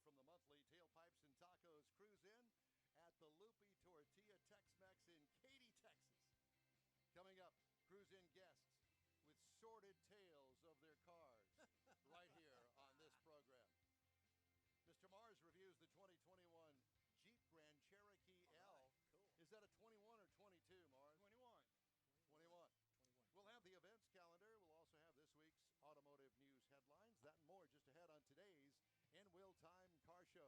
live from the monthly Tailpipes and Tacos Cruise In at the Loopy Tortilla Tex-Mex in Katy, Texas. Coming up, Cruise In guests with sordid tales of their cars right here on this program. Mr. Mars reviews the 2021 Jeep Grand Cherokee L. Right, cool. Is that a 21 or 22, Mars? 21. 21. We'll have the events calendar. We'll also have this week's automotive news headlines. That and more just ahead on today's In Wheel Time Car Show.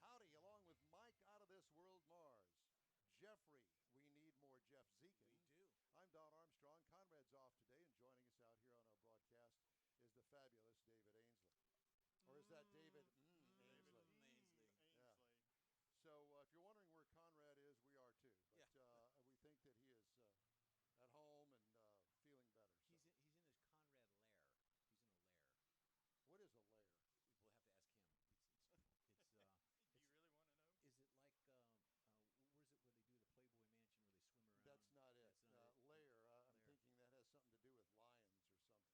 Howdy, along with Mike out of this world, Mars. Jeffrey, we need more Jeff Zekin. We do. I'm Don Armstrong. Conrad's off today, and joining us out here on our broadcast is the fabulous David Ainsley. Or is that David Ainsley? Ainsley. Yeah. So if you're wondering where Conrad is, we are too. But we think that he is at home and feeling better. So. He's in his Conrad lair. He's in a lair. What is a lair? We'll have to ask him. Do you really want to know? Is it like where's it where they do the Playboy Mansion where they swim around? That's not it. That's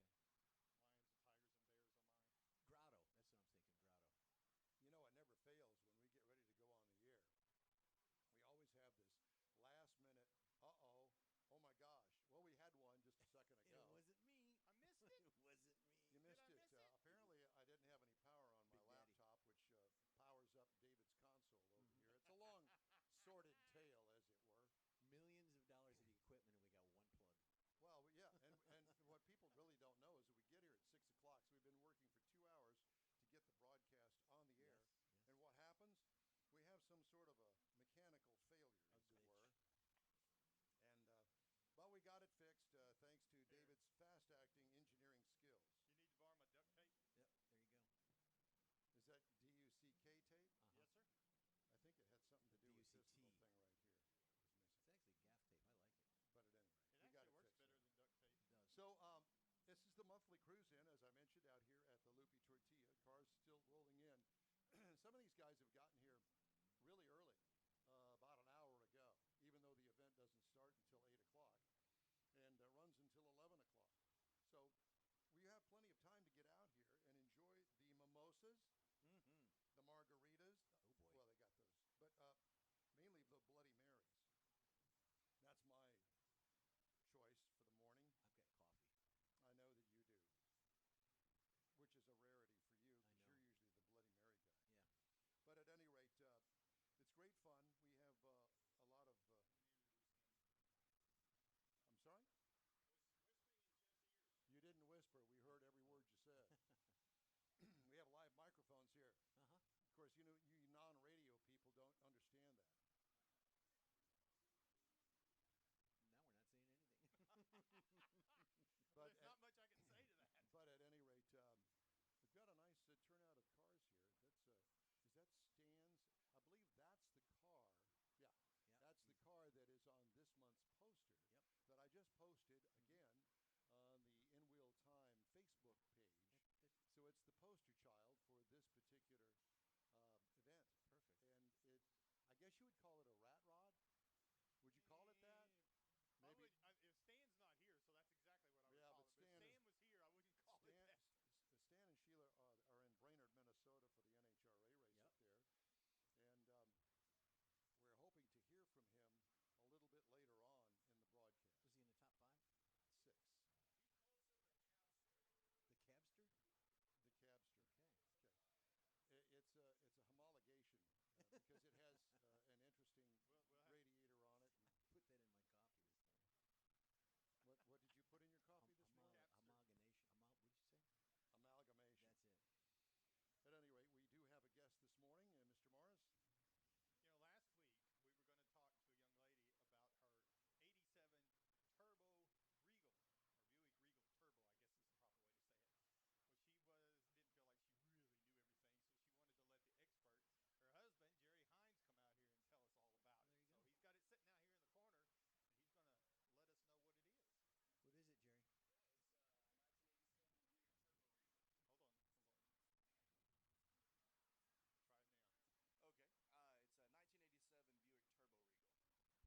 not it. Lair. I'm Lair. thinking that has something to do with lions or something. Oh, okay. Lions and tigers and bears on mine. Grotto. That's what I'm thinking. Grotto. You know, it never fails when we get ready to go on the air. We always have this last minute, oh my gosh. Well, we had one just a second ago. It wasn't me. I missed it. It wasn't me. You missed I it. miss it? Apparently, I didn't have any power on my Big Daddy. laptop, which powers up David's console over here. It's a long, sordid tale, as it were. Millions of dollars of equipment, and we got one plug. Well, yeah, and what people really don't know is that we get here at 6 o'clock, so we've been working for 2 hours to get the broadcast on the air. Yes. And what happens? We have some sort of a mechanical failure, A as it glitch. were. And, well, we got it fixed thanks to David's fast-acting engineering skills. You need to borrow my duct tape? Yep. There you go. Is that DUCK tape? Yes, sir. I think it had something to do with this DUCT. little thing right here. Was missing. It's actually gaff tape. I like it. But at any rate, It we got actually it works fixed better now. than duct tape. It does. So this is the monthly cruise in, as I mentioned, out here at the Loopy Tortilla. Cars still rolling in. Some of these guys have gotten here really early, about an hour ago, even though the event doesn't start until 8 o'clock and runs until 11 o'clock. So we have plenty of time to get out here and enjoy the mimosas, the margaritas. Oh, boy. Well, they got those. But mainly the Bloody Marys. That's my choice for the morning. I've got coffee. I know that you do, which is a rarity for you I because know. you're usually the Bloody Mary guy. Yeah. But at any rate, it's great fun. We have a lot of. I'm sorry? Whispering in Jeff's ears. You didn't whisper. We heard every word you said. We have live microphones here. Uh-huh. Of course, you know, you non-radio people don't understand that. Now we're not saying anything. But There's not much I can say to that. But at any rate, we've got a nice turnout of cars here. That's is that Stan's? I believe that's the car. Yeah, Yep. that's the car that is on this month's poster. Yep. That I just posted again on the In Wheel Time Facebook page. Good. So it's the poster child for this particular event. Perfect. And I guess you would call it a rat rod. Would you call it that? Maybe. If Stan's not here, so that's exactly what I would Yeah, call but it. But Stan if is- Stan was here, I wouldn't call it that. Stan and Sheila are in Brainerd, Minnesota for the NHRA race Yep. up there. And we're hoping to hear from him a little bit later on in the broadcast. Was he in the top 5? 6. The Cabster? The Cabster. Okay. Okay. It's a homologation because it has an interesting We'll have- radiator on it. And Put that in my coffee this morning. what did you put in your coffee this morning? Cabster. Amalgamation. What'd you say? Amalgamation. That's it. At any rate, we do have a guest this morning, Mr. Morris. You know, last week we were going to talk to a young lady about her 87 Turbo Regal, or Buick Regal Turbo, I guess is the proper way to say it. Well, she didn't feel like she really knew everything, so she wanted to let the expert, her husband, Jerry Hines, come out here and tell us all about it. There you So go. he's got it sitting out here in the corner, and he's going to let us know what it is. What is it, Jerry? It's a 1987 Buick Turbo Regal. Hold on. Try it now. Okay. It's a 1987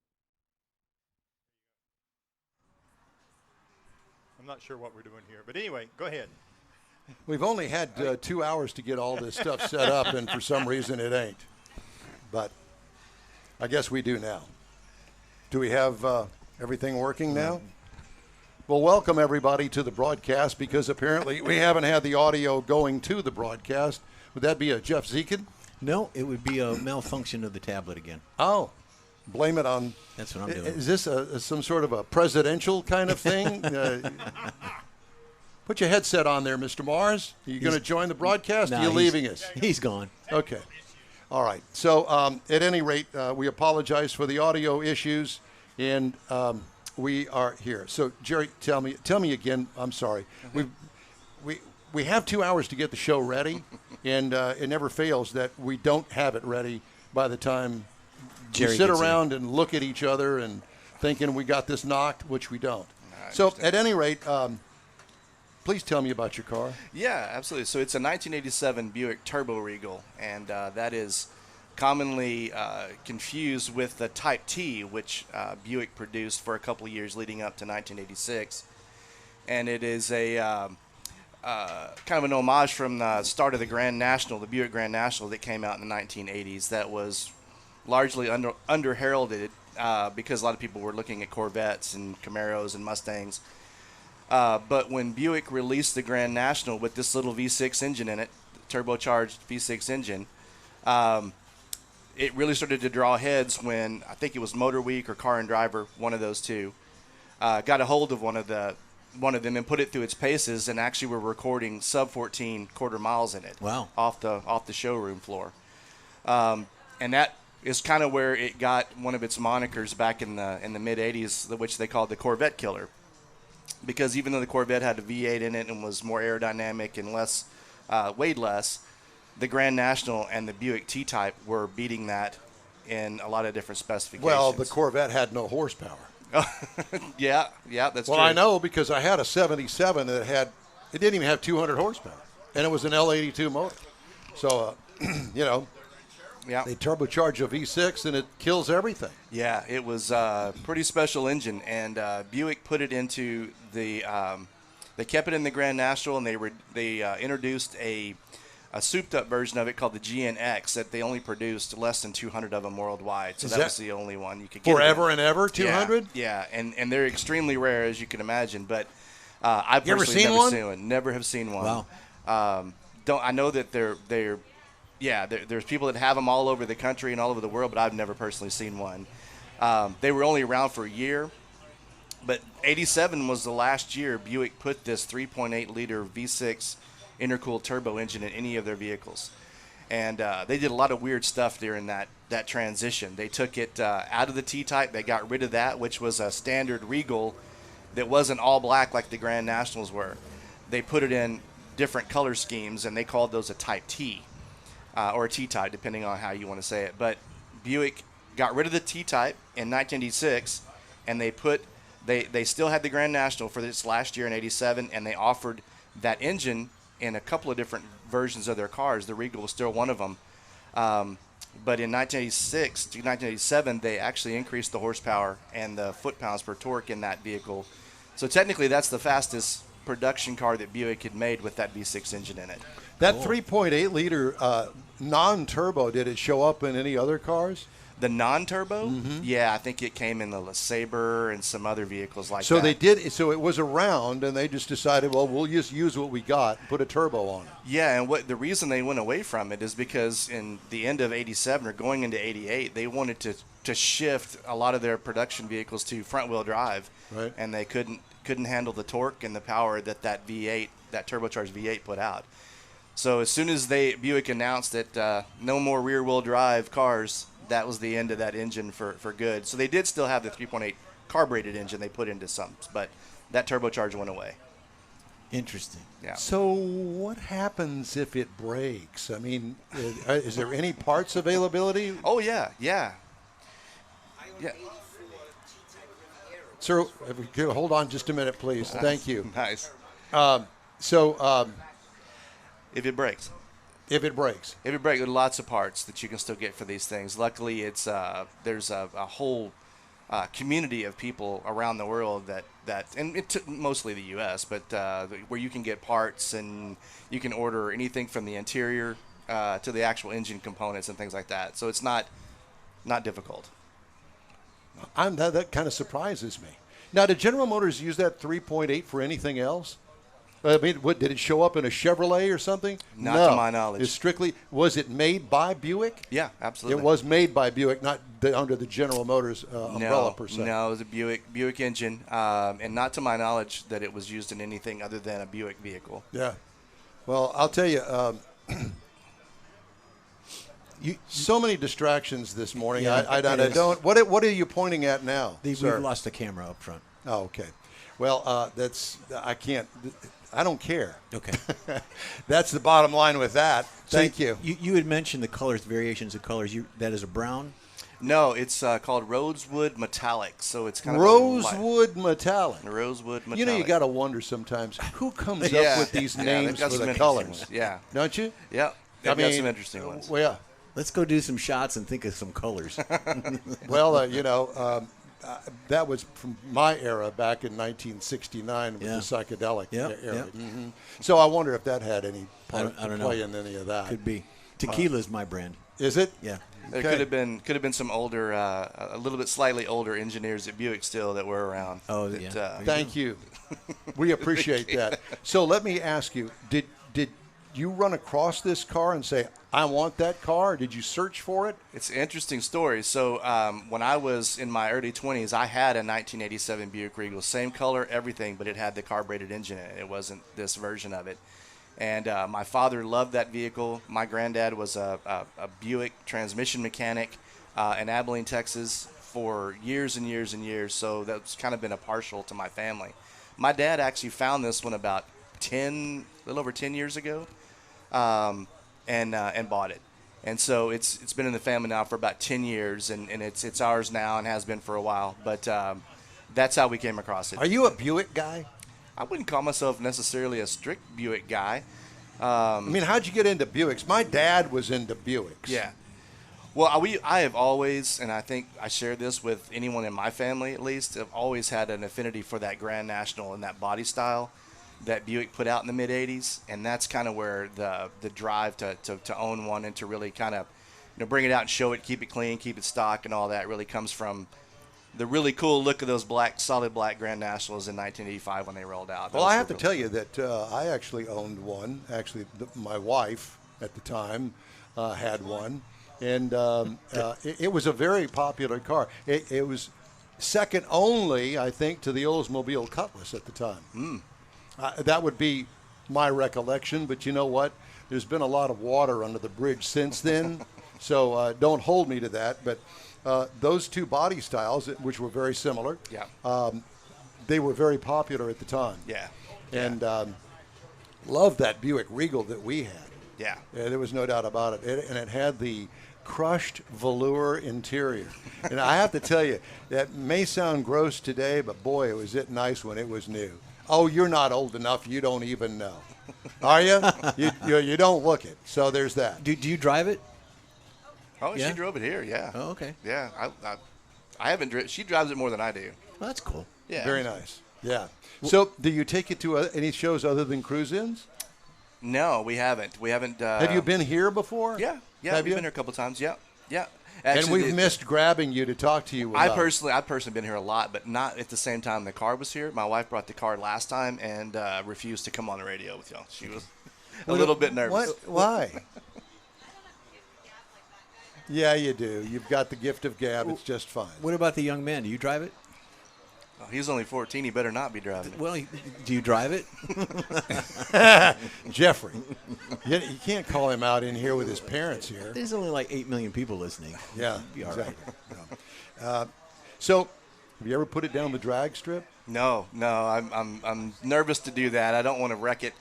Buick Turbo Regal. There you go. I'm not sure what we're doing here, but anyway, go ahead. We've only had 2 hours to get all this stuff set up, and for some reason it ain't. But I guess we do now. Do we have everything working now? Well, welcome everybody to the broadcast, because apparently we haven't had the audio going to the broadcast. Would that be a Jeff Zekin? No, it would be a malfunction of the tablet again. Oh, blame it on. That's what I'm doing. Is this some sort of a presidential kind of thing? Put your headset on there, Mr. Mars. Are you going to join the broadcast? Are you leaving us? He's gone. Okay. All right. So at any rate, we apologize for the audio issues, and we are here. So, Jerry, tell me again. I'm sorry. We have 2 hours to get the show ready, and it never fails that we don't have it ready by the time Jerry we sit gets around and look at each other and thinking we got this knocked, which we don't. So, at any rate, please tell me about your car. Yeah, absolutely. So it's a 1987 Buick Turbo Regal, and that is commonly confused with the Type T, which Buick produced for a couple of years leading up to 1986. And it is a kind of an homage from the start of the Grand National, the Buick Grand National that came out in the 1980s that was largely under-heralded because a lot of people were looking at Corvettes and Camaros and Mustangs. But when Buick released the Grand National with this little V6 engine in it, turbocharged V6 engine, it really started to draw heads when I think it was Motor Week or Car and Driver, one of those two, got a hold of one of them and put it through its paces, and actually were recording sub 14 quarter miles in it. Wow. Off the showroom floor, and that is kind of where it got one of its monikers back in the mid 80s, which they called the Corvette Killer. Because even though the Corvette had a V8 in it and was more aerodynamic and less weighed less, the Grand National and the Buick T-Type were beating that in a lot of different specifications. Well, the Corvette had no horsepower. yeah, that's true. Well, I know, because I had a 77 that it didn't even have 200 horsepower, and it was an L82 motor. So, Yeah. they turbocharge a V6 and it kills everything. Yeah, it was a pretty special engine, and Buick put it into the. They kept it in the Grand National, and they introduced a souped-up version of it called the GNX that they only produced less than 200 of them worldwide. So that was the only one you could get. Forever and ever, 200? Yeah, and they're extremely rare, as you can imagine. But I've You ever personally seen never one? seen one. Never have seen one. Wow. I know that they're there's people that have them all over the country and all over the world, but I've never personally seen one. They were only around for a year, but 87 was the last year Buick put this 3.8-liter V6 intercooled turbo engine in any of their vehicles. And they did a lot of weird stuff during that transition. They took it out of the T-Type. They got rid of that, which was a standard Regal that wasn't all black like the Grand Nationals were. They put it in different color schemes, and they called those a Type T. Or a T-Type, depending on how you want to say it. But Buick got rid of the T-Type in 1986, and they still had the Grand National for this last year in 87, and they offered that engine in a couple of different versions of their cars. The Regal was still one of them. But in 1986 to 1987, they actually increased the horsepower and the foot-pounds per torque in that vehicle. So technically, that's the fastest production car that Buick had made with that V6 engine in it. That 3.8-liter non-turbo, did it show up in any other cars? The non-turbo? Mm-hmm. Yeah, I think it came in the LeSabre and some other vehicles like that. So they did. So it was around, and they just decided, well, we'll just use what we got and put a turbo on it. Yeah, and the reason they went away from it is because in the end of 87 or going into 88, they wanted to shift a lot of their production vehicles to front-wheel drive. Right. And they couldn't handle the torque and the power that V8, that turbocharged V8 put out. So as soon as Buick announced that no more rear-wheel drive cars, that was the end of that engine for good. So they did still have the 3.8 carbureted engine they put into some, but that turbocharger went away. Interesting. Yeah. So what happens if it breaks? I mean, is there any parts availability? Oh, yeah. Sir, if we could hold on just a minute, please. Thank you. Nice. If it breaks. If it breaks. If it breaks, there are lots of parts that you can still get for these things. Luckily, it's there's a whole community of people around the world and mostly the U.S., but where you can get parts and you can order anything from the interior to the actual engine components and things like that. So it's not difficult. That kind of surprises me. Now, did General Motors use that 3.8 for anything else? I mean, what did it show up in a Chevrolet or something? Not to my knowledge. It's strictly, was it made by Buick? Yeah, absolutely. It was made by Buick, not under the General Motors umbrella per se. No, it was a Buick engine, and not to my knowledge that it was used in anything other than a Buick vehicle. Yeah. Well, I'll tell you, so many distractions this morning. Yeah, I don't. What are you pointing at now? We've lost the camera up front. Oh, okay. Well, I can't. I don't care. Okay. That's the bottom line with that. Thank you. You had mentioned the colors, variations of colors. That is a brown? No, it's called Rosewood Metallic. So it's kind of Rosewood Metallic. Rosewood Metallic. You know, you got to wonder sometimes who comes up with these names for the colors. Ones. Yeah. Don't you? Yeah. I mean, got some interesting ones. Well, yeah. Let's go do some shots and think of some colors. Well, that was from my era back in 1969 with the psychedelic era. Mm-hmm. So I wonder if that had any part to play in any of that. Could be. Tequila's my brand. Is it? Yeah. There could have been some older, a little bit slightly older engineers at Buick still that were around. Oh, yeah. Thank you. We appreciate that. So let me ask you, did you run across this car and say, I want that car? Did you search for it? It's an interesting story. So when I was in my early 20s, I had a 1987 Buick Regal, same color, everything, but it had the carbureted engine in it. It wasn't this version of it. And my father loved that vehicle. My granddad was a Buick transmission mechanic in Abilene, Texas for years and years and years. So that's kind of been a partial to my family. My dad actually found this one about a little over 10 years ago. And bought it, and so it's been in the family now for about 10 years, and it's ours now and has been for a while. But that's how we came across it. Are you a Buick guy? I wouldn't call myself necessarily a strict Buick guy. I mean, how'd you get into Buicks? My dad was into Buicks. Yeah. Well, I have always, and I think I share this with anyone in my family at least, have always had an affinity for that Grand National and that body style that Buick put out in the mid 80s, and that's kind of where the drive to own one and to really kind of bring it out and show it, keep it clean, keep it stock, and all that really comes from the really cool look of those solid black Grand Nationals in 1985 when they rolled out. Well, I have to tell you that I actually owned one. Actually, my wife at the time had one, and it was a very popular car. It was second only, I think, to the Oldsmobile Cutlass at the time. That would be my recollection, but you know what? There's been a lot of water under the bridge since then, so don't hold me to that. But those two body styles, which were very similar, they were very popular at the time. Yeah. And loved that Buick Regal that we had. Yeah. There was no doubt about it. And it had the crushed velour interior. And I have to tell you, that may sound gross today, but boy, was it nice when it was new. Oh, you're not old enough. You don't even know. Are you? You don't look it. So there's that. Do you drive it? Oh, yeah? She drove it here, yeah. Oh, okay. Yeah, I haven't driven. She drives it more than I do. Well, that's cool. Yeah. Very nice. Yeah. So do you take it to any shows other than cruise-ins? No, we haven't. We haven't. Have you been here before? Yeah. We've been here a couple times. Yeah. Actually, and we've missed grabbing you to talk to you about. I've personally been here a lot, but not at the same time the car was here. My wife brought the car last time and refused to come on the radio with y'all. She was a little bit nervous. What? Why? Yeah, you do. You've got the gift of gab. It's just fine. What about the young man? Do you drive it? Oh, he's only 14. He better not be driving it. Well, do you drive it? Jeffrey, you can't call him out in here with his parents here. There's only like 8 million people listening. Yeah, be all exactly. right. Yeah. So, have you ever put it down the drag strip? No. I'm nervous to do that. I don't want to wreck it.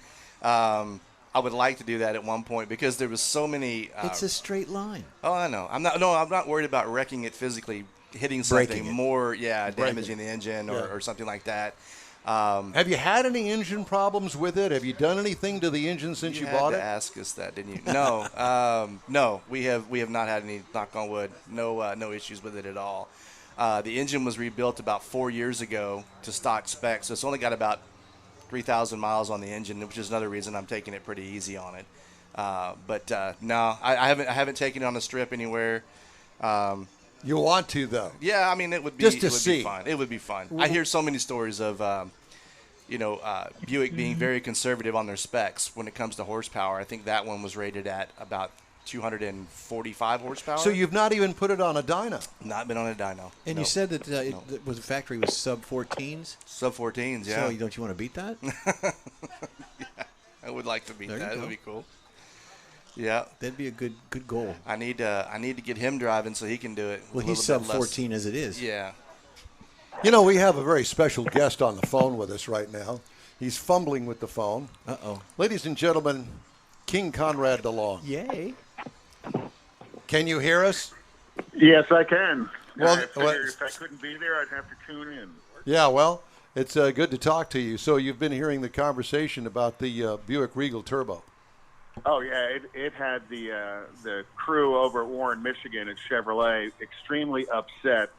I would like to do that at one point because there was so many. It's a straight line. Oh, I know. I'm not worried about wrecking it physically. Hitting something more, damaging the engine or something like that. Have you had any engine problems with it? Have you done anything to the engine since you bought it? You had to ask us that, didn't you? No, no. We have not had any. Knock on wood. No issues with it at all. The engine was rebuilt about 4 years ago to stock specs, so it's only got about 3,000 miles on the engine, which is another reason I'm taking it pretty easy on it. No, I haven't taken it on a strip anywhere. You want to, though? Yeah, I mean, it would be Just to it would see. be fun. It would be fun. I hear so many stories of Buick being very conservative on their specs when it comes to horsepower. I think that one was rated at about 245 horsepower. So you've not even put it on a dyno? Not been on a dyno. And No. you said that it was the factory was sub 14s. Sub 14s, yeah. So don't you want to beat that? Yeah, I would like to beat There you that. It go. would be cool. Yeah. That'd be a good goal. I need to get him driving so he can do it. Well, a he's little sub bit less. 14 as it is. Yeah. You know, we have a very special guest on the phone with us right now. He's fumbling with the phone. Uh-oh. Ladies and gentlemen, King Conrad DeLong. Yay. Can you hear us? Yes, I can. Well, I figured if I couldn't be there, I'd have to tune in. Yeah, well, it's good to talk to you. So you've been hearing the conversation about the Buick Regal Turbo. Oh yeah, it had the crew over at Warren, Michigan at Chevrolet extremely upset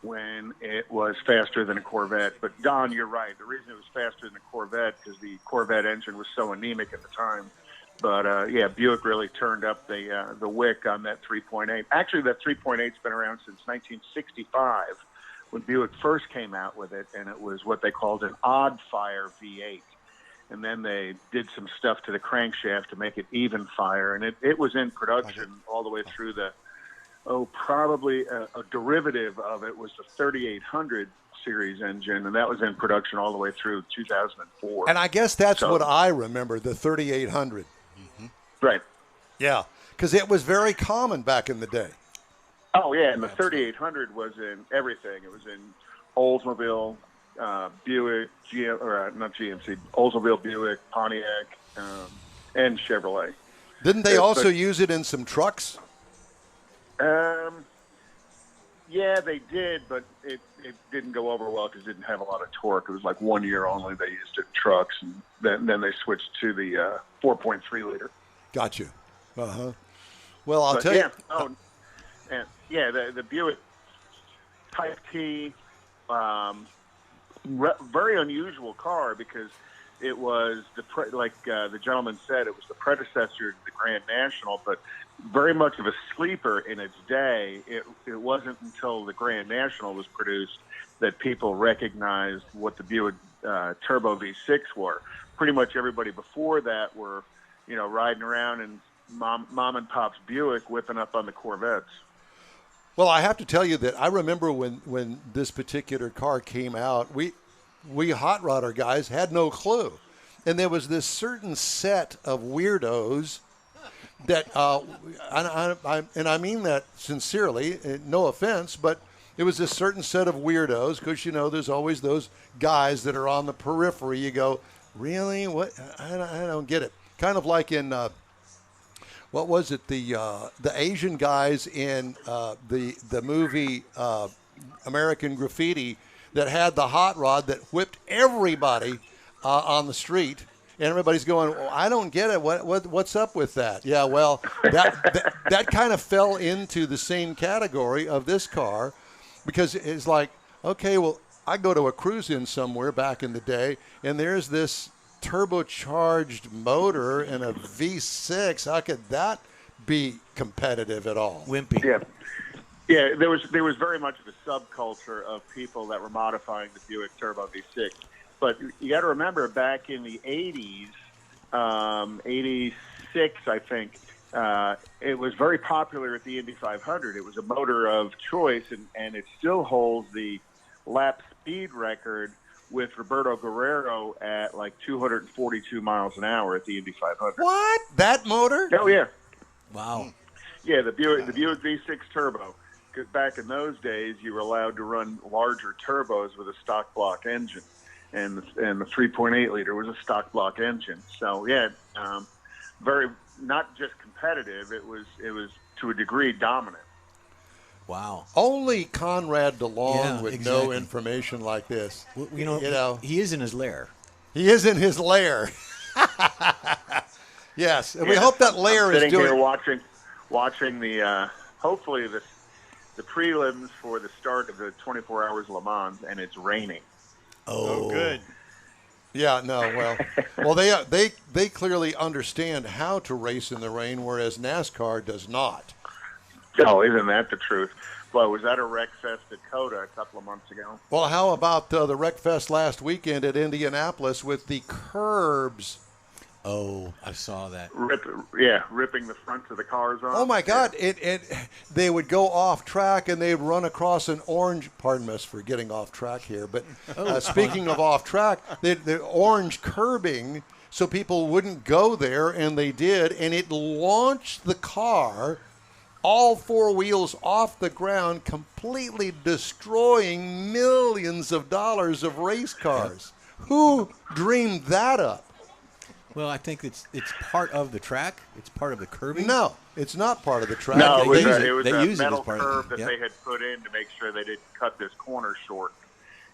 when it was faster than a Corvette. But Don, you're right. The reason it was faster than a Corvette is the Corvette engine was so anemic at the time. But yeah, Buick really turned up the wick on that 3.8. Actually, that 3.8's been around since 1965 when Buick first came out with it, and it was what they called an odd fire V8. And then they did some stuff to the crankshaft to make it even fire, and it was in production all the way through the probably a derivative of it was the 3800 series engine, and that was in production all the way through 2004. And I guess that's what I remember, the 3800. Right. Yeah, because it was very common back in the day. Oh, yeah, and the 3800 was in everything. It was in Oldsmobile, Buick, not GMC, Oldsmobile, Buick, Pontiac, and Chevrolet. Didn't they also use it in some trucks? Yeah, they did, but it didn't go over well because it didn't have a lot of torque. It was like 1 year only they used it in trucks, and then they switched to the 4.3 liter. Got you. Uh-huh. Well, I'll tell you. And yeah, the Buick Type T, very unusual car because it was the gentleman said, it was the predecessor to the Grand National, but very much of a sleeper in its day. It wasn't until the Grand National was produced that people recognized what the Buick Turbo V6 were. Pretty much everybody before that were, riding around in mom and pop's Buick whipping up on the Corvettes. Well, I have to tell you that I remember when this particular car came out, we hot rodder guys had no clue. And there was this certain set of weirdos that, and I mean that sincerely, no offense, but it was this certain set of weirdos because, there's always those guys that are on the periphery. You go, really? What? I don't get it. Kind of like in, what was it? The Asian guys in the movie American Graffiti that had the hot rod that whipped everybody on the street, and everybody's going, I don't get it. What's up with that? Yeah, well, that kind of fell into the same category of this car because it's like, okay, well, I go to a cruise-in somewhere back in the day, and there's this turbocharged motor and a V6. How could that be competitive at all? Wimpy. Yeah, there was very much of a subculture of people that were modifying the Buick Turbo V6. But you got to remember, back in the 80s, 86, I think, it was very popular at the Indy 500. It was a motor of choice, and it still holds the lap speed record with Roberto Guerrero at like 242 miles an hour at the Indy 500. What? That motor? Oh, yeah. Wow. Yeah, the Buick V6 Turbo. Because back in those days, you were allowed to run larger turbos with a stock block engine, and the 3.8 liter was a stock block engine. So yeah, very not just competitive. It was to a degree dominant. Wow. Only Conrad DeLong would know exactly. information like this. Well, he is in his lair. He is in his lair. Yes, and we hope that lair I'm is sitting doing. here watching the hopefully the the prelims for the start of the 24 Hours of Le Mans, and it's raining. Oh, good. Yeah, no, well, they clearly understand how to race in the rain, whereas NASCAR does not. Oh, isn't that the truth? Well, was that a Wreckfest Dakota a couple of months ago? Well, how about the Wreckfest last weekend at Indianapolis with the curbs? Oh, I saw that. Ripping the fronts of the cars off. Oh my God! They would go off track and they'd run across an orange. Pardon us for getting off track here, but speaking of off track, the orange curbing so people wouldn't go there, and they did, and it launched the car, all four wheels off the ground, completely destroying millions of dollars of race cars. Who dreamed that up? Well, I think it's part of the track. It's part of the curbing. No, it's not part of the track. No, They it was a use it metal as part curb of that it. they had put in to make sure they didn't cut this corner short.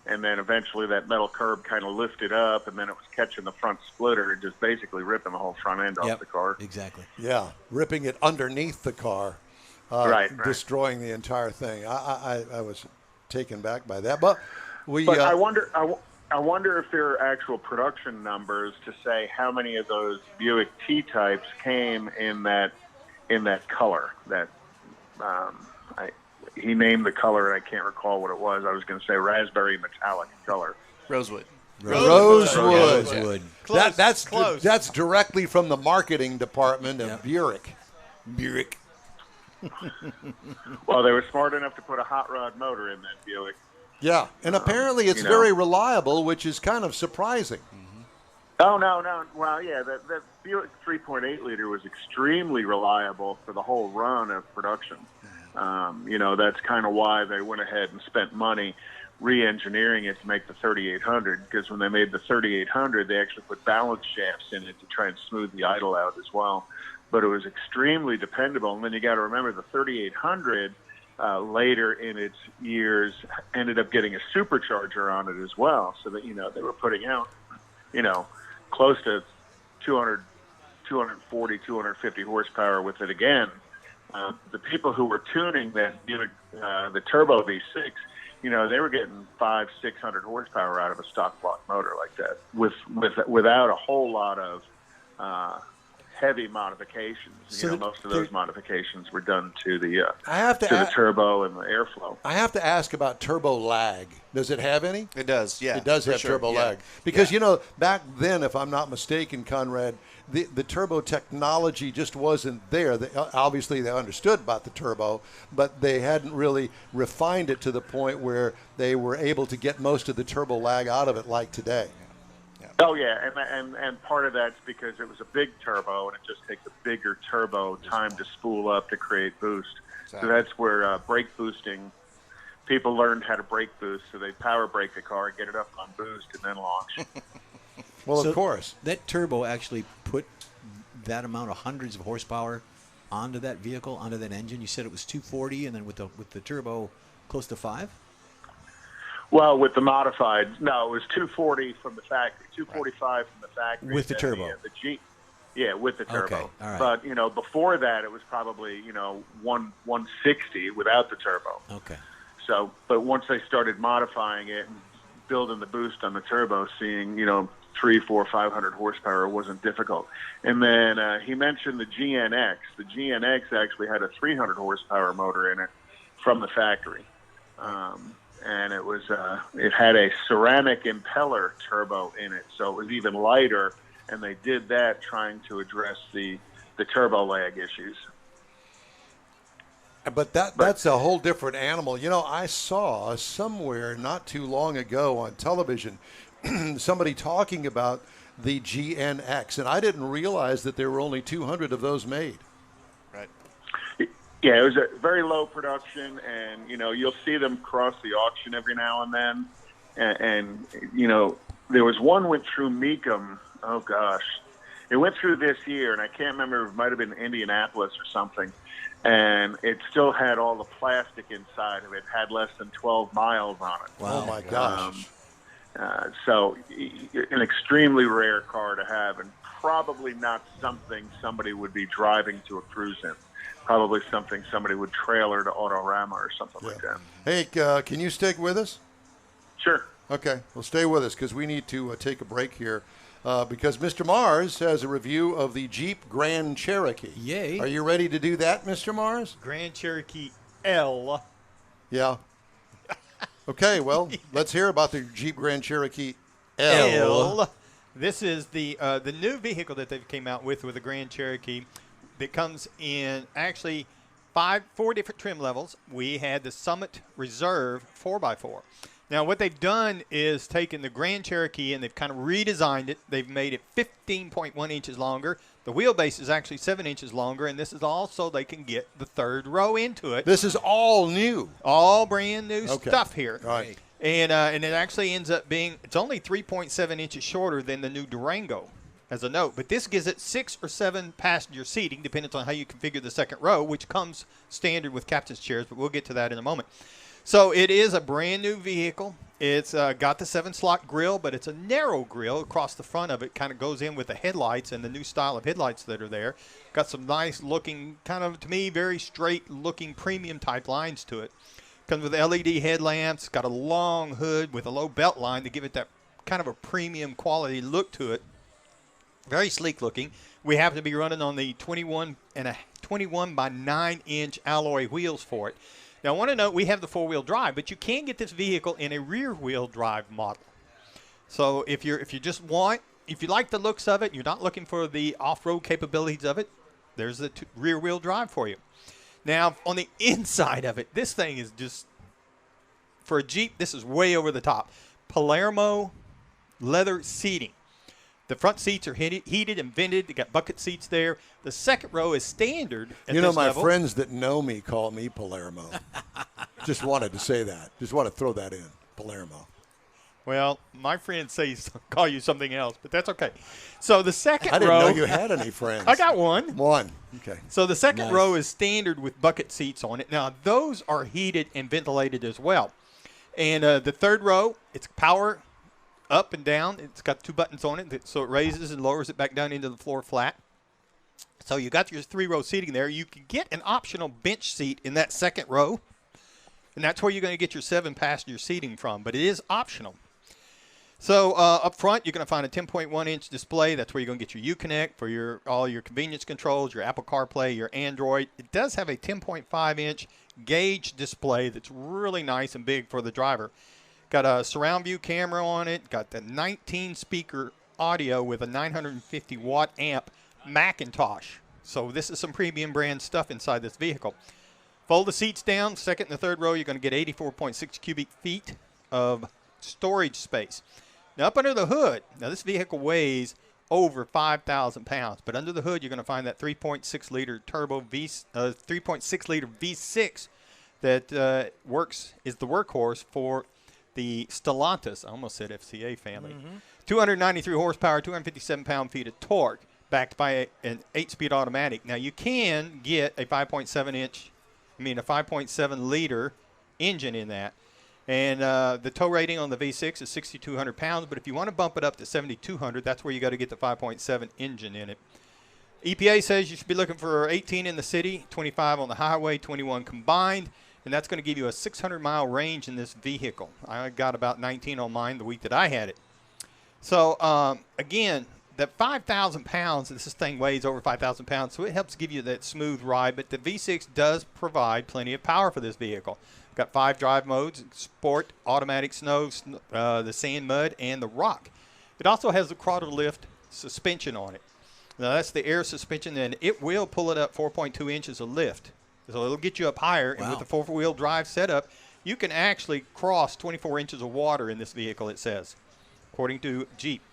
And then eventually that metal curb kind of lifted up, and then it was catching the front splitter and just basically ripping the whole front end off the car. Exactly. Yeah, ripping it underneath the car, Right. destroying the entire thing. I was taken back by that, but But I wonder if there are actual production numbers to say how many of those Buick T-types came in that color. That he named the color, and I can't recall what it was. I was going to say raspberry metallic color. Rosewood. Rosewood. Close, That's close. That's directly from the marketing department of Buick. Well, they were smart enough to put a hot rod motor in that Buick. Yeah, and apparently it's very reliable, which is kind of surprising. Oh, no. Well, yeah, that Buick 3.8 liter was extremely reliable for the whole run of production. That's kind of why they went ahead and spent money re-engineering it to make the 3800, because when they made the 3800, they actually put balance shafts in it to try and smooth the idle out as well. But it was extremely dependable. And then you got to remember the 3800, later in its years, ended up getting a supercharger on it as well, so that they were putting out close to 240, 250 horsepower with it again. The people who were tuning that the turbo V6, they were getting 500-600 horsepower out of a stock block motor like that, without a whole lot of heavy modifications. So most of those modifications were done to the the turbo and the airflow. I have to ask about turbo lag. Does it have any? It does, yeah. It does for have sure, turbo yeah. lag. Because, back then, if I'm not mistaken, Conrad, the turbo technology just wasn't there. Obviously, they understood about the turbo, but they hadn't really refined it to the point where they were able to get most of the turbo lag out of it like today. Oh yeah, and part of that's because it was a big turbo, and it just takes a bigger turbo time to spool up to create boost. Exactly. So that's where brake boosting. People learned how to brake boost, so they power brake the car, get it up on boost, and then launch. Well, So of course. That turbo actually put that amount of hundreds of horsepower onto that vehicle, onto that engine. You said it was 240, and then with the turbo close to 5? Well, with the modified, no, it was 240 from the factory, 245 from the factory. With the turbo. With the turbo. Okay, all right. But before that, it was probably 160 without the turbo. Okay. So, but once they started modifying it and building the boost on the turbo, seeing 300, 400, 500 horsepower wasn't difficult. And then he mentioned the GNX. The GNX actually had a 300 horsepower motor in it from the factory. And it had a ceramic impeller turbo in it, so it was even lighter, and they did that trying to address the turbo lag issues. But that's a whole different animal. I saw somewhere not too long ago on television somebody talking about the GNX, and I didn't realize that there were only 200 of those made. Right. Yeah, it was a very low production, and you'll see them cross the auction every now and then. And there was one went through Mecum. Oh gosh, it went through this year, and I can't remember. It might have been Indianapolis or something. And it still had all the plastic inside of it. Had less than 12 miles on it. Wow. Oh my gosh. So an extremely rare car to have, and probably not something somebody would be driving to a cruise in. probably something somebody would trailer to Autorama or something like that. Hey, can you stick with us? Sure. Okay, well, stay with us because we need to take a break here because Mr. Mars has a review of the Jeep Grand Cherokee. Yay. Are you ready to do that, Mr. Mars? Grand Cherokee L. Yeah. Okay, well, let's hear about the Jeep Grand Cherokee L. This is the new vehicle that they came out with the Grand Cherokee that comes in actually four different trim levels. We had the Summit Reserve 4x4. Now, what they've done is taken the Grand Cherokee and they've kind of redesigned it. They've made it 15.1 inches longer. The wheelbase is actually 7 inches longer, and this is also they can get the third row into it. This is all new. All brand new stuff here. All right. And it actually ends up being, it's only 3.7 inches shorter than the new Durango as a note. But this gives it 6 or 7 passenger seating, depending on how you configure the second row, which comes standard with captain's chairs, but we'll get to that in a moment. So it is a brand new vehicle. It's got the 7-slot grille, but it's a narrow grille across the front of it. Kind of goes in with the headlights and the new style of headlights that are there. Got some nice looking, kind of, to me, very straight looking premium type lines to it. Comes with LED headlamps. Got a long hood with a low belt line to give it that kind of a premium quality look to it. Very sleek looking. We happen to be running on the 21 by 9 inch alloy wheels for it. Now, I want to note we have the 4-wheel drive, but you can get this vehicle in a rear-wheel drive model. So if you like the looks of it, you're not looking for the off-road capabilities of it, there's the rear-wheel drive for you. Now, on the inside of it, this thing is just, for a Jeep, this is way over the top. Palermo leather seating. The front seats are heated and vented. They got bucket seats there. The second row is standard at You know, this my level. friends that know me call me Palermo. Just wanted to say that. Just want to throw that in, Palermo. Well, my friends say call you something else, but that's okay. So the second row. I didn't know you had any friends. I got one. One. Okay. So the second row is standard with bucket seats on it. Now, those are heated and ventilated as well. And the third row, it's power up and down. It's got 2 buttons on it, so it raises and lowers it back down into the floor flat. So you got your 3-row seating there. You can get an optional bench seat in that second row, and that's where you're going to get your 7-passenger seating from, but it is optional. So up front, you're going to find a 10.1-inch display. That's where you're going to get your Uconnect for all your convenience controls, your Apple CarPlay, your Android. It does have a 10.5-inch gauge display that's really nice and big for the driver. Got a surround view camera on it. Got the 19-speaker audio with a 950-watt amp Macintosh. So this is some premium brand stuff inside this vehicle. Fold the seats down. Second and the third row, you're going to get 84.6 cubic feet of storage space. Now, up under the hood, now this vehicle weighs over 5,000 pounds, but under the hood, you're going to find that 3.6-liter turbo 3.6-liter V6 that is the workhorse for the Stellantis, I almost said FCA family. 293 horsepower, 257 pound-feet of torque, backed by an 8-speed automatic. Now, you can get a 5.7-liter engine in that. And the tow rating on the V6 is 6,200 pounds, but if you want to bump it up to 7,200, that's where you got to get the 5.7 engine in it. EPA says you should be looking for 18 in the city, 25 on the highway, 21 combined. And that's going to give you a 600-mile range in this vehicle. I got about 19 on mine the week that I had it. So, again, that 5,000 pounds, this thing weighs over 5,000 pounds, so it helps give you that smooth ride. But the V6 does provide plenty of power for this vehicle. Got 5 drive modes: Sport, Automatic, Snow, the Sand, Mud, and the Rock. It also has the throttle lift suspension on it. Now, that's the air suspension, and it will pull it up 4.2 inches of lift. So it'll get you up higher, and with the 4-wheel drive setup, you can actually cross 24 inches of water in this vehicle, it says, according to Jeep.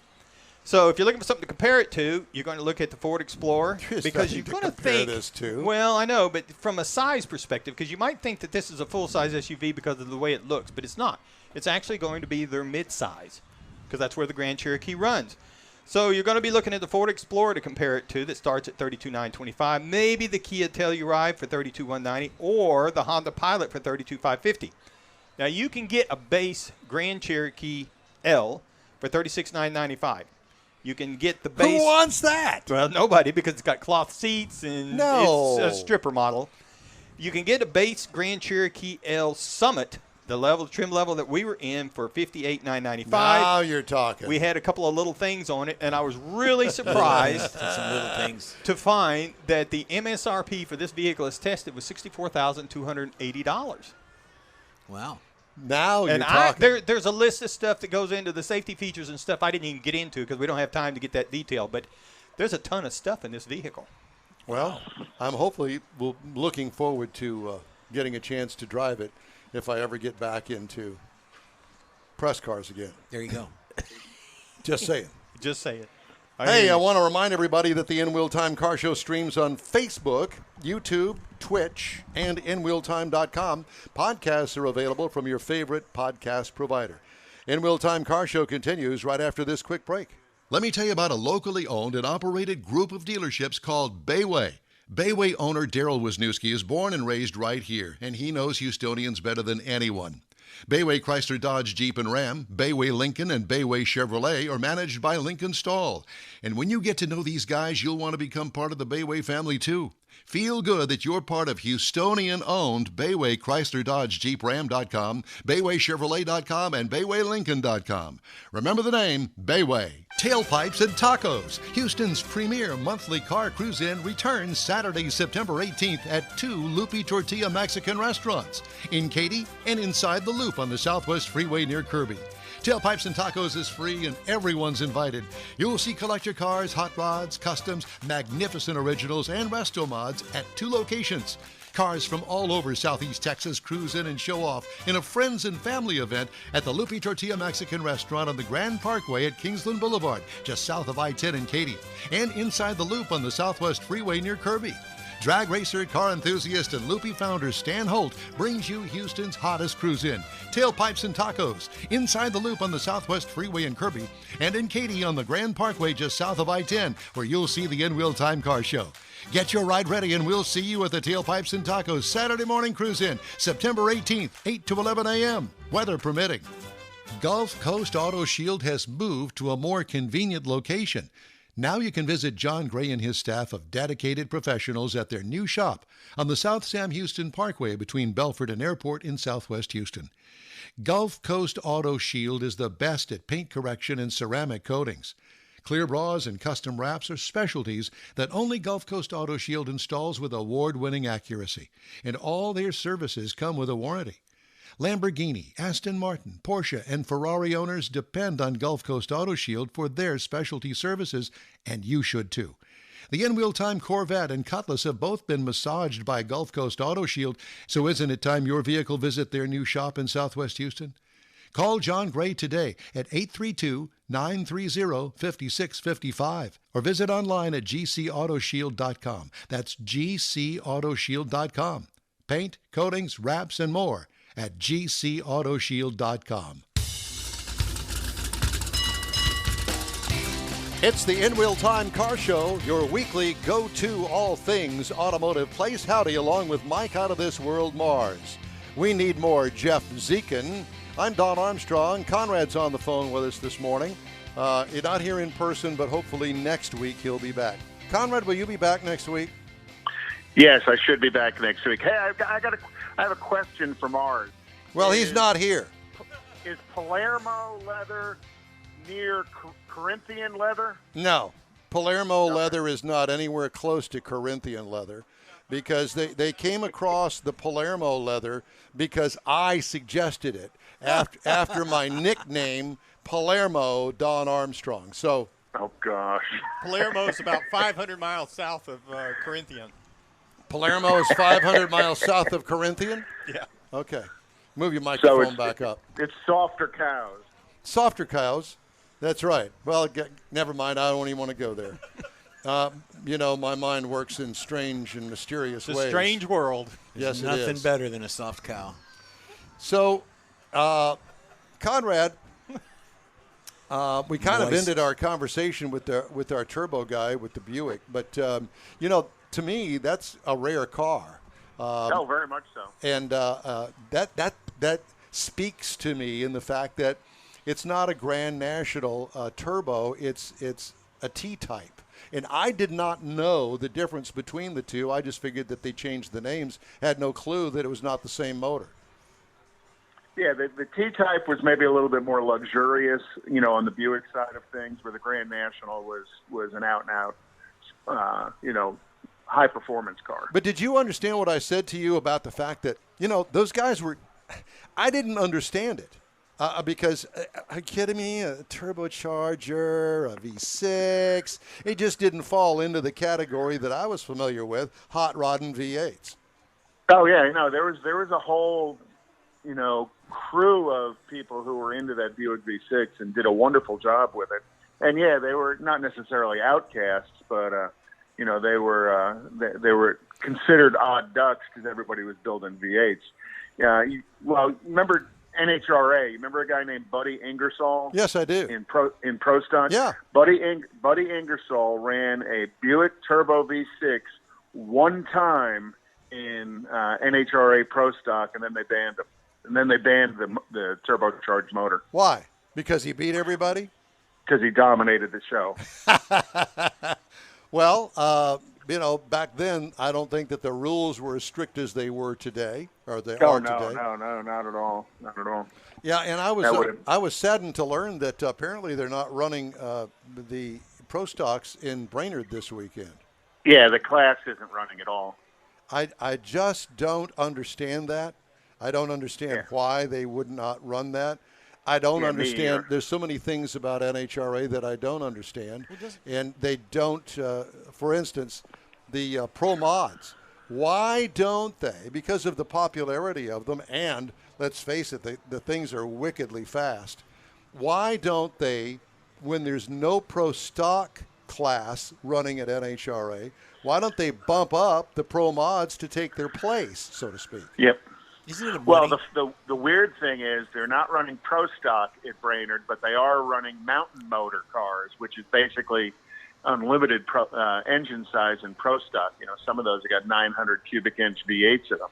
So if you're looking for something to compare it to, you're going to look at the Ford Explorer. Because you're going to think, this to. Well, I know, but from a size perspective, because you might think that this is a full-size SUV because of the way it looks, but it's not. It's actually going to be their mid-size, because that's where the Grand Cherokee runs. So you're going to be looking at the Ford Explorer to compare it to that starts at $32,925, maybe the Kia Telluride for $32,190, or the Honda Pilot for $32,550. Now, you can get a base Grand Cherokee L for $36,995. You can get the base. Who wants that? Well, nobody, because it's got cloth seats and No. it's a stripper model. You can get a base Grand Cherokee L Summit, the trim level that we were in, for $58,995. Now you're talking. We had a couple of little things on it, and I was really surprised Some little things. to find that the MSRP for this vehicle as tested was $64,280. Wow. Now you're And talking. there's a list of stuff that goes into the safety features and stuff I didn't even get into because we don't have time to get that detail. But there's a ton of stuff in this vehicle. Well, I'm looking forward to getting a chance to drive it if I ever get back into press cars again. There you go. Just saying. Just say it. Hey, I want to remind everybody that the In Wheel Time Car Show streams on Facebook, YouTube, Twitch, and InWheelTime.com. Podcasts are available from your favorite podcast provider. In Wheel Time Car Show continues right after this quick break. Let me tell you about a locally owned and operated group of dealerships called Bayway. Bayway owner Daryl Wisniewski is born and raised right here, and he knows Houstonians better than anyone. Bayway Chrysler Dodge Jeep and Ram, Bayway Lincoln, and Bayway Chevrolet are managed by Lincoln Stahl. And when you get to know these guys, you'll want to become part of the Bayway family too. Feel good that you're part of Houstonian-owned Bayway Chrysler Dodge Jeep Ram.com, BaywayChevrolet.com, and BaywayLincoln.com. Remember the name, Bayway. Tailpipes and Tacos, Houston's premier monthly car cruise-in, returns Saturday, September 18th at 2 Loopy Tortilla Mexican restaurants in Katy and inside the Loop on the Southwest Freeway near Kirby. Tailpipes and Tacos is free and everyone's invited. You'll see collector cars, hot rods, customs, magnificent originals, and resto mods at 2 locations. Cars from all over Southeast Texas cruise in and show off in a friends and family event at the Loopy Tortilla Mexican Restaurant on the Grand Parkway at Kingsland Boulevard, just south of I-10 in Katy, and inside the Loop on the Southwest Freeway near Kirby. Drag racer, car enthusiast, and Loopy founder Stan Holt brings you Houston's hottest cruise-in, Tailpipes and Tacos, inside the Loop on the Southwest Freeway in Kirby, and in Katy on the Grand Parkway just south of I-10, where you'll see the In Wheel Time Car Show. Get your ride ready, and we'll see you at the Tailpipes and Tacos Saturday morning cruise-in, September 18th, 8 to 11 a.m., weather permitting. Gulf Coast Auto Shield has moved to a more convenient location. Now you can visit John Gray and his staff of dedicated professionals at their new shop on the South Sam Houston Parkway between Belford and Airport in Southwest Houston. Gulf Coast Auto Shield is the best at paint correction and ceramic coatings. Clear bras and custom wraps are specialties that only Gulf Coast Auto Shield installs with award-winning accuracy, and all their services come with a warranty. Lamborghini, Aston Martin, Porsche, and Ferrari owners depend on Gulf Coast Auto Shield for their specialty services, and you should too. The In Wheel Time Corvette and Cutlass have both been massaged by Gulf Coast Auto Shield, so isn't it time your vehicle visit their new shop in Southwest Houston? Call John Gray today at 832-930-5655 or visit online at gcautoshield.com. That's gcautoshield.com. Paint, coatings, wraps, and more at gcautoshield.com. It's the In Wheel Time Car Show, your weekly go-to all things automotive place. Howdy, along with Mike out of this world, Mars. We need more Jeff Zekin. I'm Don Armstrong. Conrad's on the phone with us this morning. Not here in person, but hopefully next week he'll be back. Conrad, will you be back next week? Yes, I should be back next week. Hey, I have a question for Mars. Well, he's not here. Is Palermo leather near Corinthian leather? No. Palermo leather is not anywhere close to Corinthian leather because they came across the Palermo leather because I suggested it after my nickname, Palermo Don Armstrong. So, oh, gosh. Palermo is about 500 miles south of Corinthian. Palermo is 500 miles south of Corinthian? Yeah. Okay. Move your microphone So back up. It's softer cows. Softer cows. That's right. Well, never mind. I don't even want to go there. My mind works in strange and mysterious ways. It's a strange world. Yes, Nothing it is. better than a soft cow. So, Conrad, we kind of ended our conversation with our turbo guy with the Buick, but to me that's a rare car. Very much so. And that speaks to me in the fact that it's not a Grand National turbo. It's a T-type. And I did not know the difference between the two. I just figured that they changed the names. Had no clue that it was not the same motor. Yeah, the T-Type was maybe a little bit more luxurious, on the Buick side of things, where the Grand National was an out-and-out, high-performance car. But did you understand what I said to you about the fact that, those guys were – I didn't understand it because, are you kidding me? A turbocharger, a V6. It just didn't fall into the category that I was familiar with, hot rod and V8s. Oh, yeah, there was a whole – crew of people who were into that Buick V6 and did a wonderful job with it. And yeah, they were not necessarily outcasts, but they were considered odd ducks because everybody was building V8s. Remember NHRA? You remember a guy named Buddy Ingersoll? Yes, I do. In Pro Stock. Yeah. Buddy Ingersoll ran a Buick Turbo V6 one time in NHRA Pro Stock, and then they banned him. And then they banned the turbocharged motor. Why? Because he beat everybody? Because he dominated the show. Well, back then, I don't think that the rules were as strict as they were today, or they are today. No, not at all. Not at all. Yeah, and I was saddened to learn that apparently they're not running the Pro Stocks in Brainerd this weekend. Yeah, the class isn't running at all. I just don't understand that. I don't understand why they would not run that. I don't understand. There's so many things about NHRA that I don't understand. And they don't, for instance, the Pro Mods. Why don't they, because of the popularity of them, and let's face it, the things are wickedly fast, why don't they, when there's no Pro Stock class running at NHRA, why don't they bump up the Pro Mods to take their place, so to speak? Yep. Isn't it a well, the weird thing is they're not running Pro Stock at Brainerd, but they are running mountain motor cars, which is basically unlimited engine size in Pro Stock. Some of those have got 900 cubic inch V8s in them.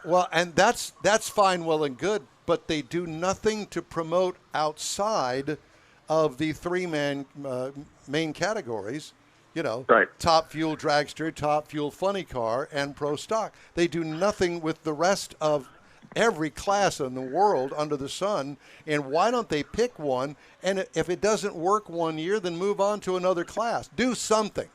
Well, and that's fine, well and good, but they do nothing to promote outside of the three main categories. Right. Top fuel dragster, top fuel funny car, and Pro Stock. They do nothing with the rest of every class in the world under the sun. And why don't they pick one? And if it doesn't work 1 year, then move on to another class. Do something.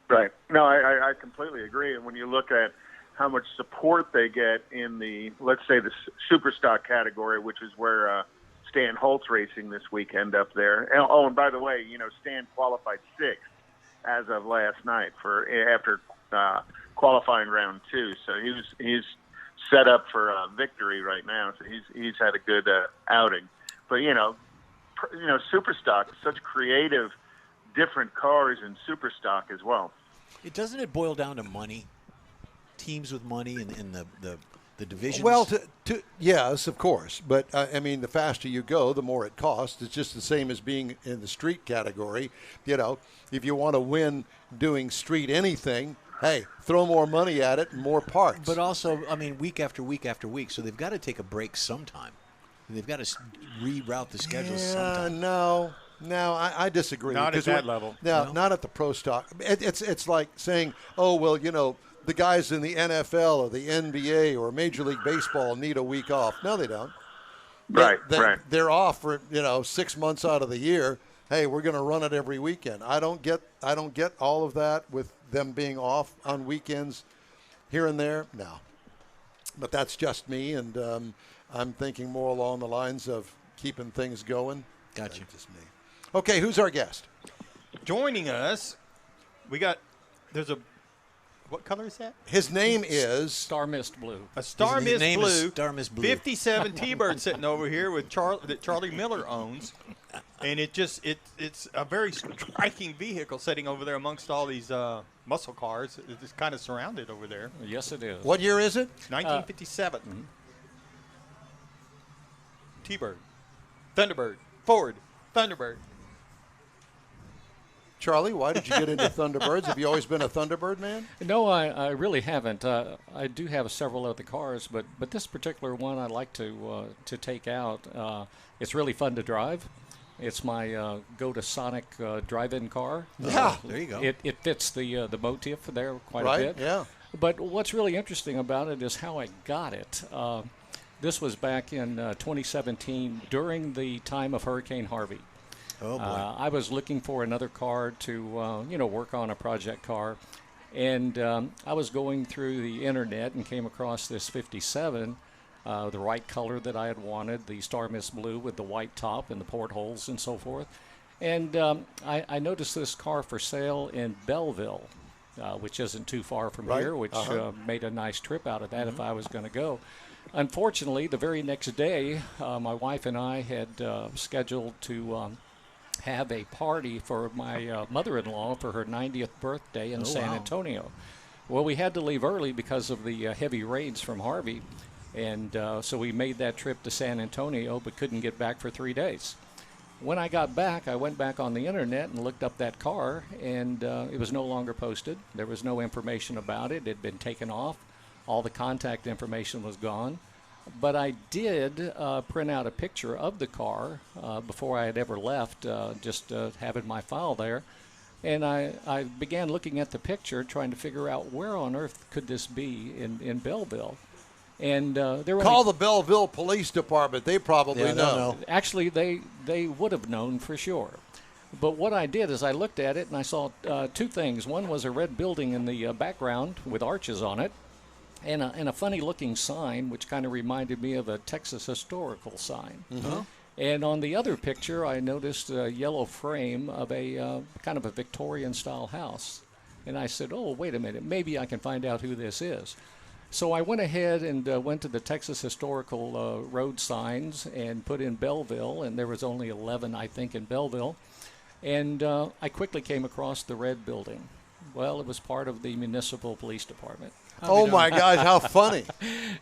Right. No, I completely agree. And when you look at how much support they get in the, let's say, the super stock category, which is where Stan Holt's racing this weekend up there. And by the way, Stan qualified sixth as of last night after qualifying round 2, so he's set up for victory right now. So he's had a good outing. But super stock, such creative, different cars in super stock as well. Doesn't it boil down to money? Teams with money and the divisions. Well, yes, of course. But, the faster you go, the more it costs. It's just the same as being in the street category. If you want to win doing street anything, hey, throw more money at it and more parts. But also, week after week after week, so they've got to take a break sometime. They've got to reroute the schedule sometime. No, I disagree. Not at that level. No, not at the Pro Stock. It's like saying, the guys in the NFL or the NBA or Major League Baseball need a week off. No, they don't. Right. They're off for 6 months out of the year. Hey, we're going to run it every weekend. I don't get all of that with them being off on weekends here and there. No, but that's just me, and I'm thinking more along the lines of keeping things going. Gotcha. That's just me. Okay, who's our guest? Joining us, what color is that? His name is Star Mist Blue. A Star His Mist name Blue. is Star Mist Blue. 57 T-Bird sitting over here with that Charlie Miller owns, and it's a very striking vehicle sitting over there amongst all these muscle cars. It's kind of surrounded over there. Yes, it is. What year is it? 1957. T-Bird, Thunderbird, Ford, Thunderbird. Charlie, why did you get into Thunderbirds? Have you always been a Thunderbird man? No, I really haven't. I do have several other cars, but this particular one I like to take out. It's really fun to drive. It's my go to Sonic drive-in car. Yeah, there you go. It fits the motif there quite Right, a bit. yeah. But what's really interesting about it is how I got it. This was back in 2017 during the time of Hurricane Harvey. Oh, boy. I was looking for another car to, work on a project car. And I was going through the internet and came across this 57, the right color that I had wanted, the Star Mist Blue with the white top and the portholes and so forth. And I noticed this car for sale in Belleville, which isn't too far from Right. here, which made a nice trip out of that if I was going to go. Unfortunately, the very next day, my wife and I had scheduled to have a party for my mother-in-law for her 90th birthday in San Antonio. Well, we had to leave early because of the heavy rains from Harvey, and so we made that trip to San Antonio but couldn't get back for 3 days. When I got back, I went back on the internet and looked up that car, and it was no longer posted. There was no information about it. It had been taken off. All the contact information was gone. But I did print out a picture of the car before I had ever left, just having my file there. And I began looking at the picture, trying to figure out where on earth could this be in Belleville. And there were Call the Belleville Police Department. They probably Yeah, they'll know. Actually, they would have known for sure. But what I did is I looked at it and I saw two things. One was a red building in the background with arches on it, and a funny-looking sign, which kind of reminded me of a Texas historical sign. Mm-hmm. And on the other picture, I noticed a yellow frame of a kind of a Victorian-style house. And I said, oh, wait a minute, maybe I can find out who this is. So I went ahead and went to the Texas Historical road signs and put in Belleville, and there was only 11, I think, in Belleville. And I quickly came across the red building. Well, it was part of the municipal police department. Oh, my gosh, how funny.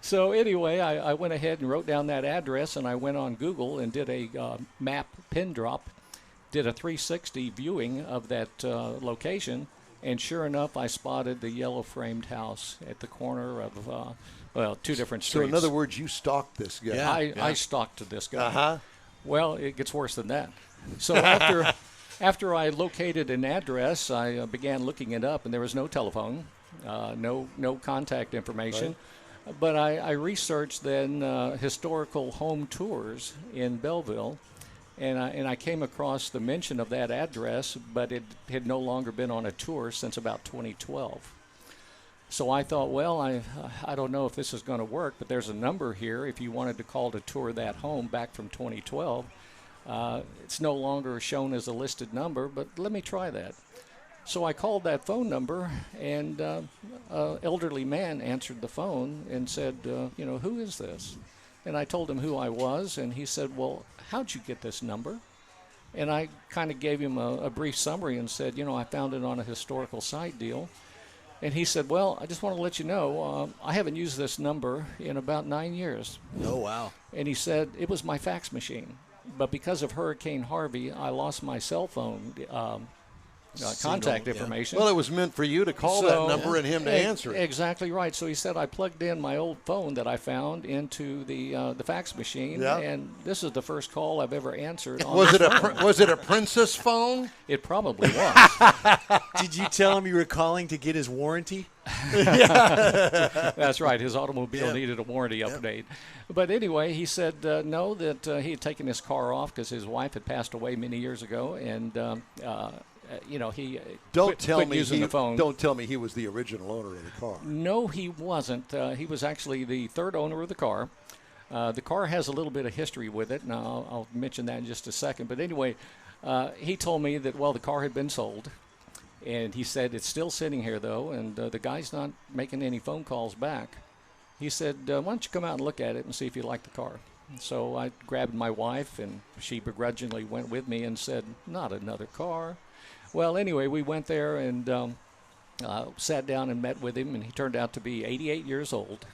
So anyway, I went ahead and wrote down that address, and I went on Google and did a map pin drop, did a 360 viewing of that location, and sure enough, I spotted the yellow-framed house at the corner of, two different So, streets. in other words, you stalked this guy. Yeah. I stalked this guy. Uh-huh. Well, it gets worse than that. So after I located an address, I began looking it up, and there was no telephone, no contact information. Right. But I researched then historical home tours in Belleville, and I came across the mention of that address, but it had no longer been on a tour since about 2012. So I thought, well, I don't know if this is going to work, but there's a number here if you wanted to call to tour that home back from 2012. It's no longer shown as a listed number, but let me try that. So I called that phone number, and an elderly man answered the phone and said, who is this? And I told him who I was, and he said, well, how'd you get this number? And I kind of gave him a brief summary and said, I found it on a historical site deal. And he said, well, I just want to let you know, I haven't used this number in about 9 years. Oh, wow. And he said, it was my fax machine. But because of Hurricane Harvey, I lost my cell phone contact information. Well, it was meant for you to call that number and him to answer it. Exactly right. So he said I plugged in my old phone that I found into the fax machine, and this is the first call I've ever answered. Was it a Princess phone? It probably was. Did you tell him you were calling to get his warranty? That's right. His automobile needed a warranty update. But anyway, he said no, that he had taken his car off because his wife had passed away many years ago, and he Don't quit tell me using the phone. Don't tell me he was the original owner of the car. No, he wasn't. He was actually the third owner of the car. The car has a little bit of history with it, and I'll mention that in just a second. But anyway, he told me that, the car had been sold. And he said, it's still sitting here, though, and the guy's not making any phone calls back. He said, why don't you come out and look at it and see if you like the car? So I grabbed my wife, and she begrudgingly went with me and said, not another car. Well, anyway, we went there and sat down and met with him, and he turned out to be 88 years old.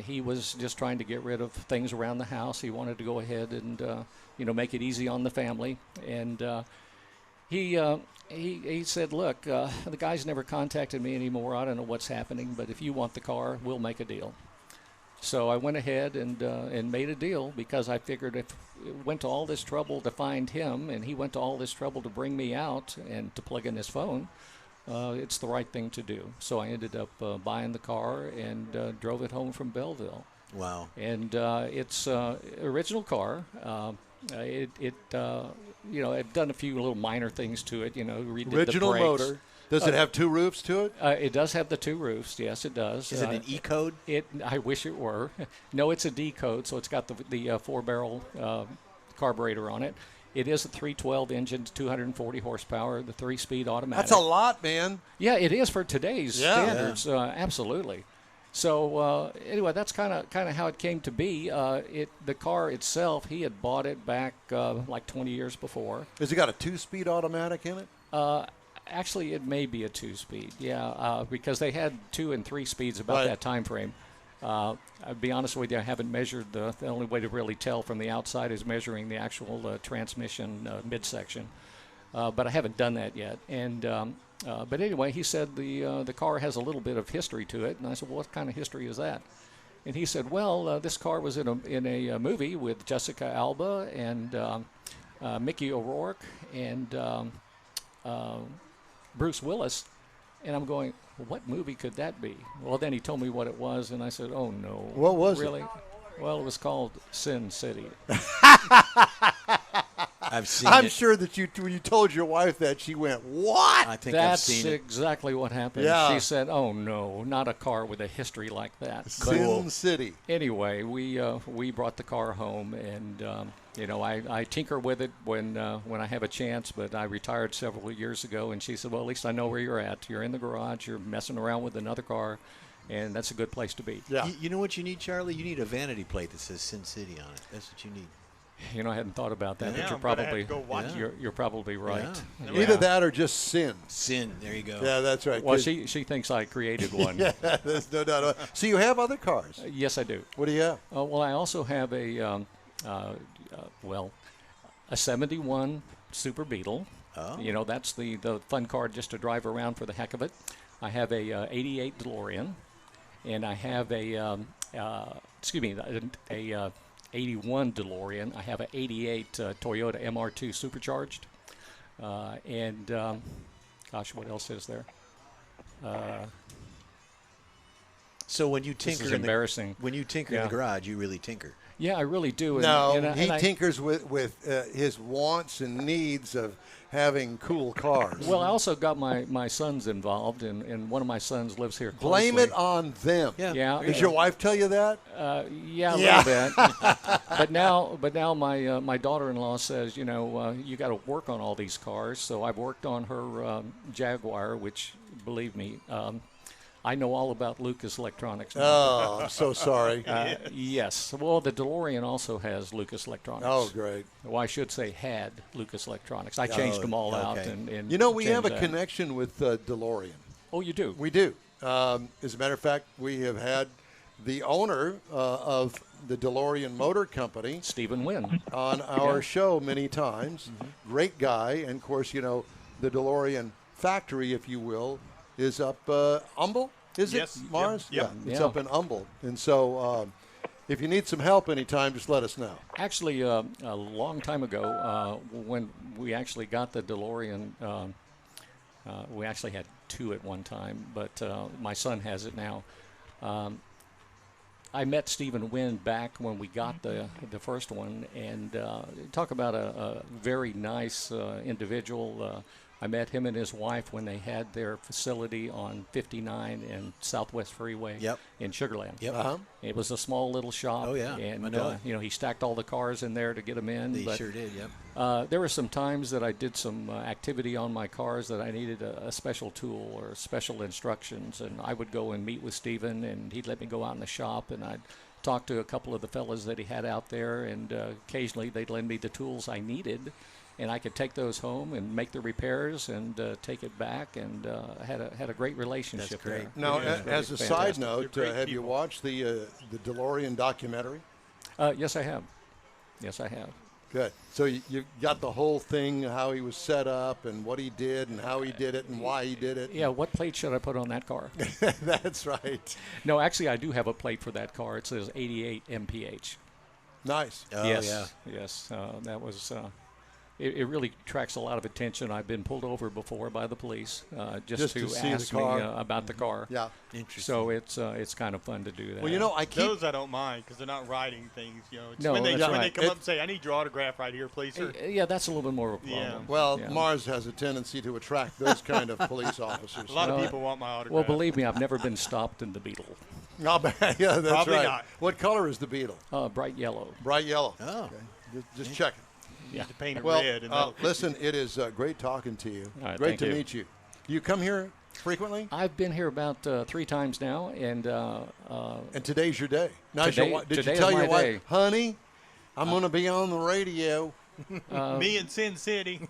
He was just trying to get rid of things around the house. He wanted to go ahead and, make it easy on the family. And he said, look, the guy's never contacted me anymore. I don't know what's happening, but if you want the car, we'll make a deal. So I went ahead and made a deal because I figured if it went to all this trouble to find him and he went to all this trouble to bring me out and to plug in his phone, it's the right thing to do. So I ended up buying the car and drove it home from Belleville. Wow. And it's original car. I've done a few little minor things to it. Redid the Original brakes. motor. Does it have two roofs to it? It does have the two roofs. Yes, it does. Is it an E code? I wish it were. No, it's a D code, so it's got the 4-barrel carburetor on it. It is a 312 engine, 240 horsepower, the 3-speed automatic. That's a lot, man. Yeah, it is for today's standards. Yeah. Absolutely. So anyway, that's kind of how it came to be. The car itself, he had bought it back like 20 years before. Has it got a 2-speed automatic in it? Actually, it may be a 2-speed, because they had 2 and 3 speeds about that time frame. I'll be honest with you, I haven't measured the only way to really tell from the outside is measuring the actual transmission midsection. But I haven't done that yet. And but anyway, he said the car has a little bit of history to it, and I said, well, what kind of history is that? And he said, well, this car was in a movie with Jessica Alba and Mickey O'Rourke and Bruce Willis. And I'm going, what movie could that be? Well, then he told me what it was, and I said, oh, no. What was it? Really? Well, it was called Sin City. I've seen I'm it. sure that when you told your wife that, she went, what? I think I've That's seen it. exactly what happened. Yeah. She said, oh, no, not a car with a history like that. Sin City. Anyway, we brought the car home, and I tinker with it when I have a chance, but I retired several years ago, and she said, well, at least I know where you're at. You're in the garage, you're messing around with another car, and that's a good place to be. Yeah. You know what you need, Charlie? You need a vanity plate that says Sin City on it. That's what you need. I hadn't thought about that, Yeah, but I'm gonna have to go watch it. you're probably right. Yeah. Either that or just sin. Sin. There you go. Yeah, that's right. Well, 'Cause- she thinks I created one. yeah, there's no doubt about it. So you have other cars. Yes, I do. What do you have? Well, I also have a 71 Super Beetle. Oh. That's the fun car just to drive around for the heck of it. I have a 88 DeLorean, and I have a 81 DeLorean. I have an 88 Toyota MR2 supercharged. Gosh, what else is there? So when you This tinker, is embarrassing. when you tinker in Yeah. the garage, you really tinker. Yeah, I really do. No, and he I- tinkers with his wants and needs of having cool cars. Well, I also got my sons involved, and one of my sons lives here closely. Blame it on them. Yeah. Yeah. Does your wife tell you that? Yeah, a little bit. but now my daughter-in-law says, you got to work on all these cars. So I've worked on her Jaguar, which, believe me, I know all about Lucas Electronics now. Oh, I'm so sorry. Yes. Well, the DeLorean also has Lucas Electronics. Oh, great. Well, I should say had Lucas Electronics. I changed them all out. okay. And We have a changed that. connection with DeLorean. Oh, you do? We do. As a matter of fact, we have had the owner of the DeLorean Motor Company Stephen Wynn. on our show many times. Great guy. And, of course, the DeLorean factory, if you will, is up Humble, is Yes. it, Mars? Yep. Yeah, it's Yeah. up in Humble. And so if you need some help anytime, just let us know. Actually, a long time ago, when we actually got the DeLorean, we actually had two at one time, but my son has it now. I met Stephen Wynn back when we got the first one, and talk about a very nice individual. I met him and his wife when they had their facility on 59 and Southwest Freeway Yep. in Sugar Land. Yep. Uh-huh. It was a small little shop. Oh, yeah. I And know it. he stacked all the cars in there to get them in. They but, sure did, yep. there were some times that I did some activity on my cars that I needed a special tool or special instructions, and I would go and meet with Stephen, and he'd let me go out in the shop, and I'd talk to a couple of the fellas that he had out there, and occasionally they'd lend me the tools I needed, and I could take those home and make the repairs and take it back, and had a great relationship. That's great. there. Now, It was as a really side fantastic. note, They're great have you people. watched the DeLorean documentary? Yes, I have. Yes, I have. Good. So you got the whole thing, how he was set up and what he did and how he did it and why he did it. Yeah, what plate should I put on that car? That's right. No, actually, I do have a plate for that car. It says 88 mph. Nice. Oh, Yes, yes. That was. It really attracts a lot of attention. I've been pulled over before by the police just to to see the ask me car. About the car. Yeah. Interesting. So it's kind of fun to do that. Well, you know, I keep. Those I don't mind because they're not writing things. You know, it's No, when they that's when they right. come up and say, "I need your autograph right here, please, sir." Yeah, that's a little bit more of a Yeah. problem. Well, Yeah. Mars has a tendency to attract those kind of police officers. A lot of Well, people want my autograph. Well, believe me, I've never been stopped in the Beetle. Yeah, that's Probably right. not. What color is the Beetle? Bright yellow. Bright yellow. Oh. Okay. Just checking. You to paint it Well, red. And listen, it is great talking to you. All right, Great thank to you. meet you. You come here frequently? I've been here about 3 times now, and And today's your day. Now, Today- did today you is tell my your wife, day. honey, I'm going to be on the radio? me in Sin City.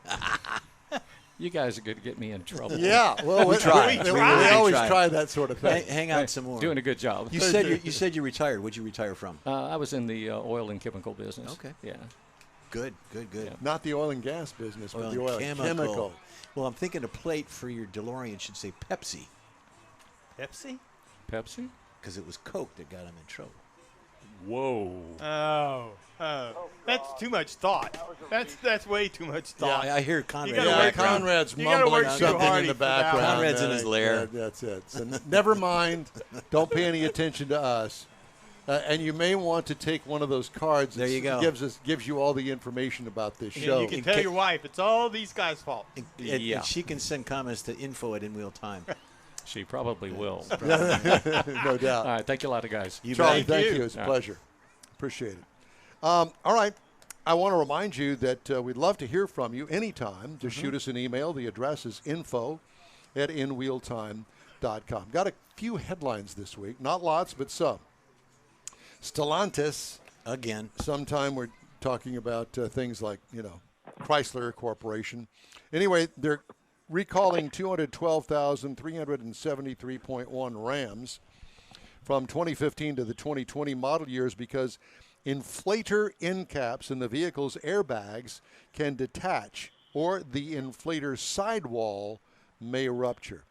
you guys are going to get me in trouble. Yeah. Well, we tried. We We always tried. try that sort of thing. Hang on some more. Doing a good job. You said you retired. What'd you retire from? I was in the oil and chemical business. Okay. Yeah. Good. Yeah. Not the oil and gas business, but Oil the and oil and chemical. Well, I'm thinking a plate for your DeLorean should say Pepsi Pepsi. Pepsi? because it was Coke that got him in trouble. Whoa. That's too much thought. That's way too much thought. Yeah, I hear Conrad. gotta Yeah, work around- Conrad's you gotta mumbling work too something in hard the for that background. one. Conrad's in his lair. Yeah, that's it. So never mind. Don't pay any attention to us. And you may want to take one of those cards. There you go. Gives you all the information about this And show. you can tell your wife it's all these guys' fault. And she can send comments to info@InWheelTime. She probably will. No doubt. All right. Thank you a lot, guys. Charlie, Thank thank you. you. It's a All right. pleasure. Appreciate it. All right. I want to remind you that we'd love to hear from you anytime. Just shoot us an email. The address is info@inwheeltime.com. Got a few headlines this week. Not lots, but some. Stellantis. Again. Sometime we're talking about things like, Chrysler Corporation. Anyway, they're recalling 212,373.1 Rams from 2015 to the 2020 model years because inflator end caps in the vehicle's airbags can detach or the inflator sidewall may rupture.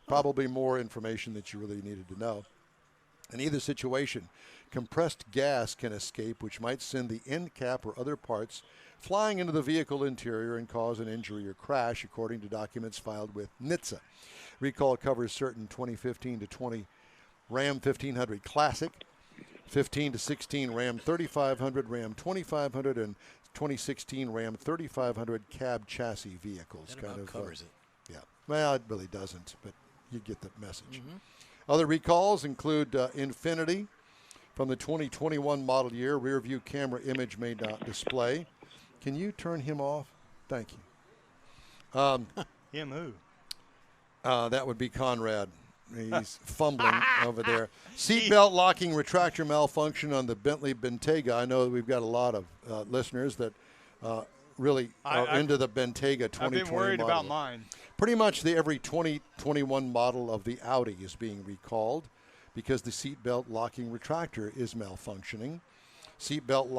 Probably more information that you really needed to know. In either situation, compressed gas can escape, which might send the end cap or other parts flying into the vehicle interior and cause an injury or crash, according to documents filed with NHTSA. Recall covers certain 2015 to 20 Ram 1500 Classic, 15 to 16 Ram 3500, Ram 2500, and 2016 Ram 3500 cab chassis vehicles. That about covers it. Yeah. Well, it really doesn't, but you get the message. Other recalls include Infiniti from the 2021 model year. Rear view camera image may not display. Can you turn him off? Thank you. Him who? That would be Conrad. He's fumbling over there. Seatbelt locking retractor malfunction on the Bentley Bentayga. I know that we've got a lot of listeners that really are into the Bentayga 2020 I've been worried model. about mine. Pretty much every 2021 model of the Audi is being recalled because the seatbelt locking retractor is malfunctioning. Seatbelt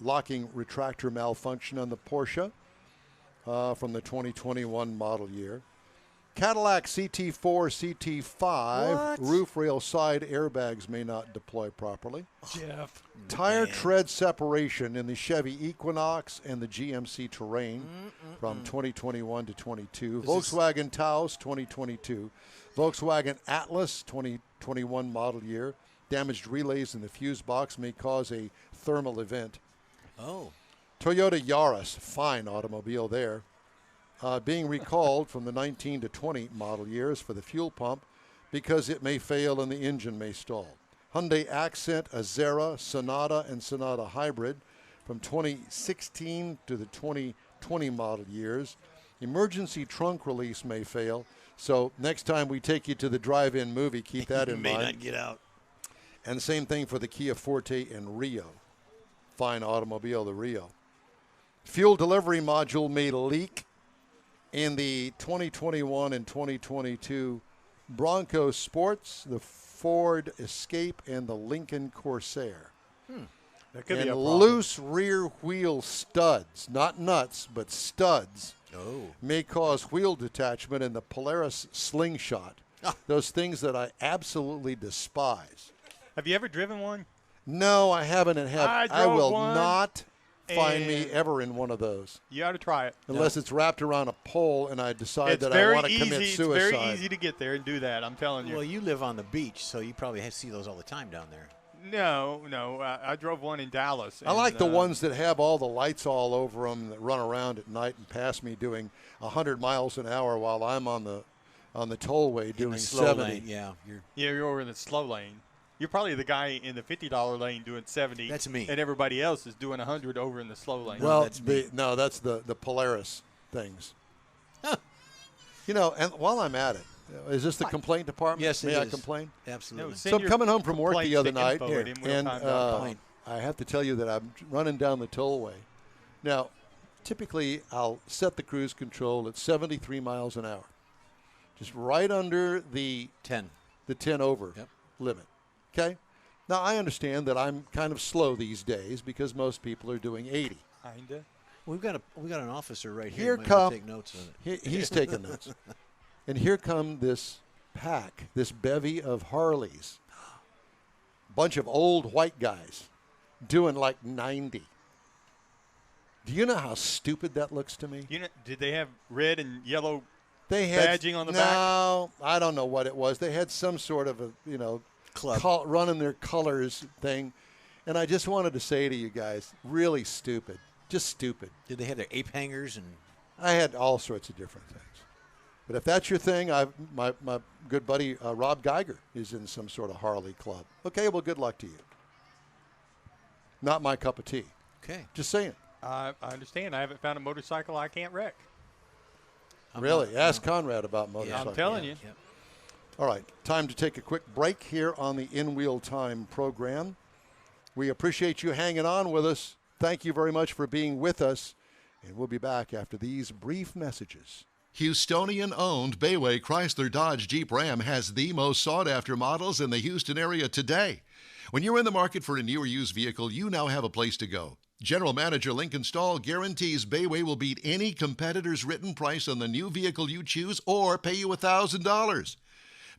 locking retractor malfunction on the Porsche from the 2021 model year. Cadillac CT4, CT5 roof rail side airbags may not deploy properly. Jeff. Tire tread separation in the Chevy Equinox and the GMC Terrain from 2021 to 22. Volkswagen Taos 2022. Volkswagen Atlas 2021 model year. Damaged relays in the fuse box may cause a thermal event. Oh. Toyota Yaris, fine automobile there. Being recalled from the 19 to 20 model years for the fuel pump because it may fail and the engine may stall. Hyundai Accent, Azera, Sonata, and Sonata Hybrid from 2016 to the 2020 model years. Emergency trunk release may fail. So next time we take you to the drive-in movie, keep that in May mind. not get out. And same thing for the Kia Forte and Rio. Fine automobile, the Rio. Fuel delivery module may leak in the 2021 and 2022 Bronco Sports, the Ford Escape, and the Lincoln Corsair. That could be and a problem. loose rear wheel studs, not nuts, but studs, may cause wheel detachment in the Polaris slingshot. Those things that I absolutely despise. Have you ever driven one? No, I haven't, and I I will drove one, not find me and ever in one of those. You ought to try it. Unless it's wrapped around a pole and I decide It's that I very want to easy. commit It's suicide. very easy to get there and do that. I'm telling you. Well, you live on the beach, so you probably see those all the time down there. No. I drove one in Dallas. I like the ones that have all the lights all over them that run around at night and pass me doing 100 miles an hour while I'm on the tollway In doing the slow 70. lane, yeah. You're over in the slow lane. You're probably the guy in the $50 lane doing 70. That's me. And everybody else is doing 100 over in the slow lane. Well, that's me. that's the Polaris things. You know, and while I'm at it, is this the complaint department? Yes, it May I is. complain? Absolutely. No, So I'm coming home from work the other night, and and I have to tell you that I'm running down the tollway. Now, typically, I'll set the cruise control at 73 miles an hour, just right under the 10. the 10 over Yep. limit. Okay? Now, I understand that I'm kind of slow these days because most people are doing 80. Kinda. We got an officer right here. Here You might wanna come take notes on it. he's taking notes. And here come this pack, this bevy of Harleys. Bunch of old white guys doing like 90. Do you know how stupid that looks to me? You know, did they have red and yellow They had badging on the no, back? No, I don't know what it was. They had some sort of a, Club. running their colors thing. And I just wanted to say to you guys, really stupid. Just stupid. Did they have their ape hangers and? I had all sorts of different things. But if that's your thing, my good buddy Rob Geiger is in some sort of Harley club. Okay, well, good luck to you. Not my cup of tea. Okay. Just saying. I understand. I haven't found a motorcycle I can't wreck. Really? Ask Conrad about motorcycles. I'm telling you. Yep. All right, time to take a quick break here on the In Wheel Time program. We appreciate you hanging on with us. Thank you very much for being with us, and we'll be back after these brief messages. Houstonian-owned Bayway Chrysler Dodge Jeep Ram has the most sought-after models in the Houston area today. When you're in the market for a new or used vehicle, you now have a place to go. General Manager Lincoln Stahl guarantees Bayway will beat any competitor's written price on the new vehicle you choose or pay you $1,000.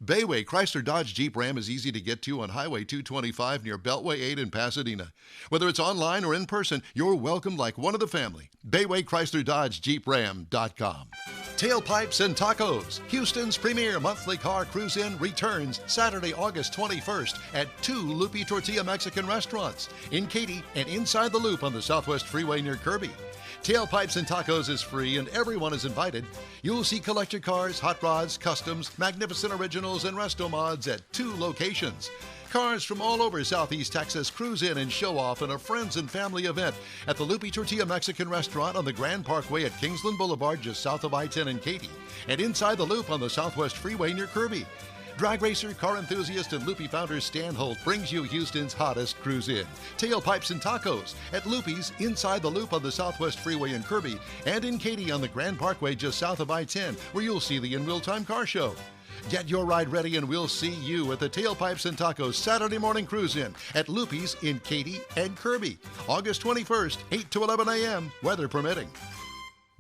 Bayway Chrysler Dodge Jeep Ram is easy to get to on Highway 225 near Beltway 8 in Pasadena. Whether it's online or in person, you're welcomed like one of the family. Bayway Chrysler Dodge Jeep Ram.com. Tailpipes and Tacos, Houston's premier monthly car cruise-in, returns Saturday, August 21st at 2 Lupi Tortilla Mexican restaurants in Katy and inside the Loop on the Southwest Freeway near Kirby. Tailpipes and Tacos is free and everyone is invited. You'll see collector cars, hot rods, customs, magnificent originals, and resto mods at 2 locations. Cars from all over Southeast Texas cruise in and show off in a friends and family event at the Lupi Tortilla Mexican Restaurant on the Grand Parkway at Kingsland Boulevard just south of I-10 in Katy, and inside the Loop on the Southwest Freeway near Kirby. Drag racer, car enthusiast, and Lupi founder Stan Holt brings you Houston's hottest cruise-in. Tailpipes and Tacos at Lupi's inside the Loop on the Southwest Freeway in Kirby, and in Katy on the Grand Parkway just south of I-10, where you'll see the In Wheel Time Car Show. Get your ride ready and we'll see you at the Tailpipes and Tacos Saturday morning cruise-in at Lupi's in Katy and Kirby, August 21st, 8 to 11 a.m., weather permitting.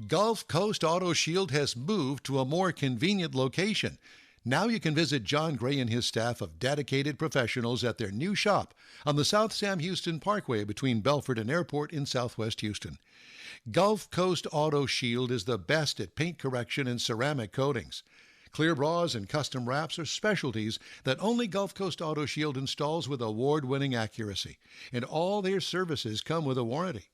Gulf Coast Auto Shield has moved to a more convenient location. Now you can visit John Gray and his staff of dedicated professionals at their new shop on the South Sam Houston Parkway between Belford and Airport in Southwest Houston. Gulf Coast Auto Shield is the best at paint correction and ceramic coatings. Clear bras and custom wraps are specialties that only Gulf Coast Auto Shield installs with award-winning accuracy, and all their services come with a warranty.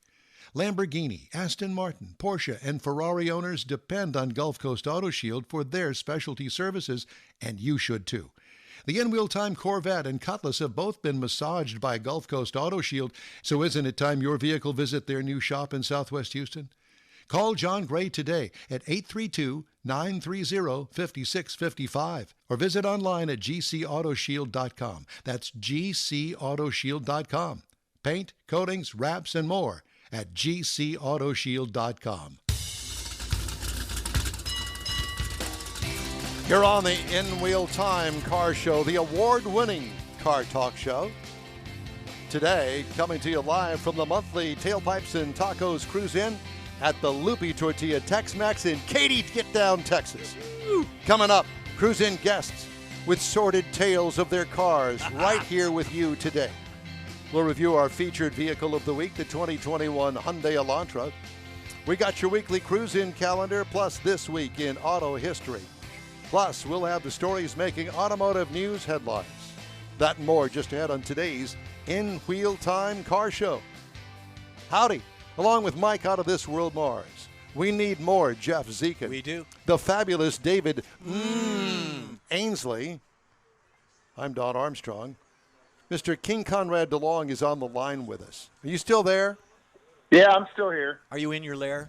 Lamborghini, Aston Martin, Porsche, and Ferrari owners depend on Gulf Coast Auto Shield for their specialty services, and you should too. The In-Wheel Time Corvette and Cutlass have both been massaged by Gulf Coast Auto Shield, so isn't it time your vehicle visit their new shop in Southwest Houston? Call John Gray today at 832-930-5655 or visit online at gcautoshield.com. That's gcautoshield.com. Paint, coatings, wraps, and more at gcautoshield.com. You're on the In Wheel Time Car Show, the award-winning car talk show. today, coming to you live from the monthly Tailpipes and Tacos Cruise In at the Loopy Tortilla Tex-Mex in Katy, Get Down, Texas. Coming up, Cruise In guests with sordid tales of their cars right here with you today. We'll review our featured vehicle of the week, the 2021 Hyundai Elantra. We got your weekly Cruise In calendar, plus This Week in Auto History. Plus, we'll have the stories making automotive news headlines. That and more just ahead on today's In Wheel Time Car Show. Howdy, along with Mike out of This World Mars. We need more Jeff Zekin. We do. The fabulous David Ainsley. I'm Don Armstrong. Mr. King Conrad DeLong is on the line with us. Are you still there? Yeah, I'm still here. Are you in your lair?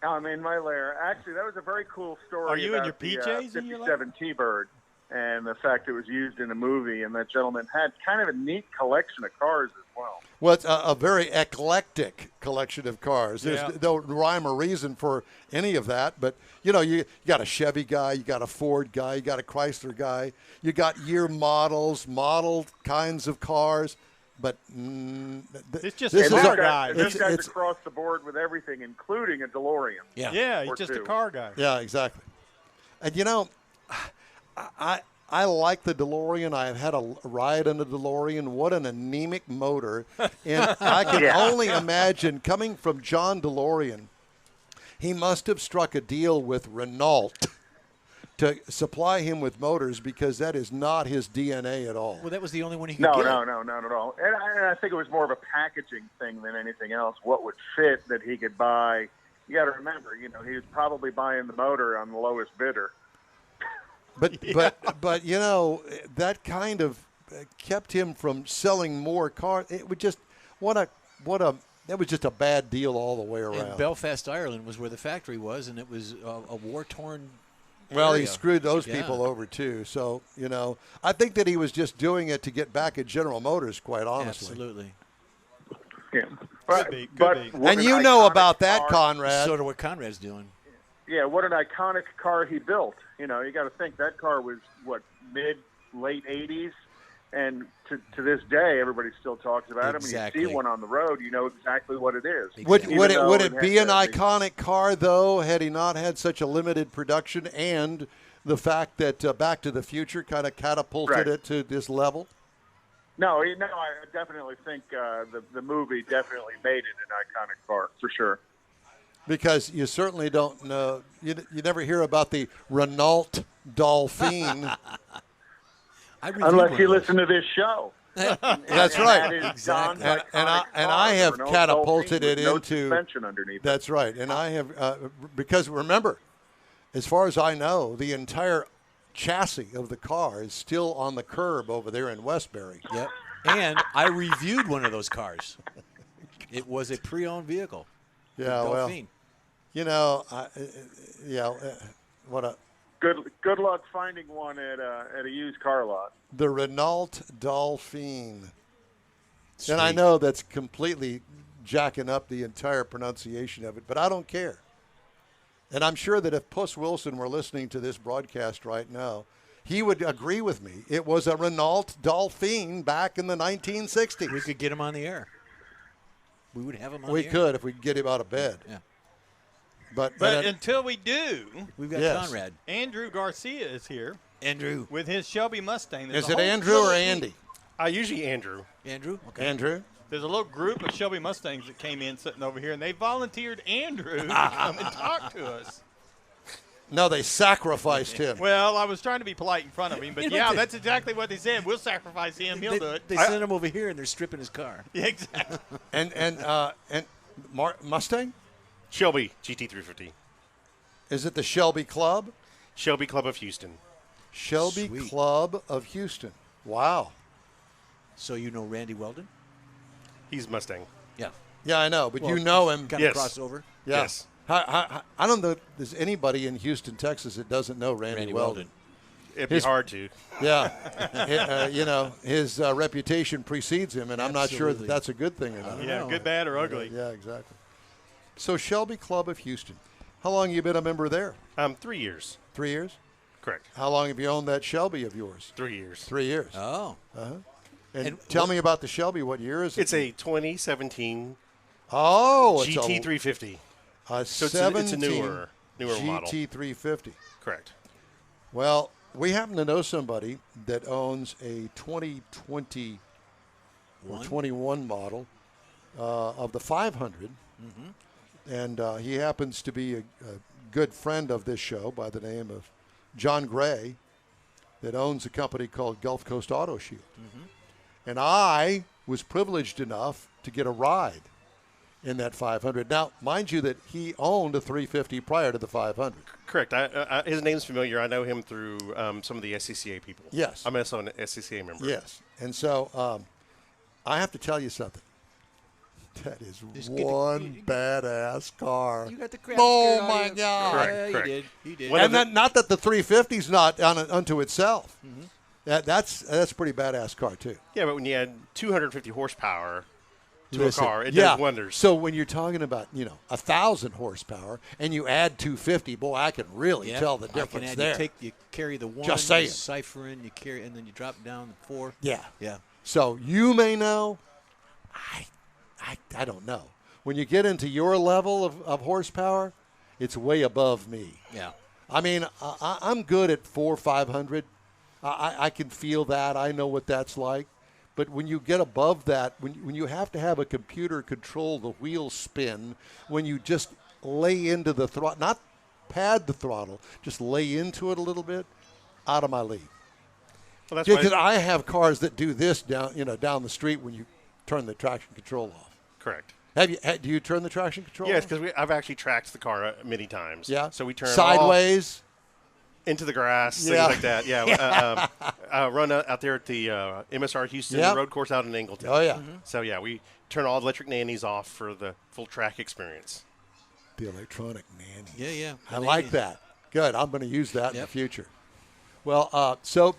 I'm in my lair. Actually, that was a very cool story. Are you in about your the, PJs in your lair? 57 T-Bird and the fact it was used in a movie, and that gentleman had kind of a neat collection of cars as well. Well, it's a very eclectic collection of cars. There's Yeah. no rhyme or reason for any of that, but you got a Chevy guy, you got a Ford guy, you got a Chrysler guy, you got year models, modeled kinds of cars, but It's just this a is car a- guy. This guy's it's- across the board with everything, including a DeLorean. Yeah, he's Or just a two. car guy. Yeah, exactly. And I like the DeLorean. I've had a ride in a DeLorean. What an anemic motor. And I can only imagine, coming from John DeLorean, he must have struck a deal with Renault to supply him with motors, because that is not his DNA at all. Well, that was the only one he could No, get. not at all. And I think it was more of a packaging thing than anything else. What would fit that he could buy? You got to remember, he was probably buying the motor on the lowest bidder. But that kind of kept him from selling more cars. It would just that was just a bad deal all the way around. And Belfast, Ireland was where the factory was, and it was a war-torn Well, he area. screwed those Yeah. people over too. So I think that he was just doing it to get back at General Motors, quite honestly. Absolutely. Yeah. Could be. what And an you know iconic about that, car. Conrad. Sort of what Conrad's doing. Yeah, what an iconic car he built. You got to think that car was late 80s, and to this day everybody still talks about him. When Exactly. you see one on the road, you know exactly what it is. Would Exactly. would Even it though be had an that- iconic car though, had he not had such a limited production, and the fact that Back to the Future kind of catapulted Right. it to this level? No, I definitely think the movie definitely made it an iconic car for sure. Because you certainly don't know. You never hear about the Renault Dolphin. Unless you listen to this show. That's right. Exactly. And I have catapulted it no into. suspension underneath. That's right. And I have, because remember, as far as I know, the entire chassis of the car is still on the curb over there in Westbury. Yep. And I reviewed one of those cars. It was a pre-owned vehicle. Yeah, well, Dolphin. what a Good luck finding one at a used car lot. the Renault Dolphin. And I Sweet. know that's completely jacking up the entire pronunciation of it, but I don't care. And I'm sure that if Puss Wilson were listening to this broadcast right now, he would agree with me. It was a Renault Dolphin back in the 1960s. We could get him on the air. We would have him on We the air. could if we could get him out of bed. Yeah. But until we do, We've got Yes. Conrad. Andrew Garcia is here Andrew. with his Shelby Mustang. There's is a it whole Andrew or little- Andy? Usually Andrew. Andrew? Okay. Andrew? There's a little group of Shelby Mustangs that came in sitting over here, and they volunteered Andrew to come and talk to us. No, they sacrificed him. Well, I was trying to be polite in front of him, but You know, yeah, they- that's exactly what they said. We'll sacrifice him. He'll do it. They sent him over here, and they're stripping his car. Yeah, exactly. And Mustang? Shelby GT350. Is it the Shelby Club? Shelby Club of Houston. Shelby Sweet. Club of Houston. Wow. So you know Randy Weldon? He's Mustang. Yeah. Yeah, I know, but Well, you know him. Kind Yes. of crossover. Yeah. Yes. I don't know if there's anybody in Houston, Texas that doesn't know Randy Weldon. It'd be His- hard to. Yeah. His reputation precedes him, and I'm not sure that Absolutely. that's a good thing or not. Yeah, good, bad, or ugly. Yeah, exactly. So Shelby Club of Houston. How long you been a member there? 3 years. 3 years? Correct. How long have you owned that Shelby of yours? 3 years. 3 years. Oh. And tell me about the Shelby. What year is it? It's a 2017 Oh, it's GT350. a So it's a newer model. GT350. Correct. Well, we happen to know somebody that owns a 2020 or 21 model of the 500. And he happens to be a good friend of this show by the name of John Gray that owns a company called Gulf Coast Auto Shield. And I was privileged enough to get a ride in that 500. Now, mind you that he owned a 350 prior to the 500. Correct. His name's familiar. I know him through some of the SCCA people. Yes. I'm also an SCCA member. Yes. And so I have to tell you something. That is one badass car. You got the crap Oh, skirt on my you. God. Yeah, Correct. He did. One And of the- then, not that the 350's not unto itself. That's a pretty badass car, too. Yeah, but when you add 250 horsepower to Listen, a car, it yeah. does wonders. So when you're talking about, 1,000 horsepower and you add 250, boy, I can really tell the difference there. You carry the one, Just saying. you cipher in, you carry, and then you drop down the 4. Yeah. Yeah. So you may know. I don't know. When you get into your level of horsepower, it's way above me. Yeah. I mean, I'm good at 400, 500. I can feel that. I know what that's like. But when you get above that, when you have to have a computer control the wheel spin, when you just lay into the throttle, not pad the throttle, just lay into it a little bit, out of my league. Well, that's Because why- I have cars that do this down the street when you turn the traction control off. Correct. Do you turn the traction control Yes, off? because I've actually tracked the car many times. Yeah. So we turn sideways. into the grass, Yeah. things like that. Yeah. Run out there at the MSR Houston Yep. road course out in Angleton. Oh, yeah. So, yeah, we turn all electric nannies off for the full track experience. The electronic nanny. Yeah, yeah. I like that. Good. I'm going to use that in the Yep. future. Well, so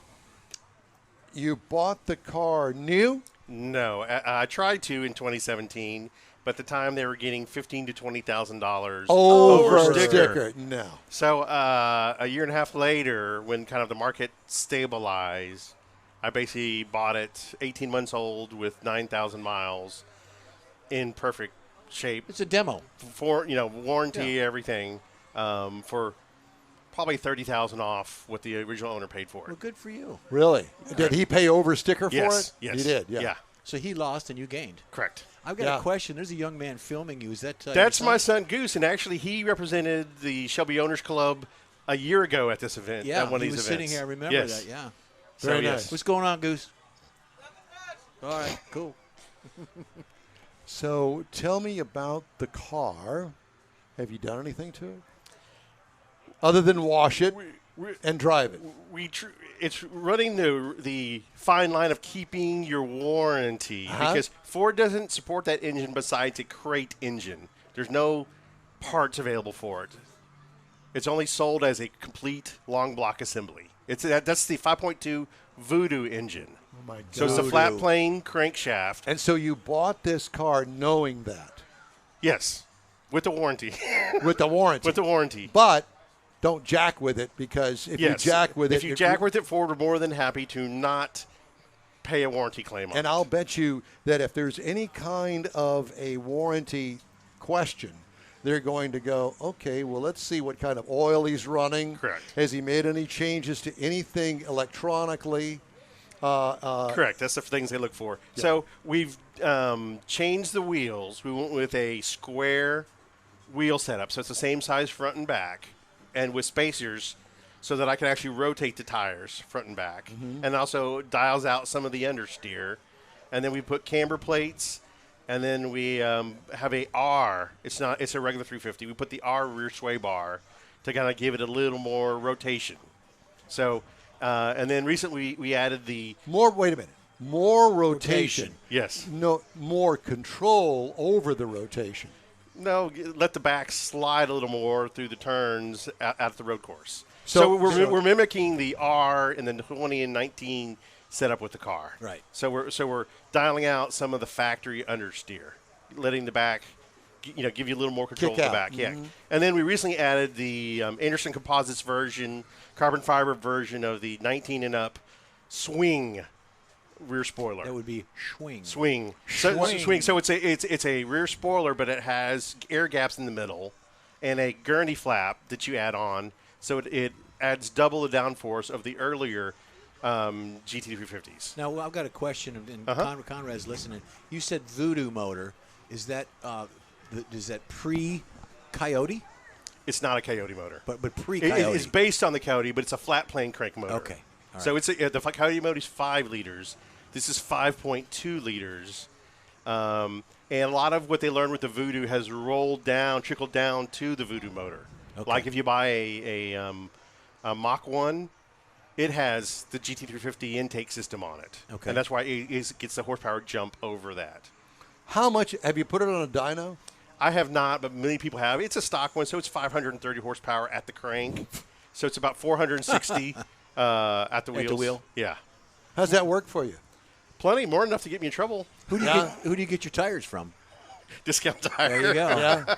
you bought the car new? No, I tried to in 2017, but at the time they were getting $15,000 to $20,000 Over over a sticker. No. So a year and a half later, when kind of the market stabilized, I basically bought it 18 months old with 9,000 miles in perfect shape. It's a demo. For warranty, everything, for probably $30,000 off what the original owner paid for Well, it. good for you. Really? Did he pay over sticker for Yes, it? yes, He did, yeah. So he lost and you gained. Correct. I've got Yeah. a question. There's a young man filming you. Is that That's your my son Goose, and actually he represented the Shelby Owners Club a year ago at this event. Yeah, at one of he these was events. sitting here. I remember Yes. that. Yeah. So, Very yes. nice. What's going on, Goose? All right, cool. So tell me about the car. Have you done anything to it? Other than wash it and drive it. It's running the fine line of keeping your warranty because Ford doesn't support that engine besides a crate engine. There's no parts available for it. It's only sold as a complete long block assembly. That's the 5.2 Voodoo engine. Oh, my God. So it's a flat plane crankshaft. And so you bought this car knowing that. Yes, with the warranty. With the warranty. With the warranty. But don't jack with it because if you jack with it. If you jack with it, Ford are more than happy to not pay a warranty claim on it. And I'll bet you that if there's any kind of a warranty question, they're going to go, okay, well, let's see what kind of oil he's running. Correct. Has he made any changes to anything electronically? Correct. That's the things they look for. Yeah. So we've changed the wheels. We went with a square wheel setup. So it's the same size front and back and with spacers so that I can actually rotate the tires front and back. Mm-hmm. And also dials out some of the understeer. And then we put camber plates. And then we have a R. It's a regular 350. We put the R rear sway bar to kind of give it a little more rotation. So, and then recently we added the Wait a minute. More rotation. Yes. No, more control over the rotation. No, let the back slide a little more through the turns at the road course. So we're mimicking the R in the 20 and 19 setup with the car. Right. So we're dialing out some of the factory understeer, letting the back, give you a little more control Kick of the out. back. Yeah. And then we recently added the Anderson Composites version, carbon fiber version of the 19 and up swing rear spoiler. That would be swing. Swing. So it's a rear spoiler, but it has air gaps in the middle, and a gurney flap that you add on. So it adds double the downforce of the earlier GT350s. Now, I've got a question, and Conrad's listening. You said Voodoo motor. Is that pre-Coyote? It's not a Coyote motor. But pre-Coyote. It's based on the Coyote, but it's a flat plane crank motor. Okay. All right. So the Coyote motor is 5 liters. This is 5.2 liters. And a lot of what they learned with the Voodoo has trickled down to the Voodoo motor. Okay. Like if you buy a Mach 1, it has the GT350 intake system on it. Okay. And that's why it gets the horsepower jump over that. How much have you put it on a dyno? I have not, but many people have. It's a stock one, so it's 530 horsepower at the crank. So it's about 460 at the wheels. At the wheel? Yeah. How's that work for you? Plenty, more than enough to get me in trouble. Who do you get your tires from? Discount tire. There you go. Yeah.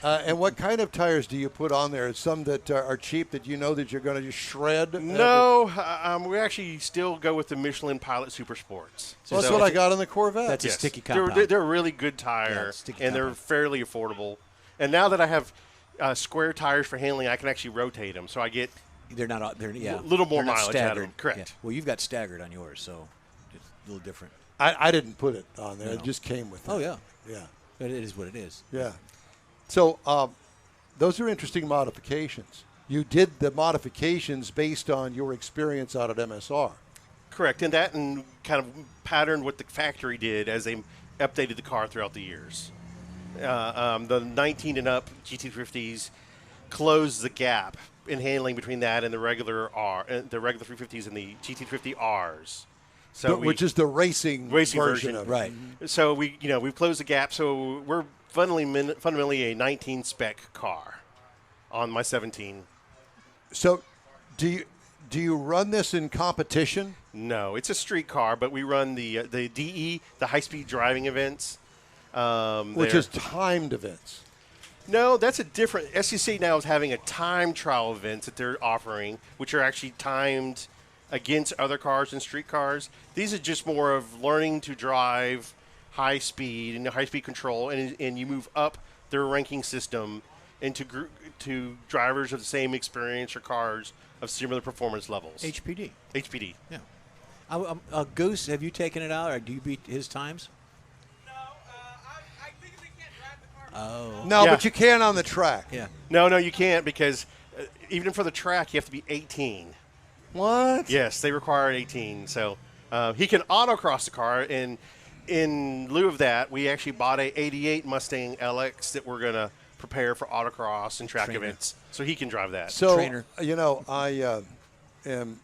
And what kind of tires do you put on there? Some that are cheap that you know that you're going to just shred? No, we actually still go with the Michelin Pilot Super Sports. Well, that's what I got on the Corvette. That's a sticky compound. They're a really good tire, and they're fairly affordable. And now that I have square tires for handling, I can actually rotate them, so I get a little more mileage out of them. Correct. Yeah. Well, you've got staggered on yours, so it's a little different. I didn't put it on there. No. It just came with it. Oh, yeah. Yeah. But it is what it is. Yeah. So those are interesting modifications. You did the modifications based on your experience out at MSR. Correct, and kind of patterned what the factory did as they updated the car throughout the years. The 19 and up GT350s closed the gap in handling between that and the regular 350s and the GT350Rs. So which is the racing version of it. Right. So we've closed the gap. So we're fundamentally a 19 spec car on my 17. So do you run this in competition? No, it's a street car, but we run the DE, the high-speed driving events. Which is timed events. No, that's a different. SEC now is having a time trial events that they're offering, which are actually timed against other cars and street cars. These are just more of learning to drive high speed and high speed control, and you move up their ranking system into to drivers of the same experience or cars of similar performance levels. HPD. Yeah. Goose, have you taken it out, or do you beat his times? I physically can't drive the car. Oh. No, Yeah. but you can on the track. Yeah. No, you can't, because even for the track, you have to be 18. What? Yes, they require 18. So he can autocross the car, and in lieu of that, we actually bought a 88 Mustang LX that we're going to prepare for autocross and track events, so he can drive that. So, Trainer. I am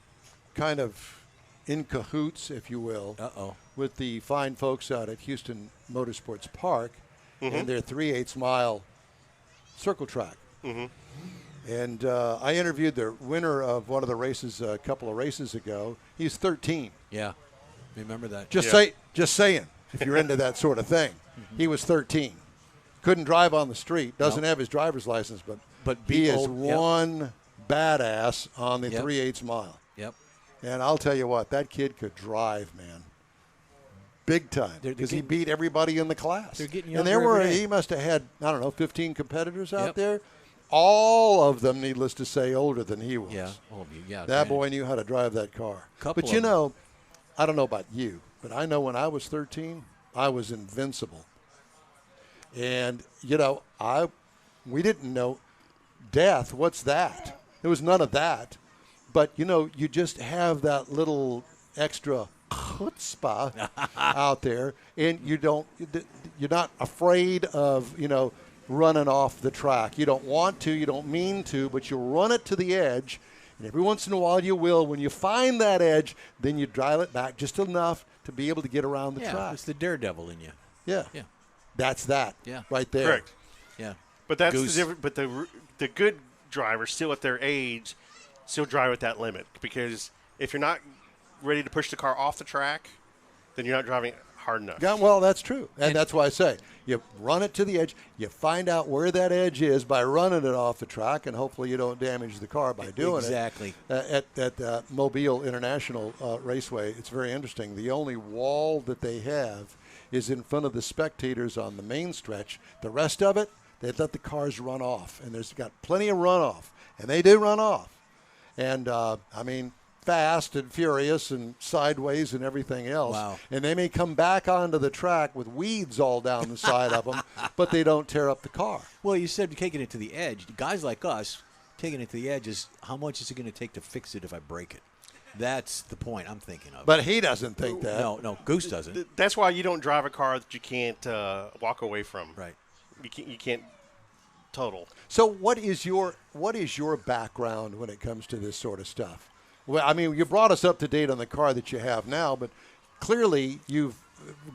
kind of in cahoots, if you will, with the fine folks out at Houston Motorsports Park and their 3/8 mile circle track. Mm-hmm. And I interviewed the winner of one of the races a couple of races ago. He's 13. Yeah. Remember that. Just saying, if you're into that sort of thing. He was 13. Couldn't drive on the street. Doesn't have his driver's license, but he is one badass on the 3/8 mile. Yep. And I'll tell you what, that kid could drive, man. Big time. Because he beat everybody in the class. They're getting and younger every day. he must have had, 15 competitors out there. All of them, needless to say, older than he was. Yeah. All of you. Yeah. That boy knew how to drive that car. Couple But of them. I don't know about you, but I know when I was 13, I was invincible. And, we didn't know death. What's that? There was none of that. But, you just have that little extra chutzpah out there, and you're not afraid of, running off the track. You don't want to, you don't mean to, but you run it to the edge, and every once in a while you will. When you find that edge, then you dial it back just enough to be able to get around the track. It's the daredevil in you. Yeah. Yeah. That's that. Yeah. Right there. Correct. Yeah. But that's Goose. the difference. But the good drivers, still at their age, still drive at that limit, because if you're not ready to push the car off the track, then you're not driving hard enough. Yeah, well, that's true. And that's why I say you run it to the edge. You find out where that edge is by running it off the track, and hopefully you don't damage the car by doing Exactly. it. At Mobile International Raceway, it's very interesting. The only wall that they have is in front of the spectators on the main stretch. The rest of it, they let the cars run off, and there's got plenty of runoff, and they do run off. And, fast and furious and sideways and everything else. Wow. And they may come back onto the track with weeds all down the side of them, but they don't tear up the car. Well, you said taking it to the edge. Guys like us, taking it to the edge is how much is it going to take to fix it if I break it? That's the point I'm thinking of. But he doesn't think that. No, Goose doesn't. That's why you don't drive a car that you can't walk away from. Right. You can't total. So what is your background when it comes to this sort of stuff? Well, I mean, you brought us up to date on the car that you have now, but clearly you've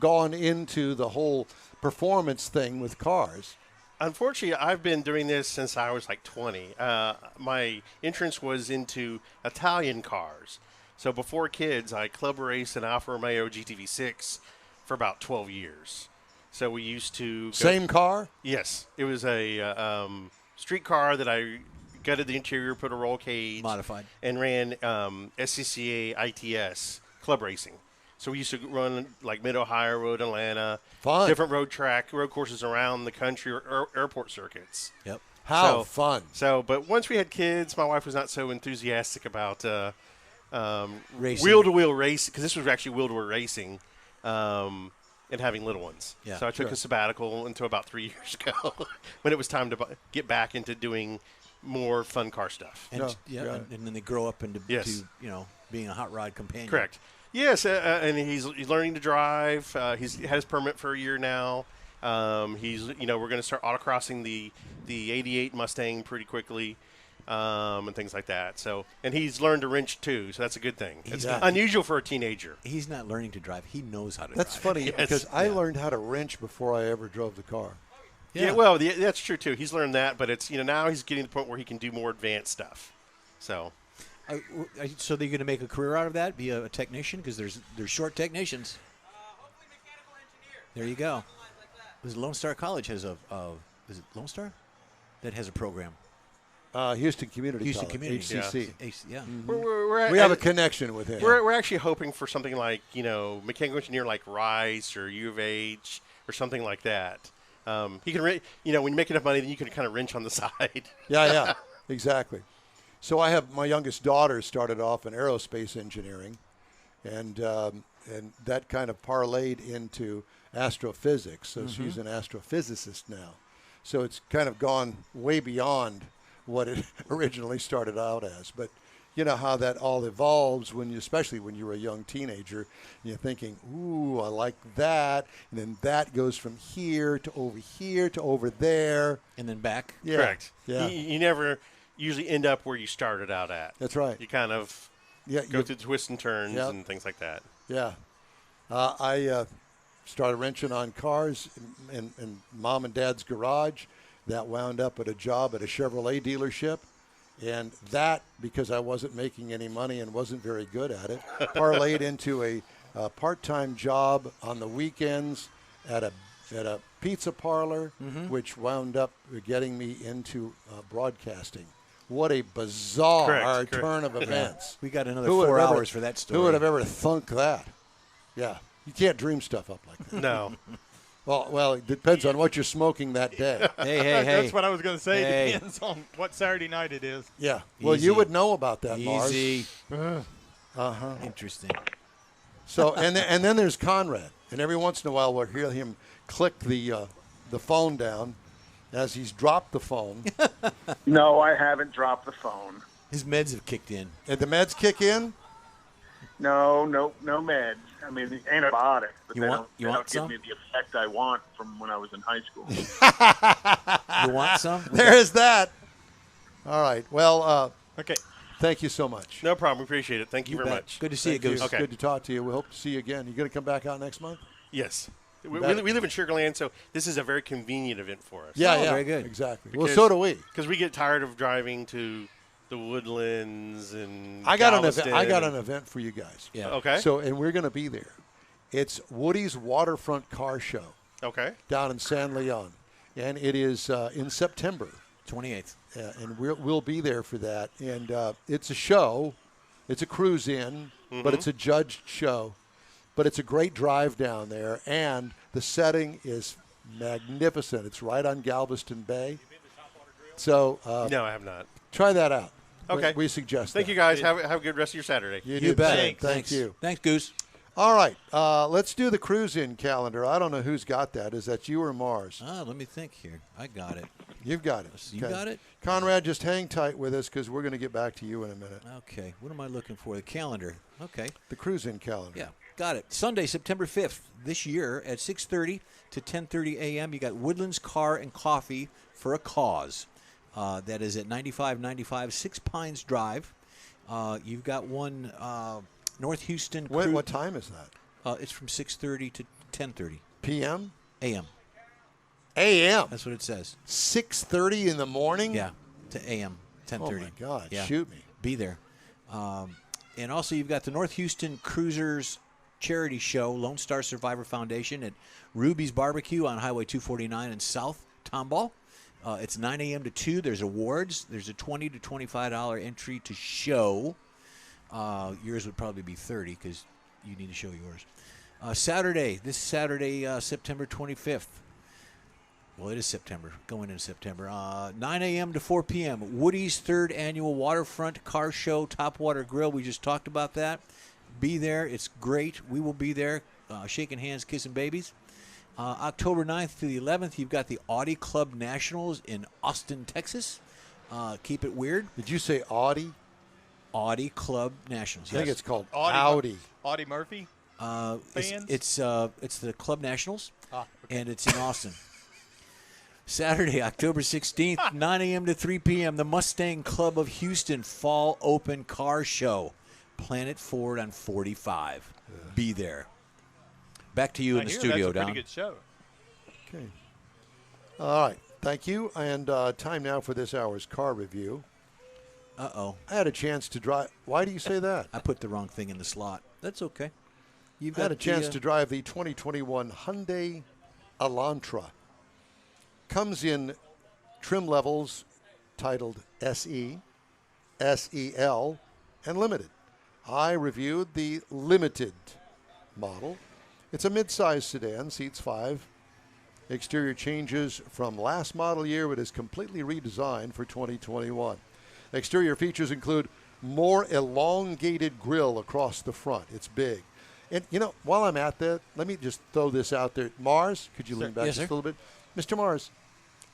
gone into the whole performance thing with cars. Unfortunately, I've been doing this since I was like 20. My entrance was into Italian cars. So before kids, I club raced an Alfa Romeo GTV6 for about 12 years. So we used to Same car? Yes. It was a street car that I gutted the interior, put a roll cage. Modified. And ran SCCA ITS club racing. So we used to run like Mid-Ohio Road, Atlanta. Fun. Different road courses around the country or airport circuits. Yep. How fun. But once we had kids, my wife was not so enthusiastic about Racing. wheel-to-wheel race, because this was actually wheel-to-wheel racing, and having little ones. Yeah, so I took a sabbatical until about 3 years ago when it was time to get back into doing more fun car stuff. And, and then they grow up into to, being a hot rod companion. Correct. Yes, and he's learning to drive. He's had his permit for a year now. We're going to start autocrossing the 88 Mustang pretty quickly, and things like that. So, and he's learned to wrench too, so that's a good thing. It's unusual for a teenager. He's not learning to drive. He knows how to That's drive. funny because I learned how to wrench before I ever drove the car. Yeah, well, that's true too. He's learned that, but it's now he's getting to the point where he can do more advanced stuff. So. So they're going to make a career out of that, be a technician, because there's short technicians. Hopefully mechanical engineer. There you go. Like that. Because Lone Star College has is it Lone Star? That has a program. Houston Community Houston College, Community. HCC. Yeah. Mm-hmm. We have a connection with him. We're actually hoping for something like, mechanical engineer like Rice or U of H or something like that. He can, when you make enough money, then you can kind of wrench on the side. Yeah, exactly. So I have my youngest daughter started off in aerospace engineering, and that kind of parlayed into astrophysics. So she's an astrophysicist now. So it's kind of gone way beyond what it originally started out as. But you know how that all evolves especially when you're a young teenager, you're thinking, ooh, I like that. And then that goes from here to over there. And then back. Yeah. Correct. Yeah. You never usually end up where you started out at. That's right. You kind of go through twists and turns and things like that. Yeah. I started wrenching on cars in Mom and Dad's garage. That wound up at a job at a Chevrolet dealership. And that, because I wasn't making any money and wasn't very good at it, parlayed into a part-time job on the weekends at a pizza parlor, which wound up getting me into broadcasting. What a bizarre turn of events. We got another 4 hours for that story. Who would have ever thunk that? Yeah. You can't dream stuff up like that. No. Well, it depends on what you're smoking that day. Hey. That's what I was going to say. Hey. It depends on what Saturday night it is. Yeah. Well, you would know about that, Mars. Easy. Uh-huh. Interesting. So, and then there's Conrad. And every once in a while we'll hear him click the phone down as he's dropped the phone. No, I haven't dropped the phone. His meds have kicked in. Did the meds kick in? No meds. I mean, the antibiotics, but You they want don't some? give me the effect I want from when I was in high school. You want some? There is that. All right. Well, Okay. thank you so much. No problem. We appreciate it. Thank you very bet. much. Good to see you, Thank Goose. Okay. Good to talk to you. We hope to see you again. You going to come back out next month? Yes. We Bet. live in Sugar Land, so this is a very convenient event for us. Yeah, Oh, very good. Exactly. Because- well, so do we. Because we get tired of driving to the Woodlands and I got Galveston an event and- for you guys. Yeah. Okay. So, and we're going to be there. It's Woody's Waterfront Car Show. Okay. Down in San Leon. And it is in September. 28th. And we'll be there for that. And it's a show. It's a cruise in, but it's a judged show. But it's a great drive down there, and the setting is magnificent. It's right on Galveston Bay. So no, I have not. Try that out. Okay. We suggest Thank that. you, guys. Have a good rest of your Saturday. You bet. Thank you. Thanks, Goose. All right. Let's do the cruise-in calendar. I don't know who's got that. Is that you or Mars? Let me think here. I got it. You've got it. You got it? Conrad, just hang tight with us because we're going to get back to you in a minute. Okay. What am I looking for? The calendar. Okay. The cruise-in calendar. Yeah. Got it. Sunday, September 5th, this year at 6:30 to 10:30 a.m., you got Woodlands Car and Coffee for a Cause. That is at 9595 Six Pines Drive. You've got one North Houston. What time is that? It's from 6:30 to 10:30 p.m. a.m. a.m. That's what it says. 6:30 in the morning. Yeah, to a.m. 10:30. Oh my God! Yeah. Shoot me. Be there. And also you've got the North Houston Cruisers Charity Show, Lone Star Survivor Foundation at Ruby's Barbecue on Highway 249 in South Tomball. It's 9 a.m. to 2. There's awards. There's a $20 to $25 entry to show. Yours would probably be $30 because you need to show yours. This Saturday, September 25th. Well, it is September, going into September. 9 a.m. to 4 p.m. Woody's 3rd Annual Waterfront Car Show, Topwater Grill. We just talked about that. Be there. It's great. We will be there, shaking hands, kissing babies. October 9th to the 11th, you've got the Audi Club Nationals in Austin, Texas. Keep it weird. Did you say Audi? Audi Club Nationals. I think yes. it's called Audi. Audi Murphy? It's the Club Nationals, and it's in Austin. Saturday, October 16th, 9 a.m. to 3 p.m., the Mustang Club of Houston Fall Open Car Show. Planet Ford on 45. Be there. Back to you in the studio, Don. Don. Pretty good show. Okay. All right. Thank you. And time now for this hour's car review. Uh-oh. I had a chance to drive. Why do you say that? I put the wrong thing in the slot. That's okay. I had a chance to drive the 2021 Hyundai Elantra. Comes in trim levels titled SE, SEL, and Limited. I reviewed the Limited model. It's a mid-size sedan, seats 5. Exterior changes from last model year, but is completely redesigned for 2021. Exterior features include more elongated grille across the front. It's big. And, while I'm at that, let me just throw this out there. Mars, could you lean back just a little bit? Mr. Mars,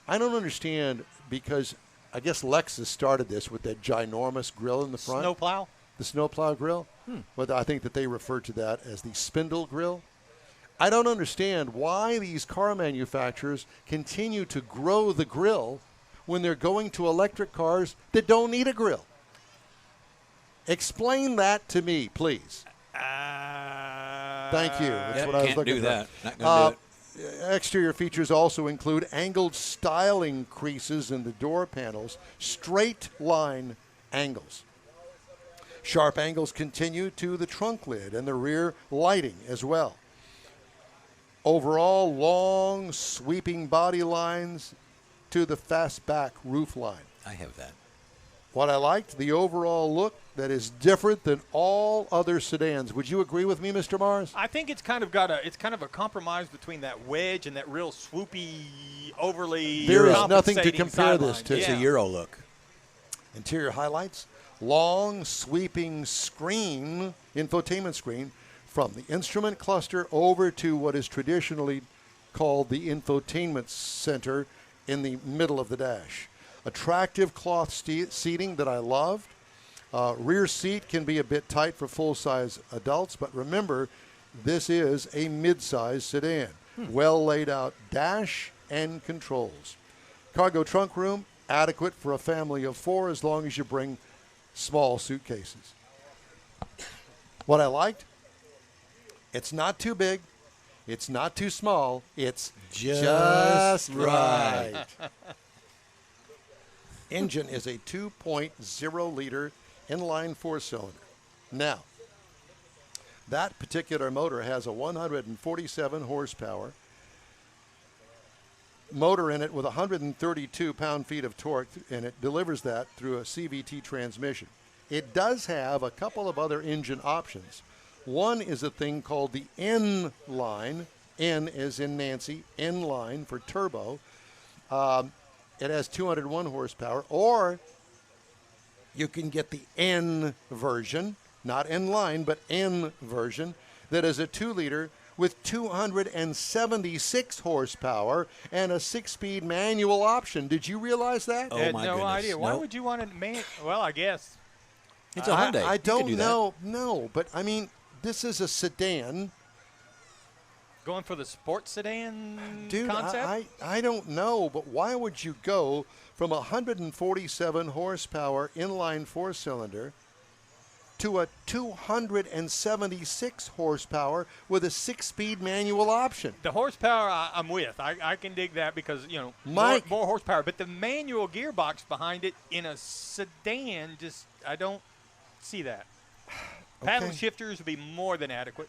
I don't understand because I guess Lexus started this with that ginormous grille in the front. Snowplow? The snowplow grill. But I think that they refer to that as the spindle grill. I don't understand why these car manufacturers continue to grow the grill when they're going to electric cars that don't need a grill. Explain that to me, please. Thank you. That's what I was looking for. Not gonna do it. Exterior features also include angled styling creases in the door panels, straight line angles. Sharp angles continue to the trunk lid and the rear lighting as well. Overall, long, sweeping body lines to the fastback roof line. I have that. What I liked, the overall look that is different than all other sedans. Would you agree with me, Mr. Mars? I think it's kind of a compromise between that wedge and that real swoopy, overly. There is nothing to compensating compare this sideline. to. It's a Euro look. Interior highlights, long sweeping screen, infotainment screen, from the instrument cluster over to what is traditionally called the infotainment center in the middle of the dash. Attractive cloth seating that I loved. Rear seat can be a bit tight for full-size adults, but remember, this is a mid-size sedan. Well laid out dash and controls. Cargo trunk room, adequate for a family of 4 as long as you bring small suitcases. What I liked, it's not too big, it's not too small, it's just right. Engine is a 2.0-liter inline 4-cylinder. Now, That particular motor has a 147 horsepower motor in it with 132 pound-feet of torque, and it delivers that through a CVT transmission. It does have a couple of other engine options. One is a thing called the N line, N as in Nancy, N line for turbo. It has 201 horsepower, or you can get the N version, not N line, but N version, that is a 2-liter with 276 horsepower and a 6-speed manual option. Did you realize that? Oh, I had my no goodness. idea. Why Nope. would you want to Well, I guess. It's a Hyundai. I You don't can do that. know. No, but I mean, this is a sedan. Going for the sports sedan Dude, concept? I don't know, but why would you go from a 147 horsepower inline 4-cylinder to a 276 horsepower with a 6-speed manual option? The horsepower I'm with. I can dig that because, Mike. more horsepower. But the manual gearbox behind it in a sedan, I don't see that. Paddle Okay. shifters would be more than adequate.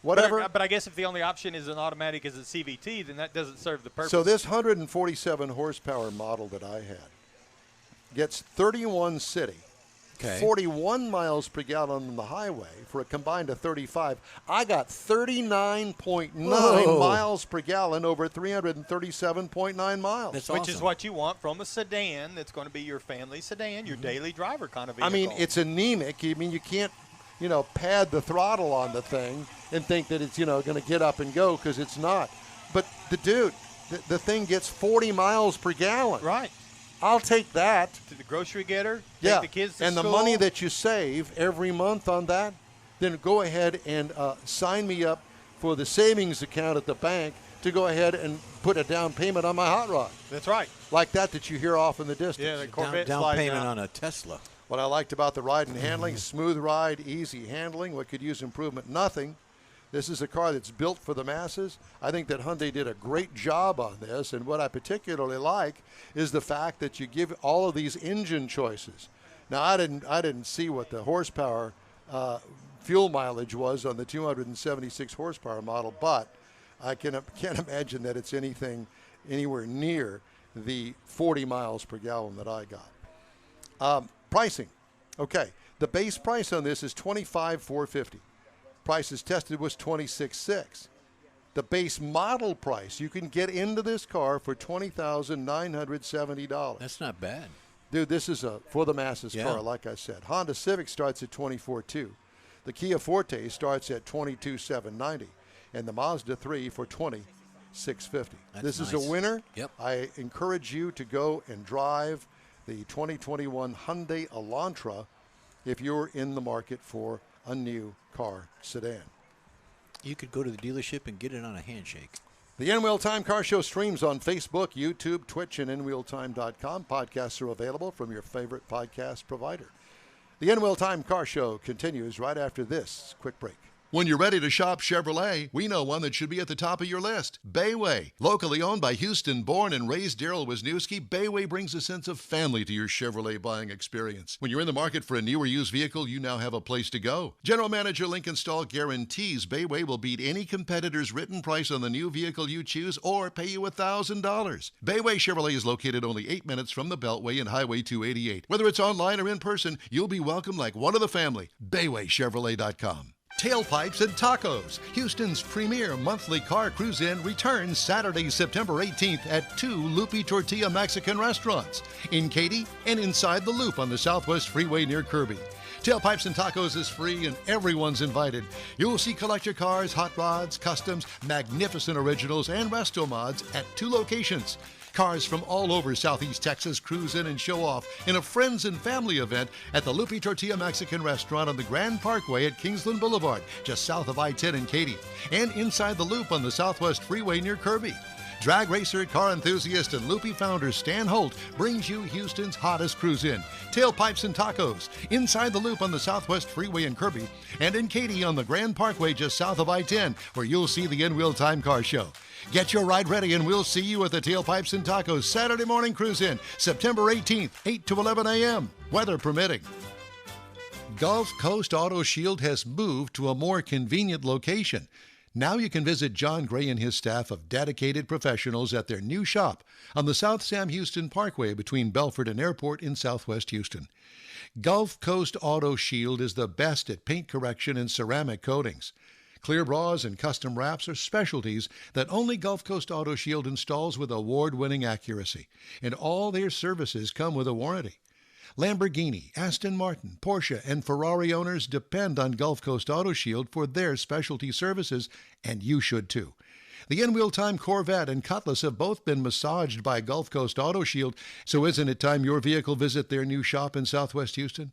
Whatever. But I guess if the only option is an automatic as a CVT, then that doesn't serve the purpose. So this 147 horsepower model that I had gets 31 city, Okay. 41 miles per gallon on the highway for a combined of 35. I got 39.9 Whoa. miles per gallon over 337.9 miles. That's Which awesome. is what you want from a sedan that's going to be your family sedan, your daily driver kind of vehicle. I mean, it's anemic. I mean, you can't, pad the throttle on the thing and think that it's, going to get up and go, because it's not. But the thing gets 40 miles per gallon. Right. I'll take that. To the grocery getter, Yeah. take the kids to and school. the money that you save every month on that, then go ahead and sign me up for the savings account at the bank to go ahead and put a down payment on my hot rod. That's right. Like that you hear off in the distance. Yeah, the Corvette down sliding payment out. on a Tesla. What I liked about the ride and handling, smooth ride, easy handling. What could use improvement? Nothing. This is a car that's built for the masses. I think that Hyundai did a great job on this, and what I particularly like is the fact that you give all of these engine choices. Now, I didn't see what the horsepower fuel mileage was on the 276 horsepower model, but I can't imagine that it's anywhere near the 40 miles per gallon that I got. Pricing. Okay, the base price on this is $25,450. Prices tested was $26,600. The base model price, you can get into this car for $20,970. That's not bad. Dude, this is a for the masses Yeah. car, like I said. Honda Civic starts at $24,200. The Kia Forte starts at $22,790, and the Mazda 3 for $20,650. That's This is nice. a winner. Yep. I encourage you to go and drive the 2021 Hyundai Elantra if you're in the market for a new car sedan. You could go to the dealership and get it on a handshake. The N-Wheel Time Car Show streams on Facebook, YouTube, Twitch, and NWheelTime.com. Podcasts are available from your favorite podcast provider. The N-Wheel Time Car Show continues right after this quick break. When you're ready to shop Chevrolet, we know one that should be at the top of your list. Bayway. Locally owned by Houston-born and raised Daryl Wisniewski, Bayway brings a sense of family to your Chevrolet buying experience. When you're in the market for a new or used vehicle, you now have a place to go. General Manager Lincoln Stahl guarantees Bayway will beat any competitor's written price on the new vehicle you choose or pay you $1,000. Bayway Chevrolet is located only 8 minutes from the Beltway and Highway 288. Whether it's online or in person, you'll be welcomed like one of the family. BaywayChevrolet.com. Tailpipes and Tacos, Houston's premier monthly car cruise-in, returns Saturday, September 18th at 2 Loopy Tortilla Mexican restaurants in Katy and inside the Loop on the Southwest Freeway near Kirby. Tailpipes and Tacos is free and everyone's invited. You'll see collector cars, hot rods, customs, magnificent originals, and resto mods at 2 locations. Cars from all over Southeast Texas cruise in and show off in a friends and family event at the Loopy Tortilla Mexican Restaurant on the Grand Parkway at Kingsland Boulevard, just south of I-10 in Katy, and inside the Loop on the Southwest Freeway near Kirby. Drag racer, car enthusiast, and Loopy founder Stan Holt brings you Houston's hottest cruise-in, Tailpipes and Tacos, inside the Loop on the Southwest Freeway in Kirby, and in Katy on the Grand Parkway just south of I-10, where you'll see the N-Wheel Time Car Show. Get your ride ready, and we'll see you at the Tailpipes and Tacos Saturday morning cruise-in, September 18th, 8 to 11 a.m., weather permitting. Gulf Coast Auto Shield has moved to a more convenient location. Now you can visit John Gray and his staff of dedicated professionals at their new shop on the South Sam Houston Parkway between Belford and Airport in Southwest Houston. Gulf Coast Auto Shield is the best at paint correction and ceramic coatings. Clear bras and custom wraps are specialties that only Gulf Coast Auto Shield installs with award-winning accuracy, and all their services come with a warranty. Lamborghini, Aston Martin, Porsche, and Ferrari owners depend on Gulf Coast Auto Shield for their specialty services, and you should too. The in-wheel time Corvette and Cutlass have both been massaged by Gulf Coast Auto Shield, so isn't it time your vehicle visit their new shop in Southwest Houston?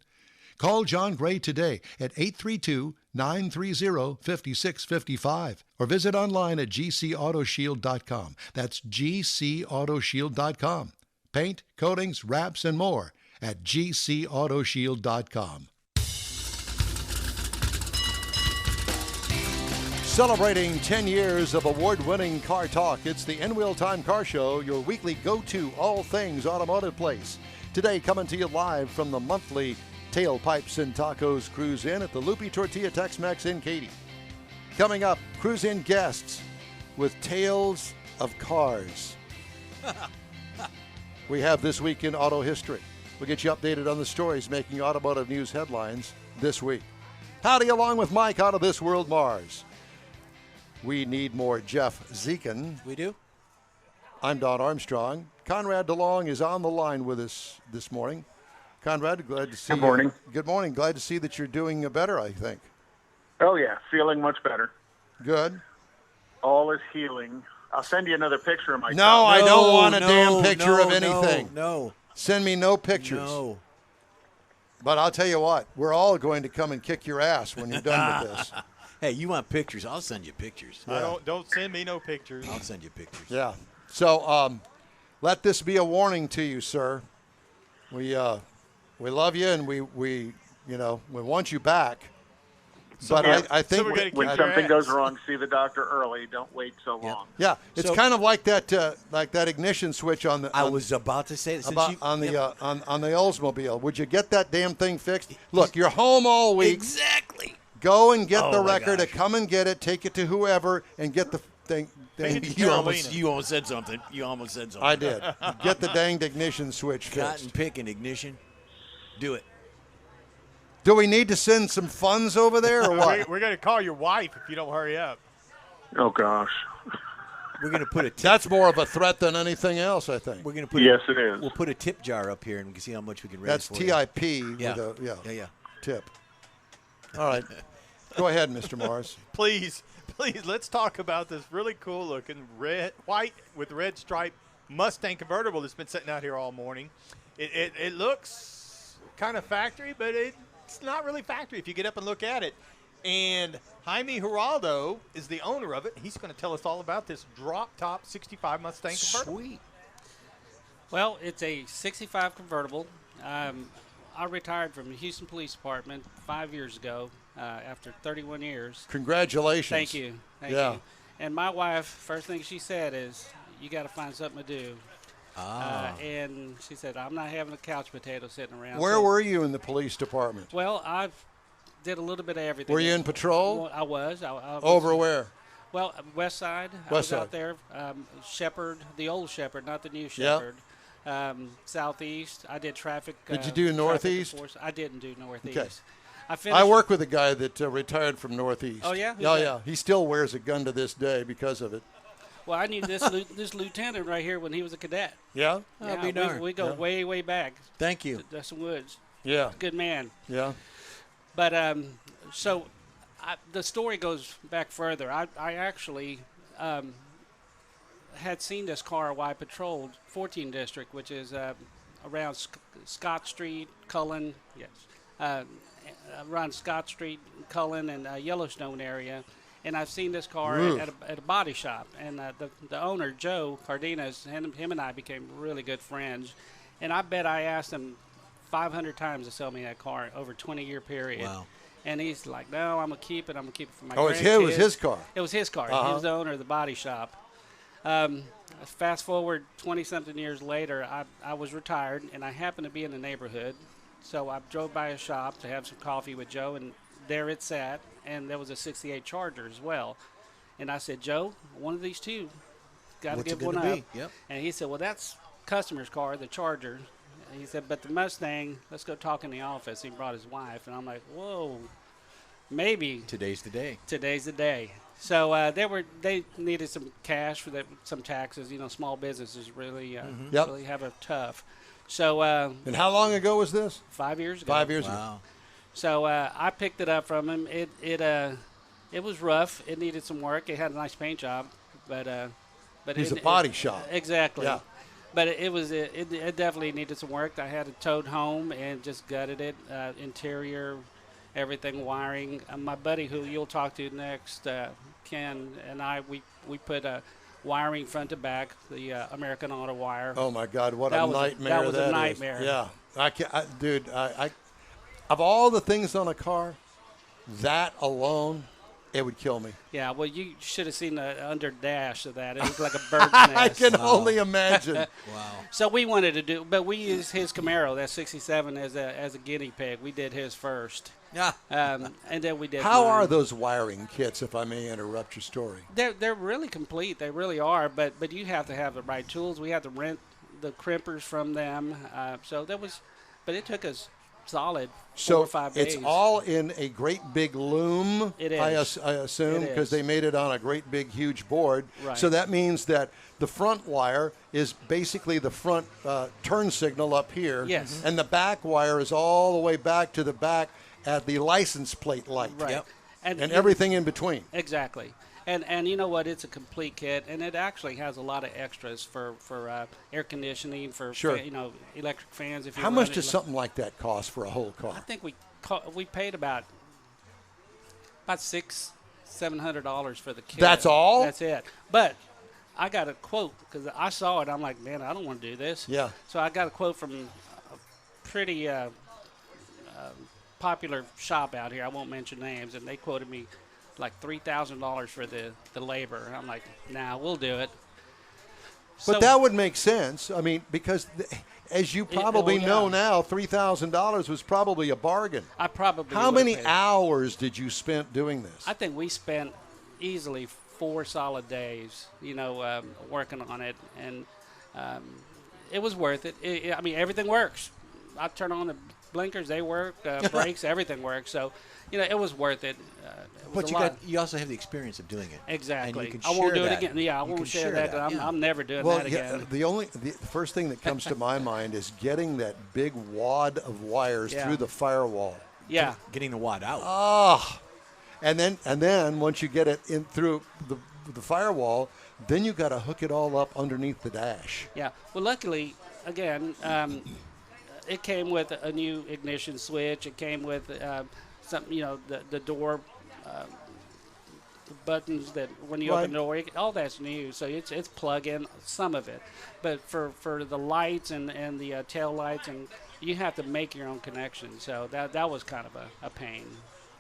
Call John Gray today at 832-930-5655 or visit online at gcautoshield.com. That's gcautoshield.com. Paint, coatings, wraps, and more at gcautoshield.com. Celebrating 10 years of award-winning car talk, it's the In-Wheel Time Car Show, your weekly go-to all things automotive place. Today, coming to you live from the monthly Tailpipes and Tacos Cruise In at the Loopy Tortilla Tex-Mex in Katy. Coming up, Cruise In guests with tales of cars. We have This Week in Auto History. We'll get you updated on the stories making automotive news headlines this week. Howdy, along with Mike out of This World Mars. We need more Jeff Zekin. We do. I'm Don Armstrong. Conrad DeLong is on the line with us this morning. Conrad, glad to see you. Good morning. Good morning. Glad to see that you're doing better, I think. Oh, yeah, feeling much better. Good. All is healing. I'll send you another picture of myself. No, I don't want a damn picture of anything. No. Send me no pictures. No. But I'll tell you what, we're all going to come and kick your ass when you're done with this. Hey, you want pictures? I'll send you pictures. Yeah. Don't send me no pictures. I'll send you pictures. Yeah. So let this be a warning to you, sir. We love you and we want you back. But I think when something goes wrong, see the doctor early. Don't wait so long. Yeah, it's kind of like that ignition switch on the. I was about to say on the Oldsmobile. Would you get that damn thing fixed? Look, you're home all week. Exactly. Go and get the record. Come and get it. Take it to whoever and get the thing. You almost said something. I did. Get the danged ignition switch fixed. Cotton pick and ignition. Do it. Do we need to send some funds over there or what? We're going to call your wife if you don't hurry up. Oh, gosh. We're going to put a tip. That's more of a threat than anything else, I think. We're going to put Yes, it is. We'll put a tip jar up here and we can see how much we can raise. That's for TIP you. with a Yeah. tip. All right. Go ahead, Mr. Mars. Please, let's talk about this really cool looking white with red stripe Mustang convertible that's been sitting out here all morning. It looks kind of factory, but it's not really factory if you get up and look at it. And Jaime Geraldo is the owner of it. He's going to tell us all about this drop-top 65 Mustang convertible. Sweet. Well, it's a 65 convertible. I retired from the Houston Police Department 5 years ago after 31 years. Congratulations. Thank you. Thank you. And my wife, first thing she said is, you got to find something to do. And she said, I'm not having a couch potato sitting around. Where were you in the police department? Well, I did a little bit of everything. Were you in patrol? Well, I was. Over where? Well, West Side. I was out there. Shepherd, the old Shepherd, not the new Shepherd. Southeast. I did traffic. Did you do Northeast? I didn't do Northeast. Okay. I work with a guy that retired from Northeast. Oh, yeah? Yeah. He still wears a gun to this day because of it. Well, I knew this lieutenant right here when he was a cadet. Yeah? We go way, way back. Thank you. To Dustin Woods. Yeah. Good man. Yeah. But so the story goes back further. I actually had seen this car while I patrolled 14 District, which is around Scott Street, Cullen. Yes. Around Scott Street, Cullen, and Yellowstone area. And I've seen this car at a body shop. And the owner, Joe Cardenas, him and I became really good friends. And I bet I asked him 500 times to sell me that car over a 20-year period. Wow. And he's like, no, I'm going to keep it. I'm going to keep it for my grandkids. It was his car. It was his car. He was the owner of the body shop. Fast forward 20-something years later, I was retired, and I happened to be in the neighborhood So I drove by a shop to have some coffee with Joe, and there it sat, and there was a 68 Charger as well. And I said, Joe, one of these two, got to What's give it one gonna up. be? Yep. And he said, well, that's customer's car, the Charger. And he said, but the Mustang, let's go talk in the office. He brought his wife, and I'm like, whoa, maybe Today's the day. today's the day. So they needed some cash for some taxes. You know, small businesses really Yep. really have it tough. So And how long ago was this? 5 years ago. 5 years ago. Wow. So I picked it up from him. It was rough. It needed some work. It had a nice paint job, but He's it, a body shop. Exactly. Yeah. But it definitely needed some work. I had it towed home and just gutted it, interior, everything, wiring. My buddy, who you'll talk to next, Ken, and I, we put wiring front to back, the American Auto wire. Oh my God, what That a was a- nightmare that was a is. nightmare. Yeah, dude, of all the things on a car, that alone, it would kill me. Yeah, well, you should have seen the under dash of that. It was like a bird's nest. I can only imagine. Wow. So we wanted to do, but we used his Camaro, that 67, as a guinea pig. We did his first. Yeah. And then we did How mine. are those wiring kits, if I may interrupt your story? They're really complete. They really are. But you have to have the right tools. We had to rent the crimpers from them. But it took us solid 4 or 5 days. It's all in a great big loom, It I is. assume, It because is. they made it on a great big huge board. Right. So that means that the front wire is basically the front turn signal up here. Yes. And the back wire is all the way back to the back at the license plate light. Right. Yep. And you- everything in between. Exactly. And you know what? It's a complete kit, and it actually has a lot of extras for air conditioning, for Sure. electric fans. If you How run much it does like- something like that cost for a whole car? I think we paid about $600-700 for the kit. That's all? That's it. But I got a quote because I saw it. I'm like, man, I don't want to do this. Yeah. So I got a quote from a pretty popular shop out here. I won't mention names, and they quoted me like $3,000 for the labor. I'm like, nah, we'll do it. But that would make sense. I mean, because as you probably yeah. know now, $3,000 was probably a bargain. I probably How would've many paid. hours did you spend doing this? I think we spent easily 4 solid days, working on it, and it was worth it. I mean, everything works. I turn on the blinkers; they work. Brakes, everything works. So, it was worth it. It was But a lot. you also have the experience of doing it. Exactly. And you can I won't share do it that. again. Yeah, I You won't can share share that. that, yeah. I'm never doing Well, that again. the first thing that comes to my mind is getting that big wad of wires Yeah. through the firewall. Yeah. Getting the wad out. Ah, and then once you get it in through the firewall, then you got to hook it all up underneath the dash. Yeah. Well, luckily, again, it came with a new ignition switch. It came with some, the door the buttons that when you open the door, all that's new. So it's plug-in, some of it. But for the lights and the tail lights, and you have to make your own connection. So that was kind of a pain.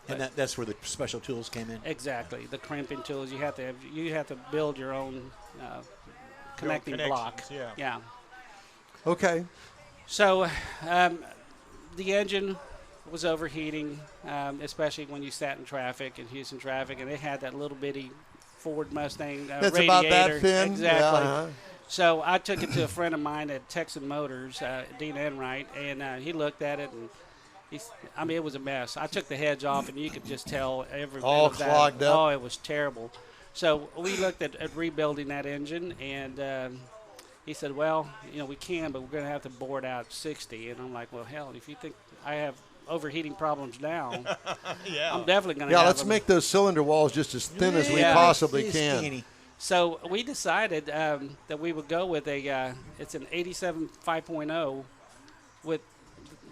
And that's where the special tools came in. Exactly, the crimping tools. You have to build your own connecting block. connections, Yeah. Okay. So the engine was overheating, especially when you sat in traffic, in Houston traffic, and it had that little bitty Ford Mustang That's radiator. about that thin? Exactly. Yeah, uh-huh. So I took it to a friend of mine at Texan Motors, Dean Enright, and he looked at it, and it was a mess. I took the hedge off, and you could just tell every bit All of that. clogged up. Oh, it was terrible. So we looked at rebuilding that engine, and he said, well, we can, but we're going to have to bore it out 60. And I'm like, well, hell, if you think I have overheating problems now, I'm definitely going to have let's them. make those cylinder walls just as thin as we Yeah. possibly can. So we decided that we would go with it's an 87 5.0 with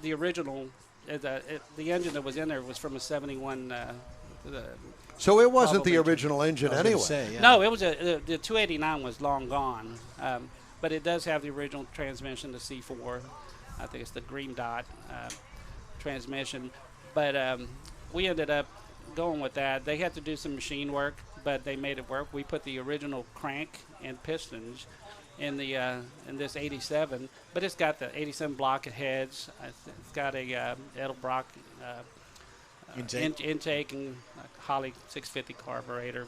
the original. The engine that was in there was from a 71. So it wasn't the Probably. original engine I was gonna anyway. say, yeah. No, it was the 289 was long gone, but it does have the original transmission, the C4. I think it's the green dot transmission. But we ended up going with that. They had to do some machine work, but they made it work. We put the original crank and pistons in the in this '87, but it's got the '87 block heads. It's got a Edelbrock intake and Holly 650 carburetor,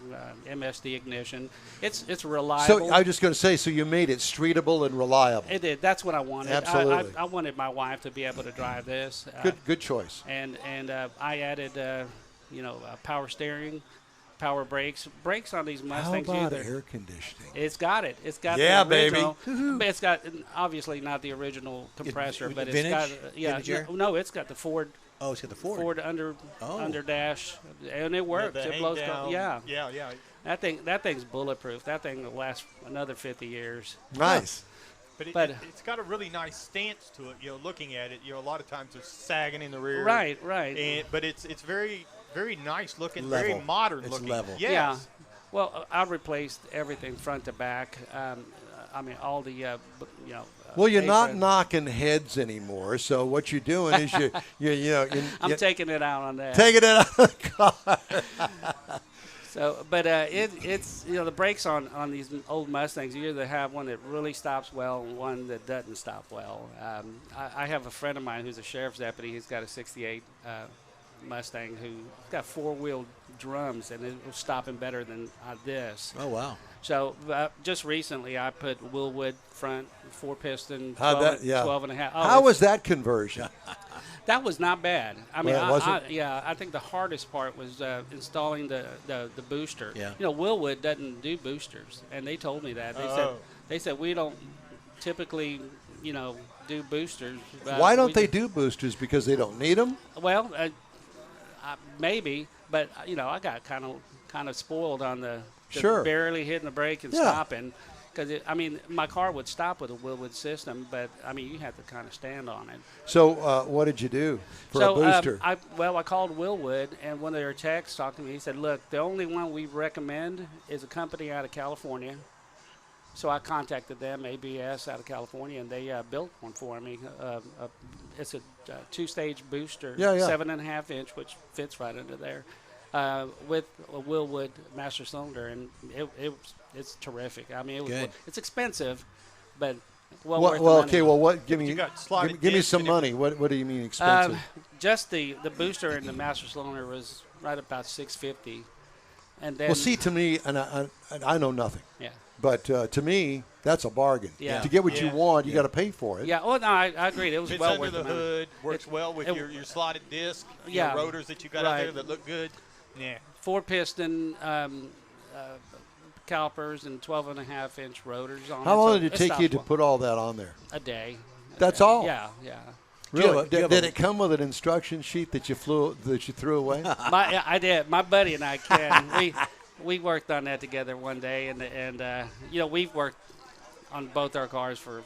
MSD ignition. It's reliable. So I was just going to say, so you made it streetable and reliable. It did. That's what I wanted. Absolutely. I wanted my wife to be able to drive this. Good choice. And I added, power steering, power brakes. Brakes on these Mustangs. How about either. air conditioning? It's got it. It's got yeah, the original. baby. But it's got obviously not the original compressor, but it's got Vintage air? no, it's got the Ford. Oh, it's got the Ford. Ford under dash, and it works. It blows. Yeah. That thing's bulletproof. That thing will last another 50 years. Nice. But it's got a really nice stance to it. Looking at it, a lot of times it's sagging in the rear. Right. But it's very, very nice looking, Level. very modern It's looking. level. Yes. Yeah. Well, I replaced everything front to back. I mean, all the Well, you're not aprons. knocking heads anymore. So what you're doing is I'm taking it out on that. taking it out of the car. So, but it's the brakes on these old Mustangs. You either have one that really stops well and one that doesn't stop well. I have a friend of mine who's a sheriff's deputy. He's got a '68 Mustang who's got four-wheel drums, and it was stopping better than this. Oh, wow. So just recently, I put Willwood front, 4-piston, 12 and a half. Oh, How was that conversion? That was not bad. I mean, Well, was I think the hardest part was installing the booster. Yeah. Willwood doesn't do boosters, and they told me that. They said we don't typically, do boosters. Why don't they do boosters? Because they don't need them? Well, maybe, but I got kind of spoiled on the Sure. barely hitting the brake and stopping. Because, my car would stop with a Willwood system, but, you have to kind of stand on it. So what did you do for a booster? I called Willwood, and one of their techs talked to me. He said, look, the only one we recommend is a company out of California. So I contacted them, ABS out of California, and they built one for me. It's a two-stage booster, 7.5 inch, which fits right under there, with a Willwood master cylinder, and it's terrific. It's expensive, but worth the money. Okay. Well, what? Give me some disc money. What do you mean expensive? Just the booster and the master cylinder was right about $650, and then. Well, see, to me, and I know nothing. Yeah. But to me, that's a bargain. Yeah. To get what you want, you got to pay for it. Yeah. Oh no, I agreed. It was Fits well under worth the the money. hood. Works well with your slotted disc. Yeah. Rotors that you got out there that look good. Yeah. 4-piston calipers and 12.5 inch rotors on it. How long so did it take you to put all that on there? A day. That's all? Yeah. Really? Did it come with an instruction sheet that you threw away? I did. My buddy and I, Ken, we worked on that together one day, and we've worked on both our cars for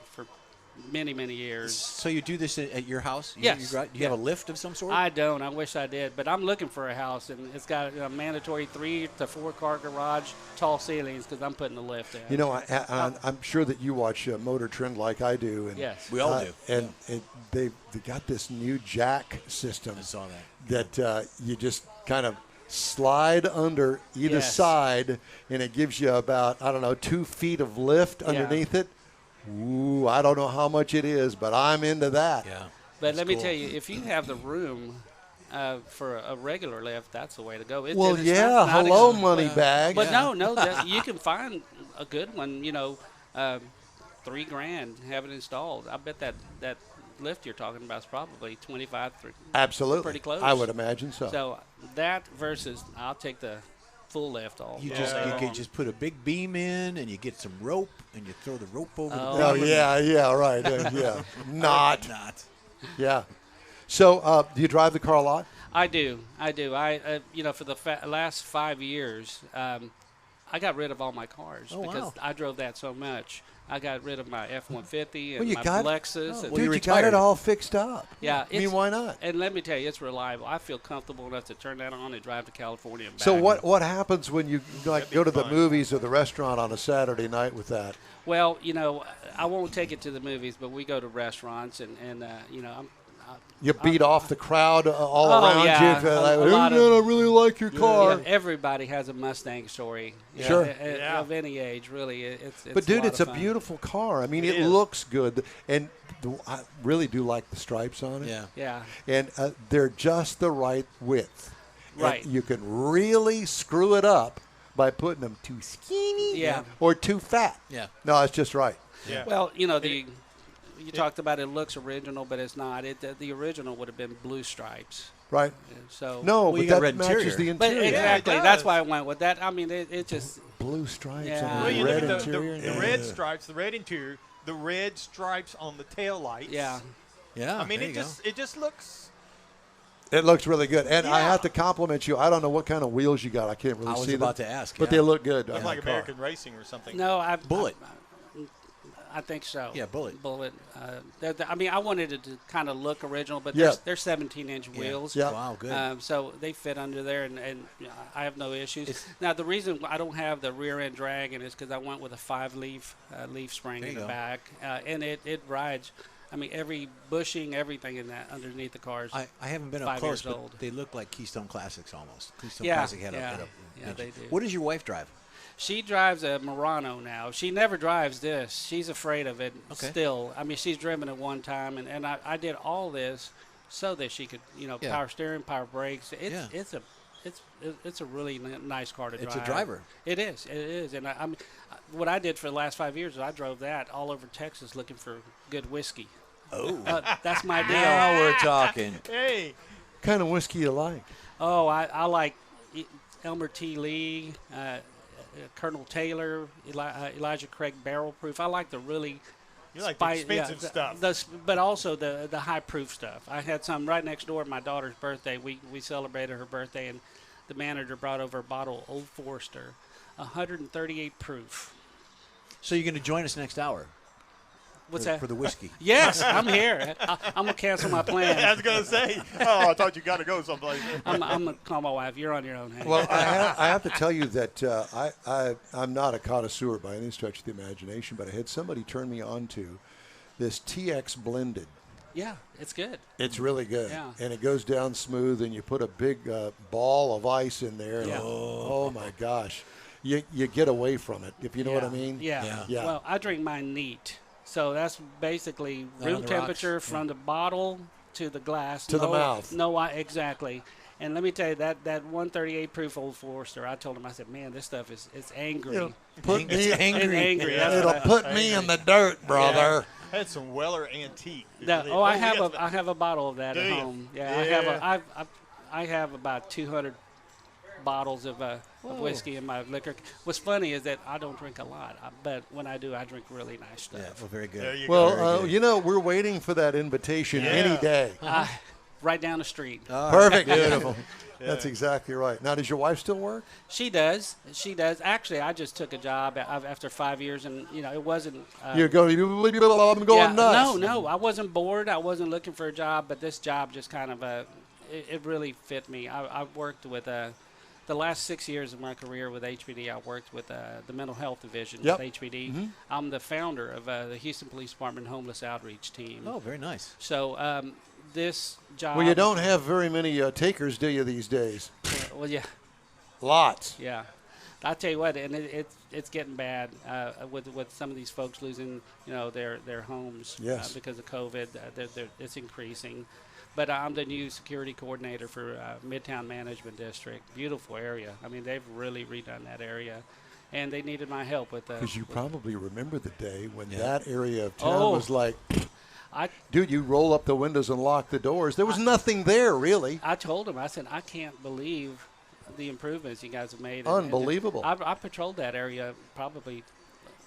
many, many years. So you do this at your house? Yes. Do you have a lift of some sort? I don't. I wish I did. But I'm looking for a house, and it's got a mandatory 3 to 4 car garage, tall ceilings, because I'm putting the lift in. I'm sure that you watch Motor Trend like I do. And, yes. We all do. And they got this new jack system. I saw that. You just kind of slide under either side, and it gives you about, 2 feet of lift underneath it. Ooh, I don't know how much it is, but I'm into that. Yeah. But let me tell you, if you have the room for a regular lift, that's the way to go. Hello, money bag. But no, you can find a good one, $3,000, have it installed. I bet that lift you're talking about is probably 25. Absolutely. Pretty close. I would imagine so. So that versus, I'll take the full lift all. You could just put a big beam in, and you get some rope, and you throw the rope over the Oh, beam. yeah, right. Not. Yeah. So, do you drive the car a lot? I do. I for the last 5 years, I got rid of all my cars because I drove that so much. I got rid of my F-150 and my Lexus. Dude, you got it all fixed up. Yeah. Why not? And let me tell you, it's reliable. I feel comfortable enough to turn that on and drive to California and back. So what happens when you go to the movies or the restaurant on a Saturday night with that? Well, I won't take it to the movies, but we go to restaurants, and You beat off the crowd all around yeah, you. a Like, lot I of- really like your car. Yeah, everybody has a Mustang story. Sure. Of any age, really. It's But dude, lot it's of a fun. beautiful car. I mean, it is. looks good, and I really do like the stripes on it. Yeah. Yeah. And they're just the right width. And Right. you can really screw it up by putting them too skinny Yeah. or too fat. Yeah. No, it's just right. Yeah. Well, you talked about it looks original, but it's not. The original would have been blue stripes. Right. So No, Well, but you got that red matches interior. the But interior. exactly, it that's does. why I went with that. I mean, it just Blue stripes Yeah. on Well, the you red look at interior. the red stripes, the red interior, the red stripes on the tail lights. yeah. Yeah. I mean, there it you just looks. It looks really good. And I Yeah. have to compliment you. I don't know what kind of wheels you got. I can't really I was see about them. to ask, But yeah. they look good. It's on like the car. American racing or something. No, Bullet. I think so. Yeah, Bullet. Bullet. I mean, I wanted it to kind of look original, but Yeah. they're 17-inch wheels. Yeah. Wow, good. So they fit under there, and I have no issues. Now, the reason I don't have the rear end dragging is because I went with a 5-leaf leaf spring There in you the go. back, and it rides. I mean, every bushing, everything in that underneath the cars. I haven't been up 5 close, years but old. they look like Keystone Classics almost. Keystone Yeah, Classic had yeah. a Yeah, engine. they do. What does your wife drive? She drives a Murano now. She never drives this. She's afraid of it Okay. still. I mean, she's driven it one time, and I did all this so that she could, Yeah. power steering, power brakes. Yeah. It's a really nice car to drive. It's a driver. It is. And I mean, what I did for the last 5 years is I drove that all over Texas looking for good whiskey. Oh. That's my deal. Now we're talking. Hey, What kind of whiskey you like? Oh, I like Elmer T. Lee, Colonel Taylor, Elijah Craig Barrel Proof. I like the really you like the expensive stuff. but also the high proof stuff. I had some right next door at my daughter's birthday. We celebrated her birthday, and the manager brought over a bottle of Old Forester, 138 proof. So you're going to join us next hour? What's for, that? For the whiskey. Yes, I'm here. I'm going to cancel my plan. I was gonna say. Oh, I thought you got to go someplace. I'm going to call my wife. You're on your own. Hank. Well, I have to tell you that I'm not a connoisseur by any stretch of the imagination, but I had somebody turn me on to this TX blended. Yeah, it's good. It's really good. Yeah. And it goes down smooth, and you put a big ball of ice in there. And Yeah. oh, my gosh. You get away from it, if you know what I mean. Yeah. Yeah. Well, I drink mine neat. So that's basically Not on room the rocks. temperature from the bottle to the glass. To the mouth. No, exactly. And let me tell you, that 138 proof Old Forester, I told him, I said, man, this stuff is angry. It'll put It's me, angry. It's angry. Yeah. That's it'll what put me in the dirt, brother. I had some Weller Antique. I have yes, I have a bottle of that Do at you? home. Yeah, Yeah. I have about 200 bottles of whiskey in my liquor. What's funny is that I don't drink a lot, but when I do, I drink really nice stuff. Yeah, well, very good. There you Well, go. you know, we're waiting for that invitation any day. Right down the street. Perfect. Beautiful. That's exactly right. Now, does your wife still work? She does. Actually, I just took a job after 5 years, and it wasn't. I'm going nuts. No, I wasn't bored. I wasn't looking for a job, but this job just kind of it really fit me. I've worked with the last 6 years of my career with HPD. I worked with the mental health division Yep. with HPD. I'm the founder of the Houston Police Department Homeless Outreach Team. Oh, very nice. So this job. Well, you don't have very many takers, do you, these days? Well, yeah. Lots. Yeah, I tell you what, and it's getting bad with some of these folks losing their homes Yes. because of COVID. It's increasing. But I'm the new security coordinator for Midtown Management District. Beautiful area. I mean, they've really redone that area, and they needed my help with Because you probably remember the day when Yeah. that area of town Oh. was like, I dude, you roll up the windows and lock the doors. There was nothing there, really. I told them, I said, I can't believe the improvements you guys have made. And Unbelievable. I patrolled that area probably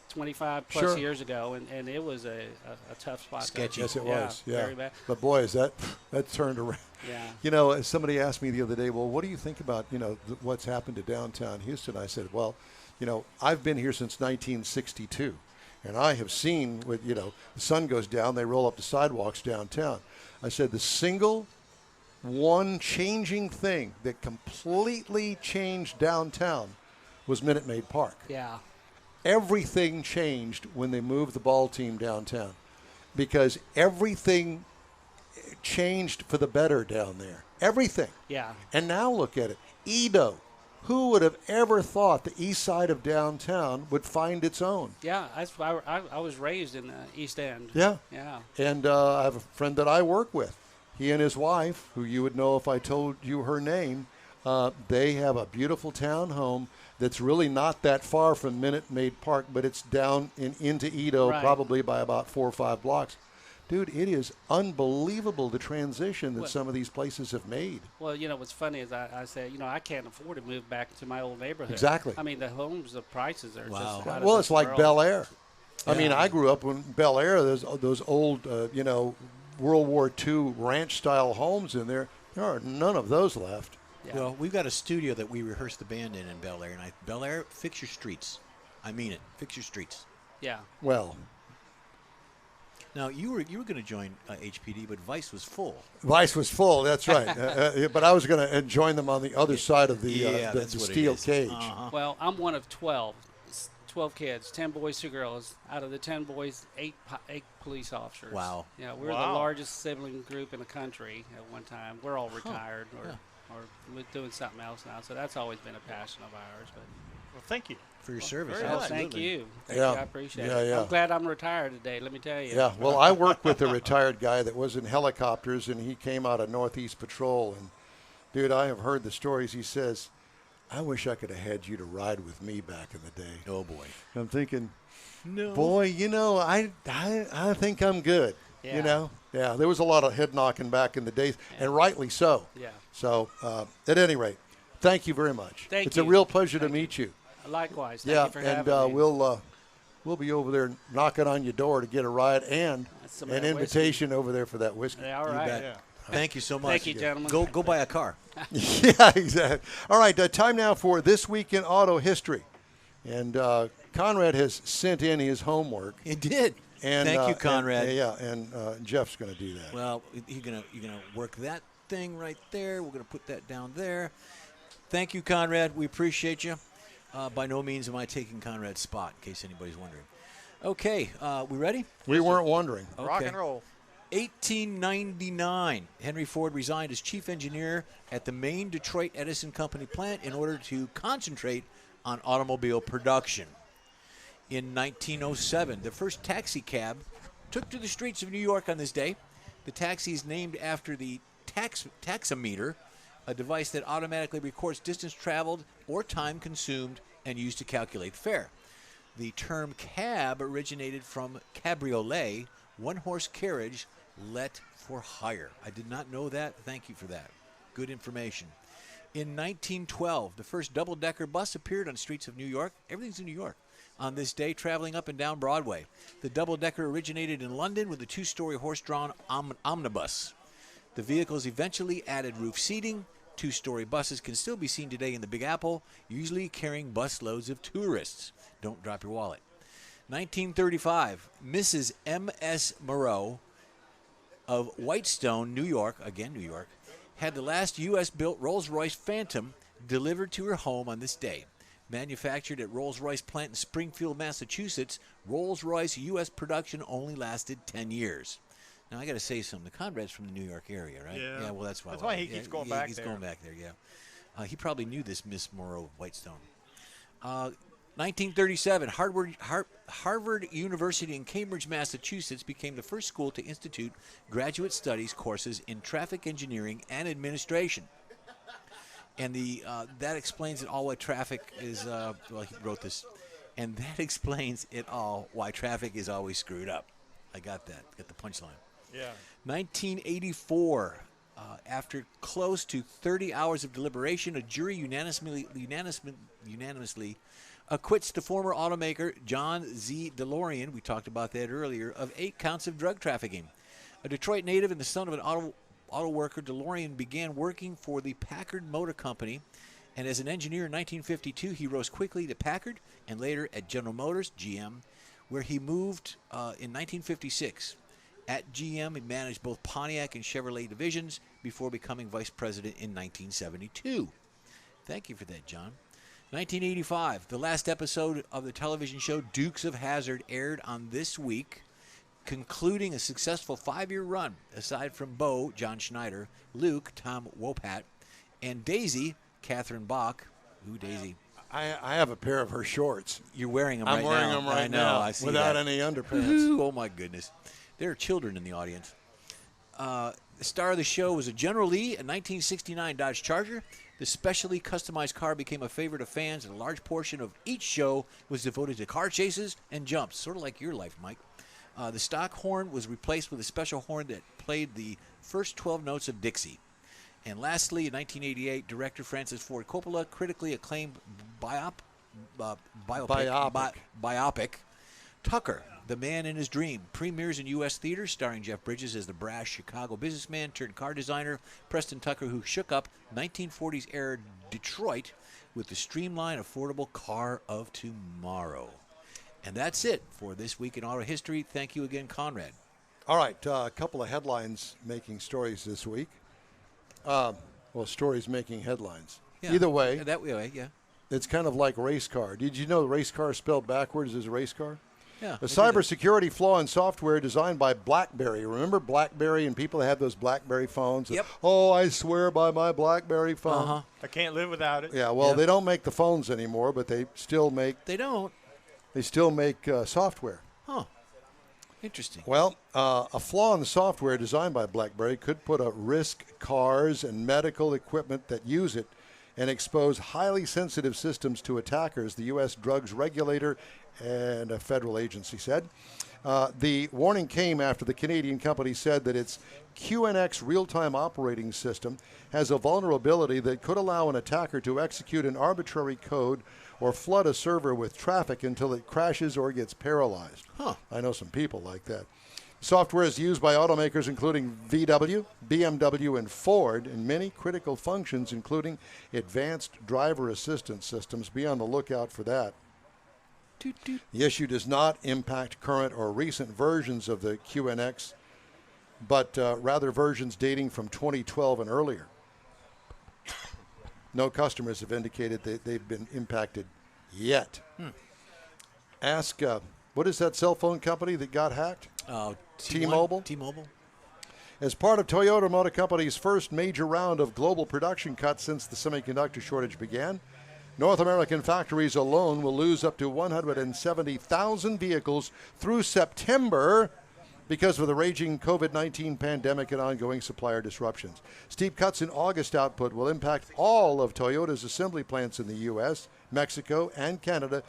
25 plus Sure. years ago, and it was a tough spot. Sketchy. Yes, it was. Yeah. Very bad. But boy, is that turned around. Yeah. You know, as somebody asked me the other day, well, what do you think about, what's happened to downtown Houston? I said, well, I've been here since 1962, and I have seen with, the sun goes down, they roll up the sidewalks downtown. I said the single one changing thing that completely changed downtown was Minute Maid Park. Yeah. Everything changed when they moved the ball team downtown, because everything changed for the better down there. Everything. Yeah. And now look at it. Edo. Who would have ever thought the east side of downtown would find its own? Yeah, I was raised in the East End. Yeah. Yeah. And I have a friend that I work with. He and his wife, who you would know if I told you her name, they have a beautiful townhome that's really not that far from Minute Maid Park, but it's down into Edo, Right. probably by about 4 or 5 blocks. Dude, it is unbelievable the transition that Well- some of these places have made. Well, what's funny is I said, I can't afford to move back to my old neighborhood. Exactly. I mean, the homes, the prices are Wow. just out of Well, this it's like world. Bel Air. I mean, Yeah. I grew up in Bel Air. There's those old, World War II ranch-style homes in there. There are none of those left. Yeah. Well, we've got a studio that we rehearse the band in Bel Air, and Bel Air, fix your streets. I mean it, fix your streets. Yeah. Well, Now you were going to join HPD, but Vice was full. Vice was full. That's right. But I was going to join them on the other side of the that's what it steel is. cage. Well, I'm one of 12 kids, 10 boys, 2 girls. Out of the 10 boys, 8 police officers. Wow. Yeah, we're the largest sibling group in the country at one time. We're all retired or we're doing something else now. So that's always been a passion of ours. But Well, thank you. For your service. very well, much. thank Absolutely. you. Thank Yeah. you. I appreciate Yeah, it. yeah. I'm glad I'm retired today, let me tell you. Yeah, well, I worked with a retired guy that was in helicopters, and he came out of Northeast Patrol. And, dude, I have heard the stories. He says, I wish I could have had you to ride with me back in the day. Oh boy. I'm thinking, No. boy, I think I'm good. Yeah. Yeah, there was a lot of head knocking back in the days, and rightly so. Yeah. So, at any rate, thank you very much. Thank it's you. a real pleasure to meet you. Likewise. Thank Yeah, you for and having me. we'll be over there knocking on your door to get a ride and Some of an that whiskey. invitation over there for that whiskey. Yeah, all You right. bet. Yeah. Thank you so much. Thank you, gentlemen. Go buy a car. Yeah, exactly. All right, time now for This Week in Auto History. And Conrad has sent in his homework. It did. And, Thank you, Conrad. And Jeff's going to do that. Well, you're gonna work that thing right there. We're gonna put that down there. Thank you, Conrad. We appreciate you. By no means am I taking Conrad's spot, in case anybody's wondering. Okay, we ready? We weren't wondering. Rock Okay. and roll. 1899, Henry Ford resigned as chief engineer at the main Detroit Edison Company plant in order to concentrate on automobile production. In 1907, the first taxi cab took to the streets of New York on this day. The taxi is named after the taximeter, a device that automatically records distance traveled or time consumed and used to calculate fare. The term cab originated from cabriolet, one-horse carriage let for hire. I did not know that. Thank you for that. Good information. In 1912, the first double-decker bus appeared on streets of New York. Everything's in New York. On this day, traveling up and down Broadway. The double-decker originated in London with a 2-story horse-drawn omnibus. The vehicles eventually added roof seating. 2-story buses can still be seen today in the Big Apple, usually carrying busloads of tourists. Don't drop your wallet. 1935, Mrs. M.S. Moreau of Whitestone, New York, again New York, had the last U.S.-built Rolls-Royce Phantom delivered to her home on this day. Manufactured at Rolls-Royce plant in Springfield, Massachusetts, Rolls-Royce U.S. production only lasted 10 years. Now, I got to say something. Conrad's from the New York area, right? Yeah. Well, that's why. That's why he keeps going back He's there. going back there, yeah. He probably knew this Miss Moreau of Whitestone. 1937, Harvard University in Cambridge, Massachusetts became the first school to institute graduate studies courses in traffic engineering and administration. And that explains it all why traffic is, well, he wrote this, and that explains it all why traffic is always screwed up. I got that. Got the punchline. Yeah. 1984, after close to 30 hours of deliberation, a jury unanimously acquits the former automaker John Z. Delorean, we talked about that earlier, of 8 counts of drug trafficking. A Detroit native and the son of an auto worker, Delorean began working for the Packard Motor Company, and as an engineer in 1952, he rose quickly to Packard and later at General Motors, GM, where he moved in 1956. At GM, he managed both Pontiac and Chevrolet divisions before becoming vice president in 1972. Thank you for that, John. 1985, the last episode of the television show Dukes of Hazzard aired on This Week. concluding a successful 5-year run, aside from Bo, John Schneider, Luke, Tom Wopat, and Daisy, Catherine Bach. Ooh, Daisy. I have a pair of her shorts. You're wearing them I'm right now. wearing them right I know, now I see without that. any underpants. Ooh, oh, my goodness. There are children in the audience. The star of the show was a General Lee, a 1969 Dodge Charger. The specially customized car became a favorite of fans, and a large portion of each show was devoted to car chases and jumps, sort of like your life, Mike. The stock horn was replaced with a special horn that played the first 12 notes of Dixie. And lastly, in 1988, director Francis Ford Coppola critically acclaimed biopic Tucker, The Man in His Dream, premieres in U.S. theaters, starring Jeff Bridges as the brash Chicago businessman turned car designer Preston Tucker, who shook up 1940s-era Detroit with the streamlined, affordable car of tomorrow. And that's it for This Week in Auto History. Thank you again, Conrad. All right, a couple of headlines making stories this week. Stories making headlines. Yeah, Either way, that way, yeah. It's kind of like race car. Did you know race car spelled backwards is race car? Yeah. A cybersecurity flaw in software designed by BlackBerry. Remember BlackBerry and people that have those BlackBerry phones? Yep. Oh, I swear by my BlackBerry phone. Uh-huh. I can't live without it. Yeah, well, Yep. they don't make the phones anymore, but they still make software. Huh. Interesting. Well, a flaw in the software designed by BlackBerry could put at risk cars and medical equipment that use it and expose highly sensitive systems to attackers, the U.S. drugs regulator and a federal agency said. The warning came after the Canadian company said that its QNX real-time operating system has a vulnerability that could allow an attacker to execute an arbitrary code or flood a server with traffic until it crashes or gets paralyzed. Huh. I know some people like that. Software is used by automakers including VW, BMW, and Ford in many critical functions, including advanced driver assistance systems. Be on the lookout for that. Toot, toot. The issue does not impact current or recent versions of the QNX, but rather versions dating from 2012 and earlier. No customers have indicated that they've been impacted yet. Ask, what is that cell phone company that got hacked? T-Mobile? T-Mobile. As part of Toyota Motor Company's first major round of global production cuts since the semiconductor shortage began, North American factories alone will lose up to 170,000 vehicles through September because of the raging COVID-19 pandemic and ongoing supplier disruptions. Steep cuts in August output will impact all of Toyota's assembly plants in the U.S., Mexico, and Canada,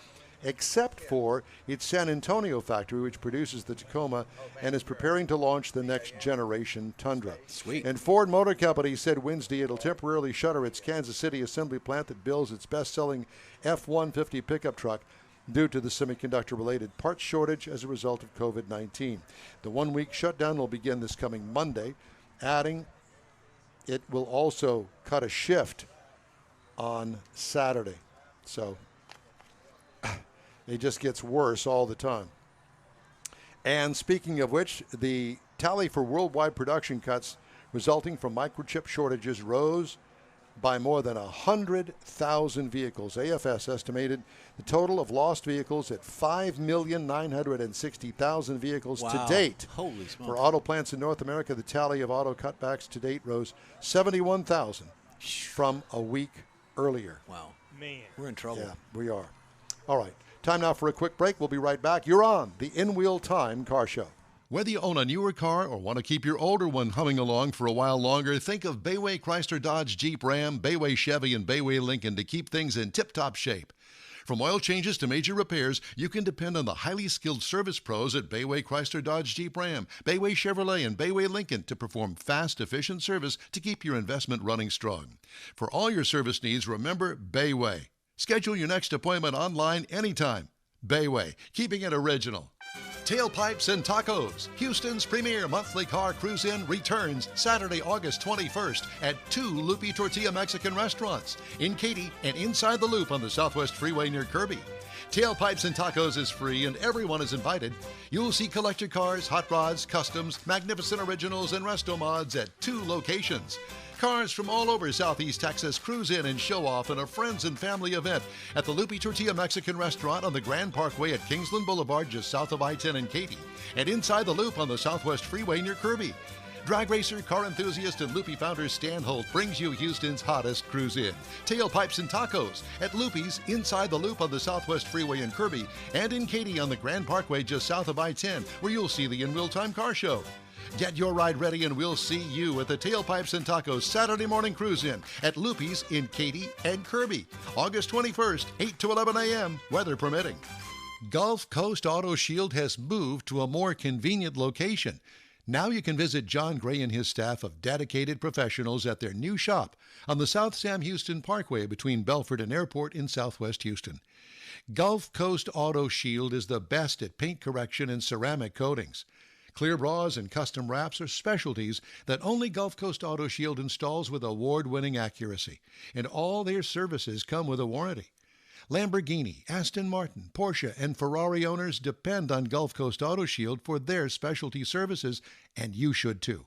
except for its San Antonio factory, which produces the Tacoma and is preparing to launch the next generation Tundra. Sweet. And Ford Motor Company said Wednesday it'll temporarily shutter its Kansas City assembly plant that builds its best-selling F-150 pickup truck due to the semiconductor-related parts shortage as a result of COVID-19. The one-week shutdown will begin this coming Monday, adding it will also cut a shift on Saturday. So it just gets worse all the time. And speaking of which, the tally for worldwide production cuts resulting from microchip shortages rose by more than 100,000 vehicles. AFS estimated the total of lost vehicles at 5,960,000 vehicles Wow. to date. Holy smokes. For auto plants in North America, the tally of auto cutbacks to date rose 71,000 from a week earlier. Wow. Man. We're in trouble. Yeah, we are. All right. Time now for a quick break. We'll be right back. You're on the In Wheel Time Car Show. Whether you own a newer car or want to keep your older one humming along for a while longer, think of Bayway Chrysler Dodge Jeep Ram, Bayway Chevy, and Bayway Lincoln to keep things in tip-top shape. From oil changes to major repairs, you can depend on the highly skilled service pros at Bayway Chrysler Dodge Jeep Ram, Bayway Chevrolet, and Bayway Lincoln to perform fast, efficient service to keep your investment running strong. For all your service needs, remember Bayway. Schedule your next appointment online anytime. Bayway, keeping it original. Tailpipes and Tacos, Houston's premier monthly car cruise-in, returns Saturday, August 21st at 2 Loopy Tortilla Mexican restaurants in Katy and inside the Loop on the Southwest Freeway near Kirby. Tailpipes and Tacos is free and everyone is invited. You'll see collector cars, hot rods, customs, magnificent originals, and resto mods at 2 locations. Cars from all over Southeast Texas cruise in and show off in a friends and family event at the Lupe Tortilla Mexican Restaurant on the Grand Parkway at Kingsland Boulevard, just south of I-10 and Katy, and inside the Loop on the Southwest Freeway near Kirby. Drag racer, car enthusiast, and Lupe founder Stan Holt brings you Houston's hottest cruise in. Tailpipes and tacos at Lupe's inside the Loop on the Southwest Freeway in Kirby, and in Katy on the Grand Parkway just south of I-10, where you'll see the In Real Time Car Show. Get your ride ready and we'll see you at the Tailpipes and Tacos Saturday morning cruise in at Lupe's in Katy and Kirby, August 21st, 8 to 11 a.m., weather permitting. Gulf Coast Auto Shield has moved to a more convenient location. Now you can visit John Gray and his staff of dedicated professionals at their new shop on the South Sam Houston Parkway between Belford and Airport in Southwest Houston. Gulf Coast Auto Shield is the best at paint correction and ceramic coatings. Clear bras and custom wraps are specialties that only Gulf Coast Auto Shield installs with award-winning accuracy, and all their services come with a warranty. Lamborghini, Aston Martin, Porsche, and Ferrari owners depend on Gulf Coast Auto Shield for their specialty services, and you should too.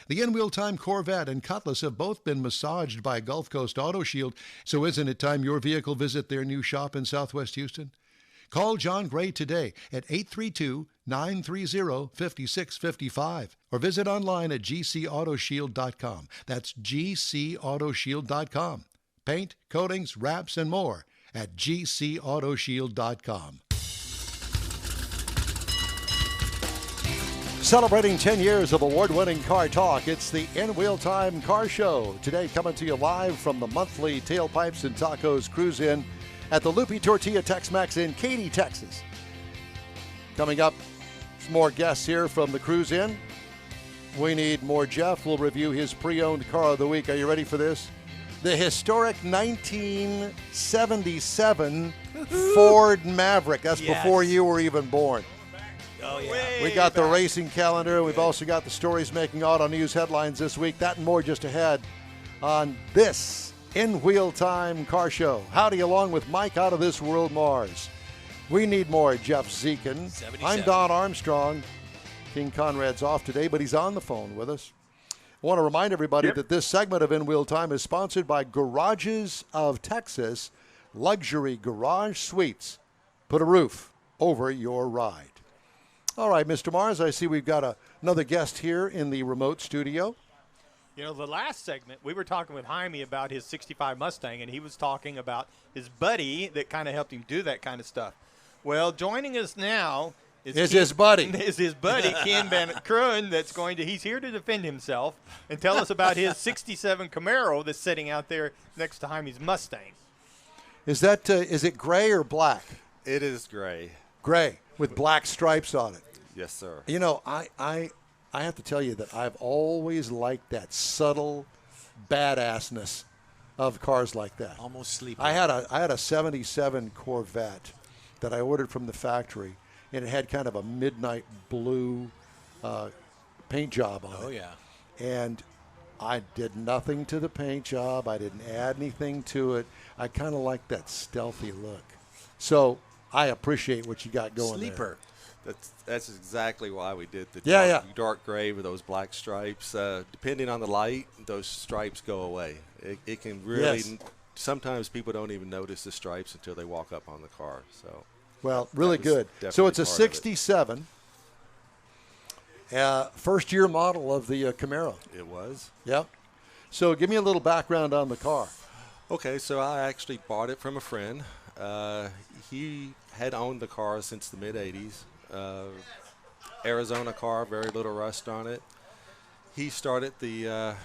The in-wheel time Corvette and Cutlass have both been massaged by Gulf Coast Auto Shield, so isn't it time your vehicle visit their new shop in Southwest Houston? Call John Gray today at 832-930-5655 or visit online at gcautoshield.com. That's gcautoshield.com. Paint, coatings, wraps, and more at gcautoshield.com. Celebrating 10 years of award-winning car talk, it's the In-Wheel Time Car Show. Today coming to you live from the monthly Tailpipes and Tacos Cruise-In at the Lupe Tortilla Tex-Mex in Katy, Texas. Coming up, some more guests here from the Cruise-In. We need more Jeff. We'll review his pre-owned car of the week. Are you ready for this? The historic 1977 Ford Maverick. That's before you were even born. Oh, yeah. We got the racing calendar. We've also got the stories making auto news headlines this week. That and more just ahead on this In-Wheel Time Car Show. Howdy, along with Mike out of this world Mars. We need more Jeff Zekin. 77. I'm Don Armstrong. King Conrad's off today, but he's on the phone with us. I want to remind everybody that this segment of In-Wheel Time is sponsored by Garages of Texas, luxury garage suites. Put a roof over your ride. All right, Mr. Mars, I see we've got another guest here in the remote studio. You know, the last segment, we were talking with Jaime about his 65 Mustang, and he was talking about his buddy that kind of helped him do that kind of stuff. Well, joining us now is his buddy. Is his buddy, Ken Van Kroon, he's here to defend himself and tell us about his 67 Camaro that's sitting out there next to Jaime's Mustang. Is it gray or black? It is gray. Gray, with black stripes on it. Yes, sir. You know, I have to tell you that I've always liked that subtle badassness of cars like that. Almost sleepy. I had a 77 Corvette that I ordered from the factory, and it had kind of a midnight blue paint job on it. Oh, yeah. And I did nothing to the paint job. I didn't add anything to it. I kind of like that stealthy look. So I appreciate what you got going Sleeper. That's exactly why we did the dark gray with those black stripes. Depending on the light, those stripes go away. It can really sometimes people don't even notice the stripes until they walk up on the car. So, well, really good. So it's a 67, first year model of the Camaro. It was. Yep. So give me a little background on the car. Okay, so I actually bought it from a friend. He had owned the car since the mid-'80s. Arizona car, very little rust on it. He started the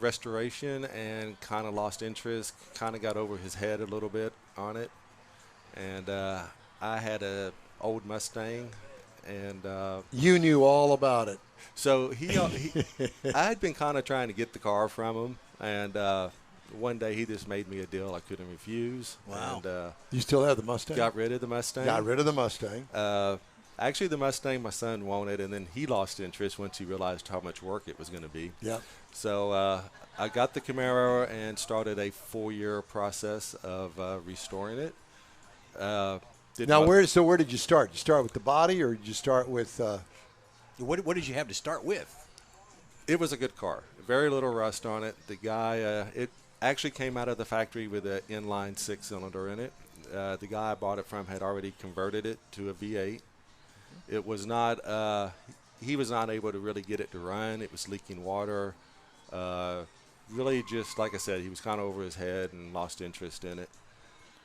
restoration and kind of lost interest, kind of got over his head a little bit on it. And I had an old Mustang. And you knew all about it. So I had been kind of trying to get the car from him. And one day he just made me a deal I couldn't refuse. Wow. And, you still have the Mustang? Got rid of the Mustang. Got rid of the Mustang. Actually, the Mustang my son wanted, and then he lost interest once he realized how much work it was going to be. Yeah. So I got the Camaro and started a 4-year process of restoring it. Now, where did you start? Did you start with the body, or did you start with? What did you have to start with? It was a good car, very little rust on it. The guy, it actually came out of the factory with an inline 6-cylinder in it. The guy I bought it from had already converted it to a V8. It was not, he was not able to really get it to run. It was leaking water. Really just, like I said, he was kind of over his head and lost interest in it.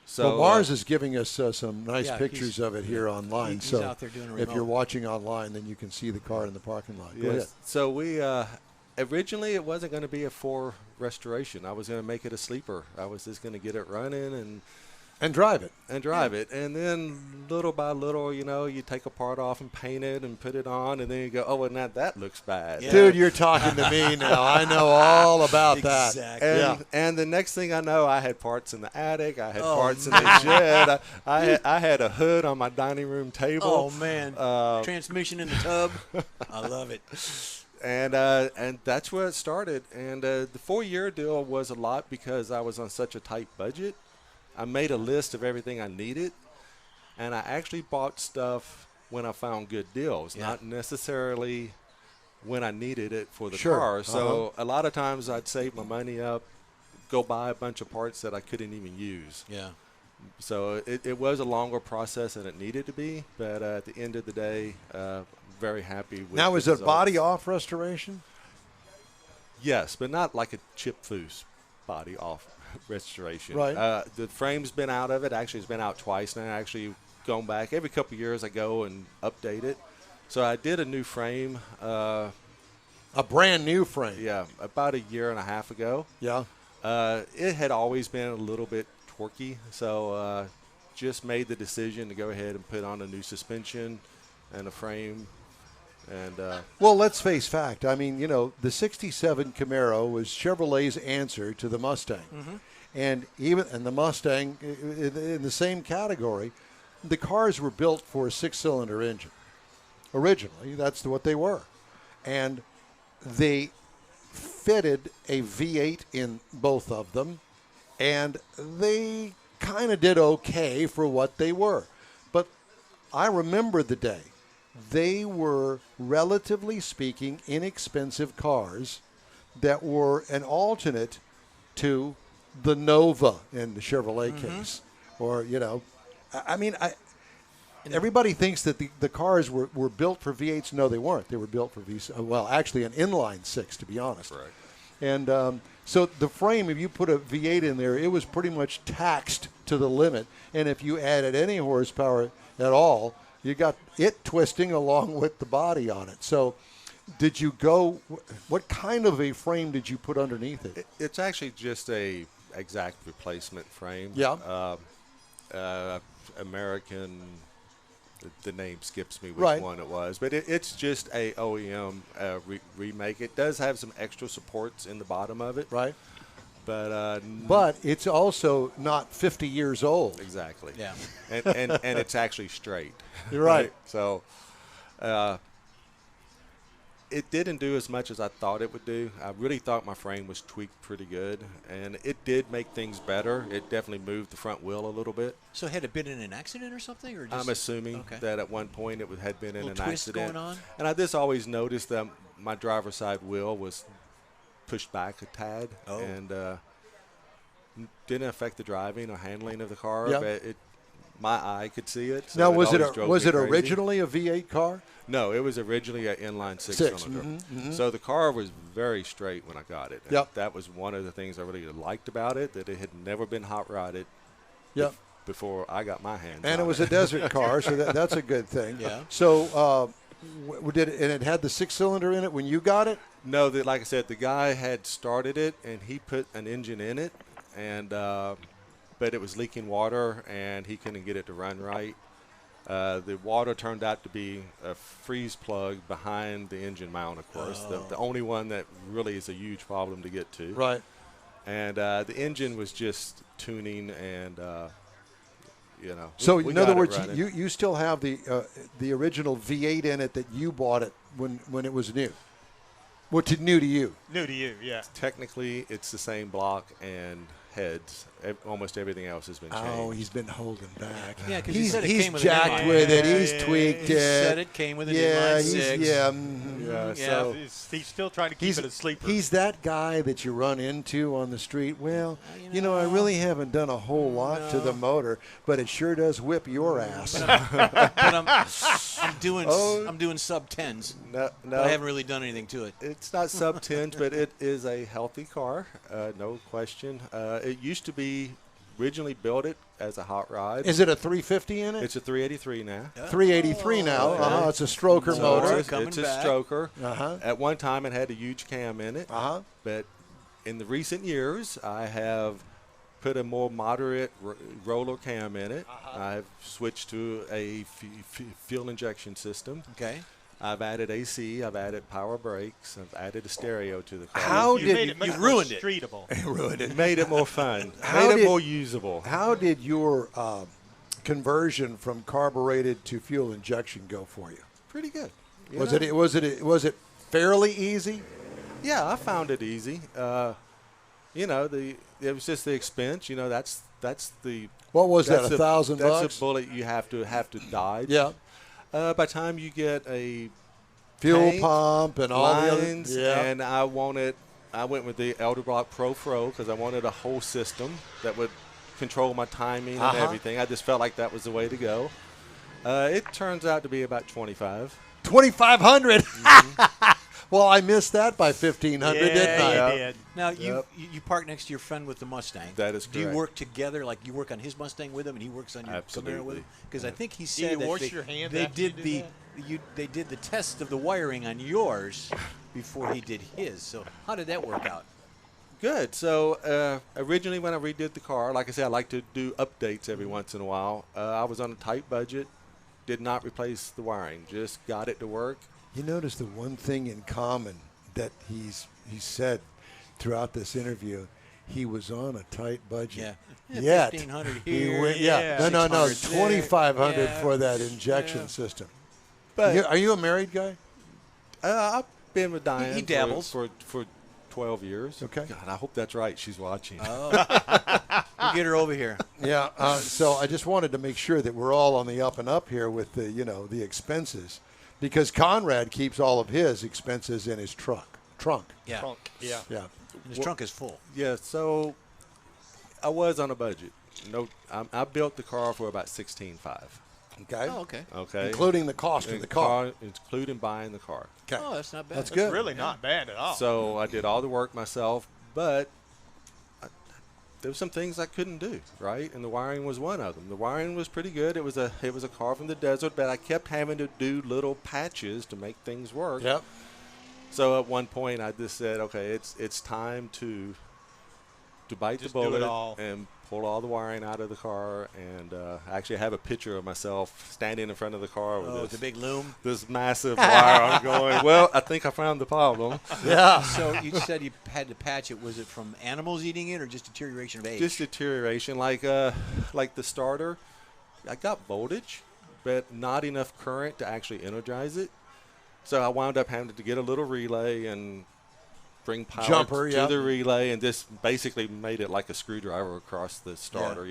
So well, Mars is giving us some nice yeah, pictures of it here online. He's so out there doing a if you're remote. watching online, then you can see the car in the parking lot. Go ahead. So we originally it wasn't going to be a 4 restoration. I was going to make it a sleeper. I was just going to get it running and drive it. And then little by little, you take a part off and paint it and put it on, and then you go, oh, well, now that looks bad. Yeah. Dude, you're talking to me now. I know all about that. Exactly. And the next thing I know, I had parts in the attic. I had parts in the shed. I had a hood on my dining room table. Oh, man. Transmission in the tub. I love it. And that's where it started. And the 4-year deal was a lot because I was on such a tight budget. I made a list of everything I needed, and I actually bought stuff when I found good deals, not necessarily when I needed it for the car. So a lot of times I'd save my money up, go buy a bunch of parts that I couldn't even use. Yeah. So it was a longer process than it needed to be, but at the end of the day, very happy with Now, the is it results. body off restoration? Yes, but not like a chip foos body off restoration. Right. The frame's been out of it. Actually, it's been out twice now. Actually, gone back every couple of years. I go and update it. So I did a new frame. A brand new frame. Yeah, about a year and a half ago. Yeah. It had always been a little bit torquey, so just made the decision to go ahead and put on a new suspension and a frame. And well, let's face fact. I mean, the '67 Camaro was Chevrolet's answer to the Mustang, and the Mustang in the same category. The cars were built for a 6-cylinder engine. Originally, that's what they were, and they fitted a V8 in both of them, and they kind of did okay for what they were. But I remember the day. They were, relatively speaking, inexpensive cars that were an alternate to the Nova in the Chevrolet case. Or, everybody thinks that the cars were built for V8s. No, they weren't. They were built for actually an inline 6, to be honest. Right. And so the frame, if you put a V8 in there, it was pretty much taxed to the limit. And if you added any horsepower at all, you got it twisting along with the body on it. So did you go – what kind of a frame did you put underneath it? It's actually just a exact replacement frame. Yeah. American – the name skips me which Right. one it was. But it's just a OEM remake. It does have some extra supports in the bottom of it. Right. But it's also not 50 years old. Exactly. Yeah. And it's actually straight. You're right. So it didn't do as much as I thought it would do. I really thought my frame was tweaked pretty good, and it did make things better. It definitely moved the front wheel a little bit. So had it been in an accident or something? Or just, I'm assuming that at one point it had been in an twist accident. going on? And I just always noticed that my driver's side wheel was pushed back a tad. Oh. And didn't affect the driving or handling of the car, Yeah. but my eye could see it. So Now, was always drove me crazy. originally a V8 car? No, it was originally an inline 6-cylinder. So the car was very straight when I got it. And Yep. that was one of the things I really liked about it, that it had never been hot rodded Yep. before I got my hands on And it was a desert car, so that's a good thing. Yeah. So and it had the 6-cylinder in it when you got it? No, like I said, the guy had started it, and he put an engine in it, and but it was leaking water, and he couldn't get it to run right. The water turned out to be a freeze plug behind the engine mount, of course, the only one that really is a huge problem to get to. Right. And the engine was just tuning, and So we in got other it words, running. you still have the original V8 in it that you bought it when it was new. New to you? New to you, yeah. Technically, it's the same block, and heads. Almost everything else has been changed. Oh, he's been holding back. Yeah, because he said it he's came with jacked an inline. with it. He's tweaked He it. said it came with an yeah, inline he's, 6. Yeah, Yeah, so he's still trying to keep it a sleeper. He's that guy that you run into on the street. Well, I really haven't done a whole lot to the motor, but it sure does whip your ass. But I'm doing sub 10s. No, but I haven't really done anything to it. It's not sub 10s, but it is a healthy car, no question. It used to be originally built it as a hot rod. Is it a 350 in it? It's a 383 now. 383 now. It's a stroker motor. It's a stroker. At one time, it had a huge cam in it. But in the recent years, I have put a more moderate roller cam in it. I've switched to a fuel injection system. Okay. I've added AC. I've added power brakes. I've added a stereo to the car. How you did you ruined it? Streetable. ruined it? Made it more fun. How made did- it more usable. How did your conversion from carbureted to fuel injection go for you? Pretty good. Was it fairly easy? Yeah, I found it easy. It was just the expense. That's the. What was that? that's $1,000 That's bucks? a bullet you have to dodge. Yeah. By the time you get a Fuel tank, pump and all the other. lines, Yeah. and I went with the Elder Block Pro because I wanted a whole system that would control my timing and everything. I just felt like that was the way to go. It turns out to be about 25. 2,500. Well, I missed that by 1,500, didn't I? You did. Now, you park next to your friend with the Mustang. That is Do you correct. work together? Like, you work on his Mustang with him, and he works on your Camaro with Absolutely. him? Because I think he you said that wash your hands they after you did do they did the test of the wiring on yours before he did his. So how did that work out? Good. So originally when I redid the car, like I said, I like to do updates every once in a while. I was on a tight budget, did not replace the wiring, just got it to work. You notice the one thing in common that he said throughout this interview, he was on a tight budget. Yeah. Yet 1,500 he here. went, yeah, no, 600 2,500 there. for that injection Yeah. system. But Are you a married guy? I've been with Diane He dabbles. for 12 years. Okay. God, I hope that's right. She's watching. We'll get her over here. Yeah. So I just wanted to make sure that we're all on the up and up here with the expenses, because Conrad keeps all of his expenses in his trunk. Yeah. Trunk. Yeah. Yeah. And his trunk is full. Yeah, so I was on a budget. No, I built the car for about $16,500. Okay. Oh, okay. Okay. Including the cost of the car. Including buying the car. Okay. Oh, that's not bad. That's It's good. really not bad at all. So I did all the work myself, but there were some things I couldn't do, right? And the wiring was one of them. The wiring was pretty good. It was a car from the desert, but I kept having to do little patches to make things work. Yep. So at one point I just said, okay, it's time to bite Just the do it bullet all. and pull all the wiring out of the car. And I actually have a picture of myself standing in front of the car with Oh, the big loom. this massive wire. I'm going, well, I think I found the problem. Yeah. So you said you had to patch it. Was it from animals eating it or just deterioration of age? Just deterioration, like the starter. I got voltage, but not enough current to actually energize it. So I wound up having to get a little relay and bring power Jumper, to yeah. the relay, and this basically made it like a screwdriver across the starter,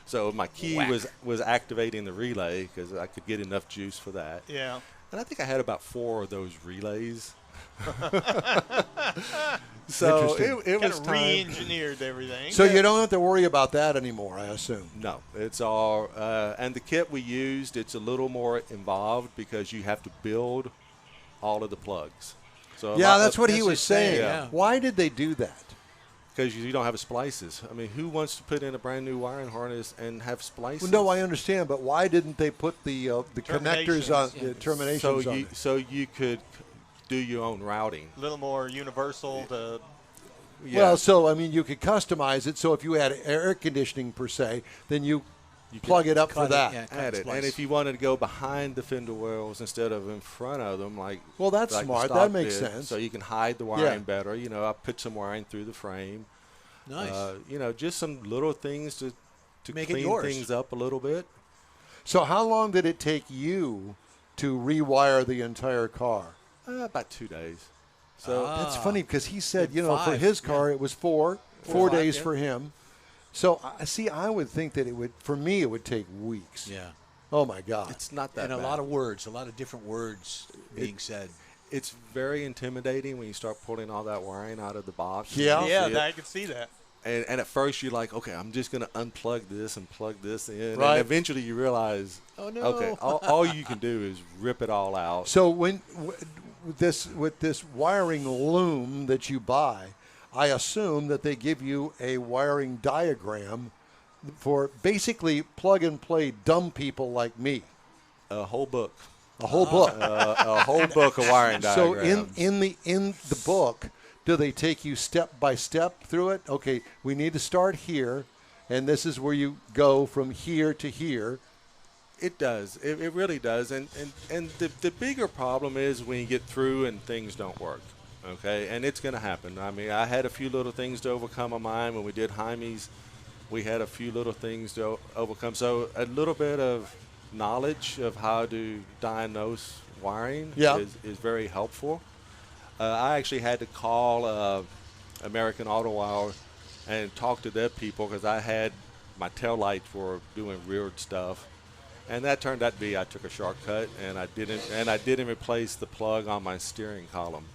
So my key was activating the relay because I could get enough juice for that. Yeah. And I think I had about 4 of those relays. So Interesting. it was Kind of time. re-engineered everything. So you don't have to worry about that anymore, I assume. No, it's all, and the kit we used, it's a little more involved because you have to build all of the plugs. So Yeah, that's what he was saying. yeah. Why did they do that? because you don't have splices. I mean, who wants to put in a brand new wiring harness and have splices? Well, no, I understand, but why didn't they put the connectors on the terminations on? So you could do your own routing. A little more universal to. Yeah. Well, so I mean, you could customize it. So if you had air conditioning per se, then you plug it up for that. Add it. And if you wanted to go behind the fender wells instead of in front of them, like that's like the smart. stock That makes did, sense. So you can hide the wiring better. You know, I put some wiring through the frame. Nice. You know, just some little things to Make it clean yours. things up a little bit. So how long did it take you to rewire the entire car? About 2 days. So That's funny because he said, Did for 5, his car it was 4 4 days yeah. for him. So, I would think that for me, it would take weeks. Yeah. Oh, my God. It's not that And bad. a lot of words, a lot of different words being said. It's very intimidating when you start pulling all that wiring out of the box. Yeah. Yeah, I can see that. And at first you're like, okay, I'm just going to unplug this and plug this in. Right. And eventually you realize, Oh, no. okay, all you can do is rip it all out. So with this wiring loom that you buy, I assume that they give you a wiring diagram for basically plug-and-play dumb people like me. A whole book. A whole book. A whole book of wiring So diagrams. in the book, do they take you step by step through it? Okay, we need to start here, and this is where you go from here to here. It does. It really does. And the bigger problem is when you get through and things don't work. Okay, and it's going to happen. I mean, I had a few little things to overcome on mine. When we did Jaime's, we had a few little things to overcome. So a little bit of knowledge of how to diagnose wiring is very helpful. I actually had to call American Auto Wow and talk to their people because I had my taillights were doing weird stuff. And that turned out to be I took a shortcut and I didn't replace the plug on my steering column.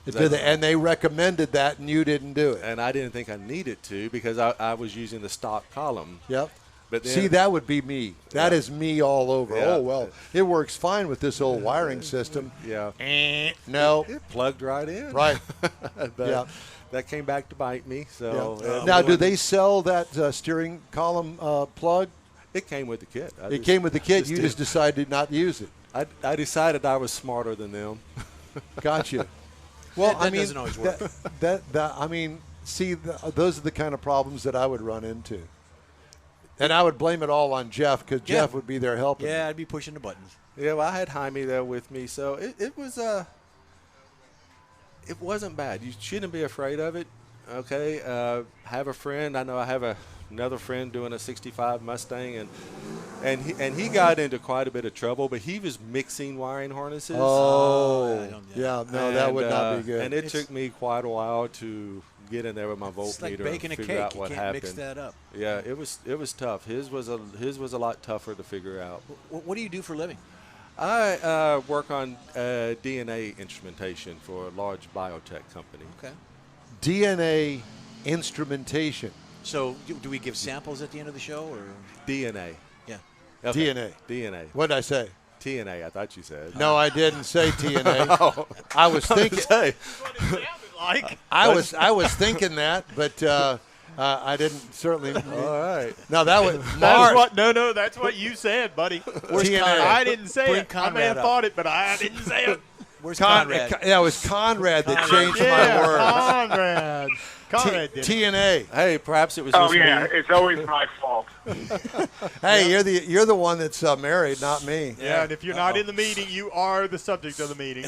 And they recommended that, and you didn't do it. And I didn't think I needed to because I was using the stock column. Yep. But then, see, that would be me. That is me all over. Yeah. Oh, well, it works fine with this old wiring system. Yeah. No. It plugged right in. Right. But that came back to bite me. So now, do they sell that steering column plug? It came with the kit. It came with the kit. You just decided not to use it. I decided I was smarter than them. Gotcha. Well, that doesn't always work. Those are the kind of problems that I would run into. And I would blame it all on Jeff because Jeff would be there helping. Yeah, I'd be pushing the buttons. Yeah, well, I had Jaime there with me, so it wasn't bad. You shouldn't be afraid of it. Okay, have a friend. I know I have another friend doing a '65 Mustang, and he got into quite a bit of trouble, but he was mixing wiring harnesses. That would not be good. And it took me quite a while to get in there with my voltmeter It's like and baking a figure cake. out what You can't happened. mix that up. Yeah, it was tough. His was a lot tougher to figure out. What do you do for a living? I work on DNA instrumentation for a large biotech company. Okay. DNA instrumentation. So do we give samples at the end of the show, or DNA? Yeah. Okay. DNA. What did I say? TNA, I thought you said. No, I didn't say TNA. Oh. I was thinking. Like. I was thinking that, but I didn't certainly. All right. No, that was that's what you said, buddy. TNA. I didn't say Bring it. Conrad I may have up. thought it, but I didn't say it. Where's Conrad? Yeah, it was Conrad that changed my words. Conrad. Conrad did. TNA. Hey, perhaps it was. Oh just yeah, me. it's always my fault. Hey, you're the one that's married, not me. Yeah, and if you're not in the meeting, you are the subject of the meeting.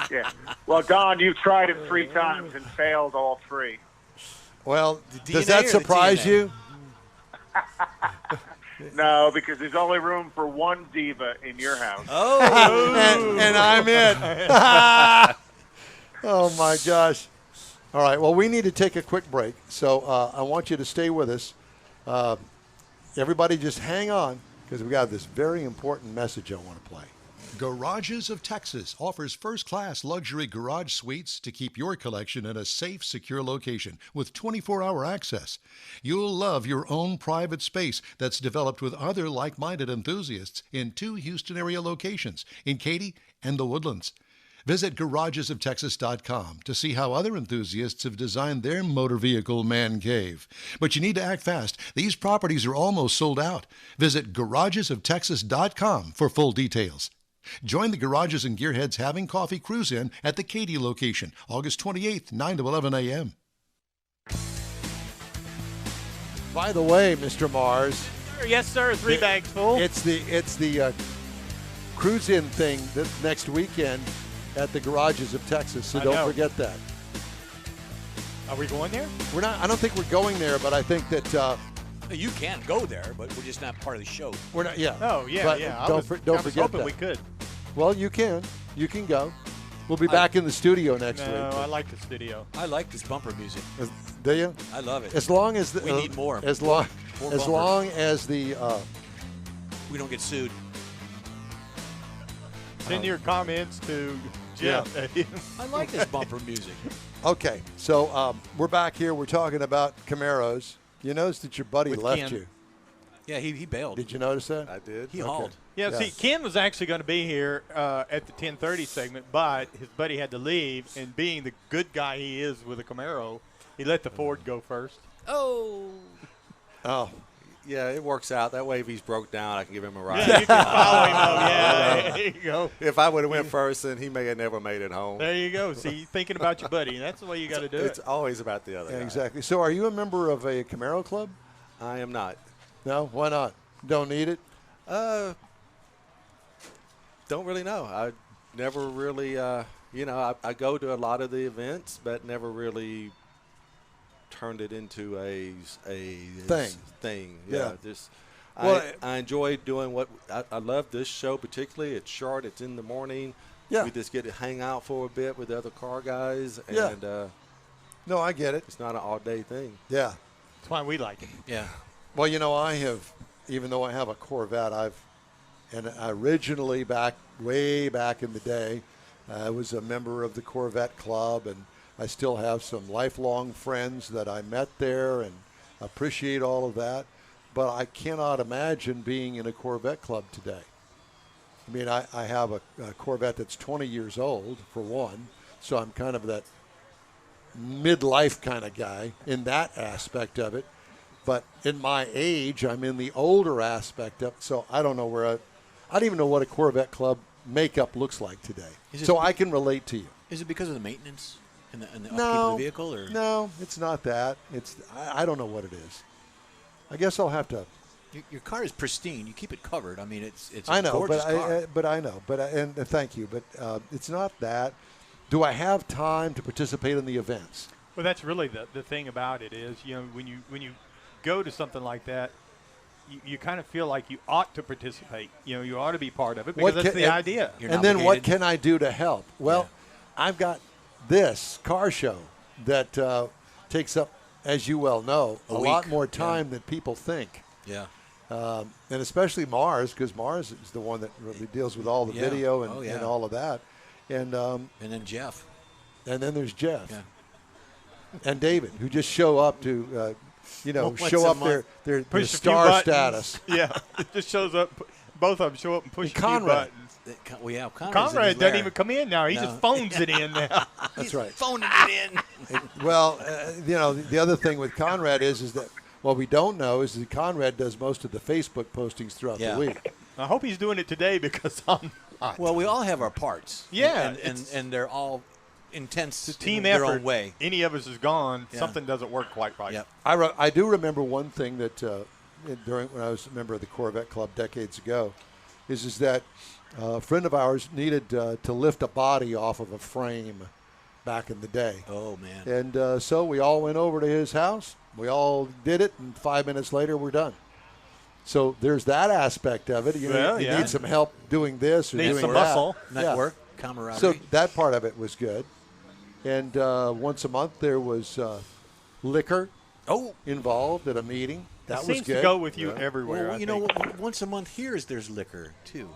Yeah. Well, Don, you've tried it 3 times and failed all 3. Well, The does DNA that or the surprise TNA? you? No, because there's only room for one diva in your house. Oh. and I'm in. Oh my gosh! All right. Well, we need to take a quick break, so I want you to stay with us. Everybody, just hang on because we got this very important message I want to play. Garages of Texas offers first-class luxury garage suites to keep your collection in a safe, secure location with 24-hour access. You'll love your own private space that's developed with other like-minded enthusiasts in 2 Houston area locations, in Katy and the Woodlands. Visit garagesoftexas.com to see how other enthusiasts have designed their motor vehicle man cave. But you need to act fast. These properties are almost sold out. Visit garagesoftexas.com for full details. Join the Garages and Gearheads Having Coffee Cruise-In at the Katy location, August 28th, 9 to 11 a.m. By the way, Mr. Mars. Yes, sir. 3 bags full. It's the cruise-in thing next weekend at the Garages of Texas, so don't forget that. Are we going there? We're not. I don't think we're going there, but I think that You can go there, but we're just not part of the show. we're not. Yeah. Oh, yeah, But yeah. Don't I was forget hoping that. we could. Well, you can. You can go. We'll be back in the studio next No, week. I like the studio. I like this bumper music. Do you? I love it. As long as we need more. As long More as bumper. long as the we don't get sued. Send your comments to Jeff. I like this bumper music. Okay, so we're back here. We're talking about Camaros. You noticed that your buddy With left Ken. you. Yeah, he bailed. Did you notice that? I did. He hauled. Yeah, see, Ken was actually going to be here at the 10:30 segment, but his buddy had to leave, and being the good guy he is with a Camaro, he let the Ford go first. Oh. Oh. Yeah, it works out. That way, if he's broke down, I can give him a ride. Yeah, you can follow him up. Yeah, there you go. If I would have went first, then he may have never made it home. There you go. See, thinking about your buddy, and that's the way you got to do It's it. always about the other guy. Exactly. So, are you a member of a Camaro club? I am not. No. Why not? Don't need it. Don't really know. I never really, I go to a lot of the events, but never really turned it into a thing. Yeah. Just Well, I enjoy doing what I love this show particularly. It's short. It's in the morning. Yeah. We just get to hang out for a bit with the other car guys, and Yeah. No, I get it. it's not an all-day thing. Yeah. That's why we like it. Yeah. Well, I have, even though I have a Corvette, and originally way back in the day, I was a member of the Corvette Club, and I still have some lifelong friends that I met there and appreciate all of that. But I cannot imagine being in a Corvette club today. I mean, I have a Corvette that's 20 years old, for one, so I'm kind of that midlife kind of guy in that aspect of it. But in my age, I'm in the older aspect of it, so I don't know I don't even know what a Corvette club makeup looks like today. So I can relate to you. Is it because of the maintenance and the upkeep No, of the vehicle? Or? No, it's not that. I don't know what it is. I guess I'll have to. Your car is pristine. You keep it covered. I mean, it's I a know, gorgeous car. and thank you, but it's not that. Do I have time to participate in the events? Well, that's really the thing about it is, when you go to something like that, you kind of feel like you ought to participate. You ought to be part of it because that's the idea. And then what can I do to help? Well, I've got this car show that takes up, as you well know, a lot more time than people think. Yeah. And especially Mars, because Mars is the one that really deals with all the video and all of that. And then Jeff. And then there's Jeff. Yeah. And David, who just show up to, show up their star status. Yeah, it just shows up. Both of them show up and push a few Conrad. buttons. Conrad doesn't even come in now. He just phones it in now. That's right. Phoning it in. The other thing with Conrad is that what we don't know is that Conrad does most of the Facebook postings throughout the week. I hope he's doing it today because I'm not. Well, we all have our parts. Yeah, and they're all intense it's a team in their effort. own way. Any of us is gone, something doesn't work quite right. Yep. I do remember one thing that during when I was a member of the Corvette Club decades ago, is that a friend of ours needed to lift a body off of a frame back in the day. Oh man! And so we all went over to his house. We all did it, and 5 minutes later, we're done. So there's that aspect of it. You need some help doing this or Need doing some that. muscle. Network, camaraderie. So that part of it was good. And once a month there was liquor involved at a meeting. That it was seems good. to go with you everywhere. Well, once a month here there's liquor too.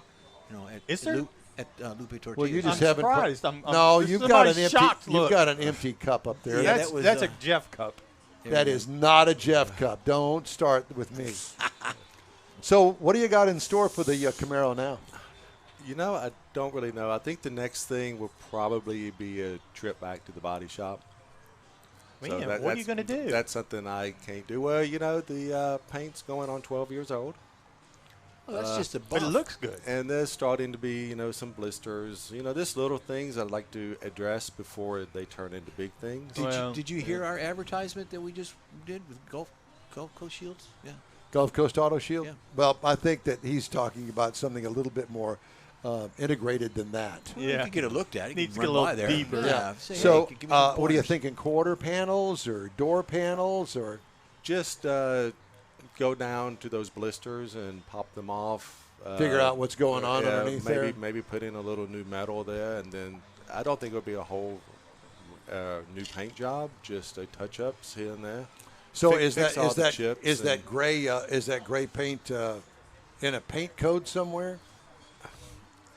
Is there? At Lupe Tortillas. Well, you just I'm haven't. surprised. No, this you've is got an my empty. shocked You've look. got an empty cup up there. Yeah, that's a Jeff cup. That is not a Jeff cup. Don't start with me. So, what do you got in store for the Camaro now? I don't really know. I think the next thing will probably be a trip back to the body shop. Man, what are you going to do? That's something I can't do. Well, the paint's going on 12 years old. Well, that's just a buff. But it looks good. And there's starting to be, some blisters. Just little things I'd like to address before they turn into big things. Did you hear our advertisement that we just did with Gulf Coast Shields? Yeah. Gulf Coast Auto Shield? Yeah. Well, I think that he's talking about something a little bit more integrated than that. Well, you can get it looked at. You Needs can to get run a by little there. deeper. Yeah. So, Say, hey, give me some what are you pointers. thinking? Quarter panels or door panels or? Just go down to those blisters and pop them off. Figure out what's going on underneath there. Maybe put in a little new metal there, and then I don't think it'll be a whole new paint job, just a touch-ups here and there. So Fix all the chips is that and- gray paint in a paint code somewhere?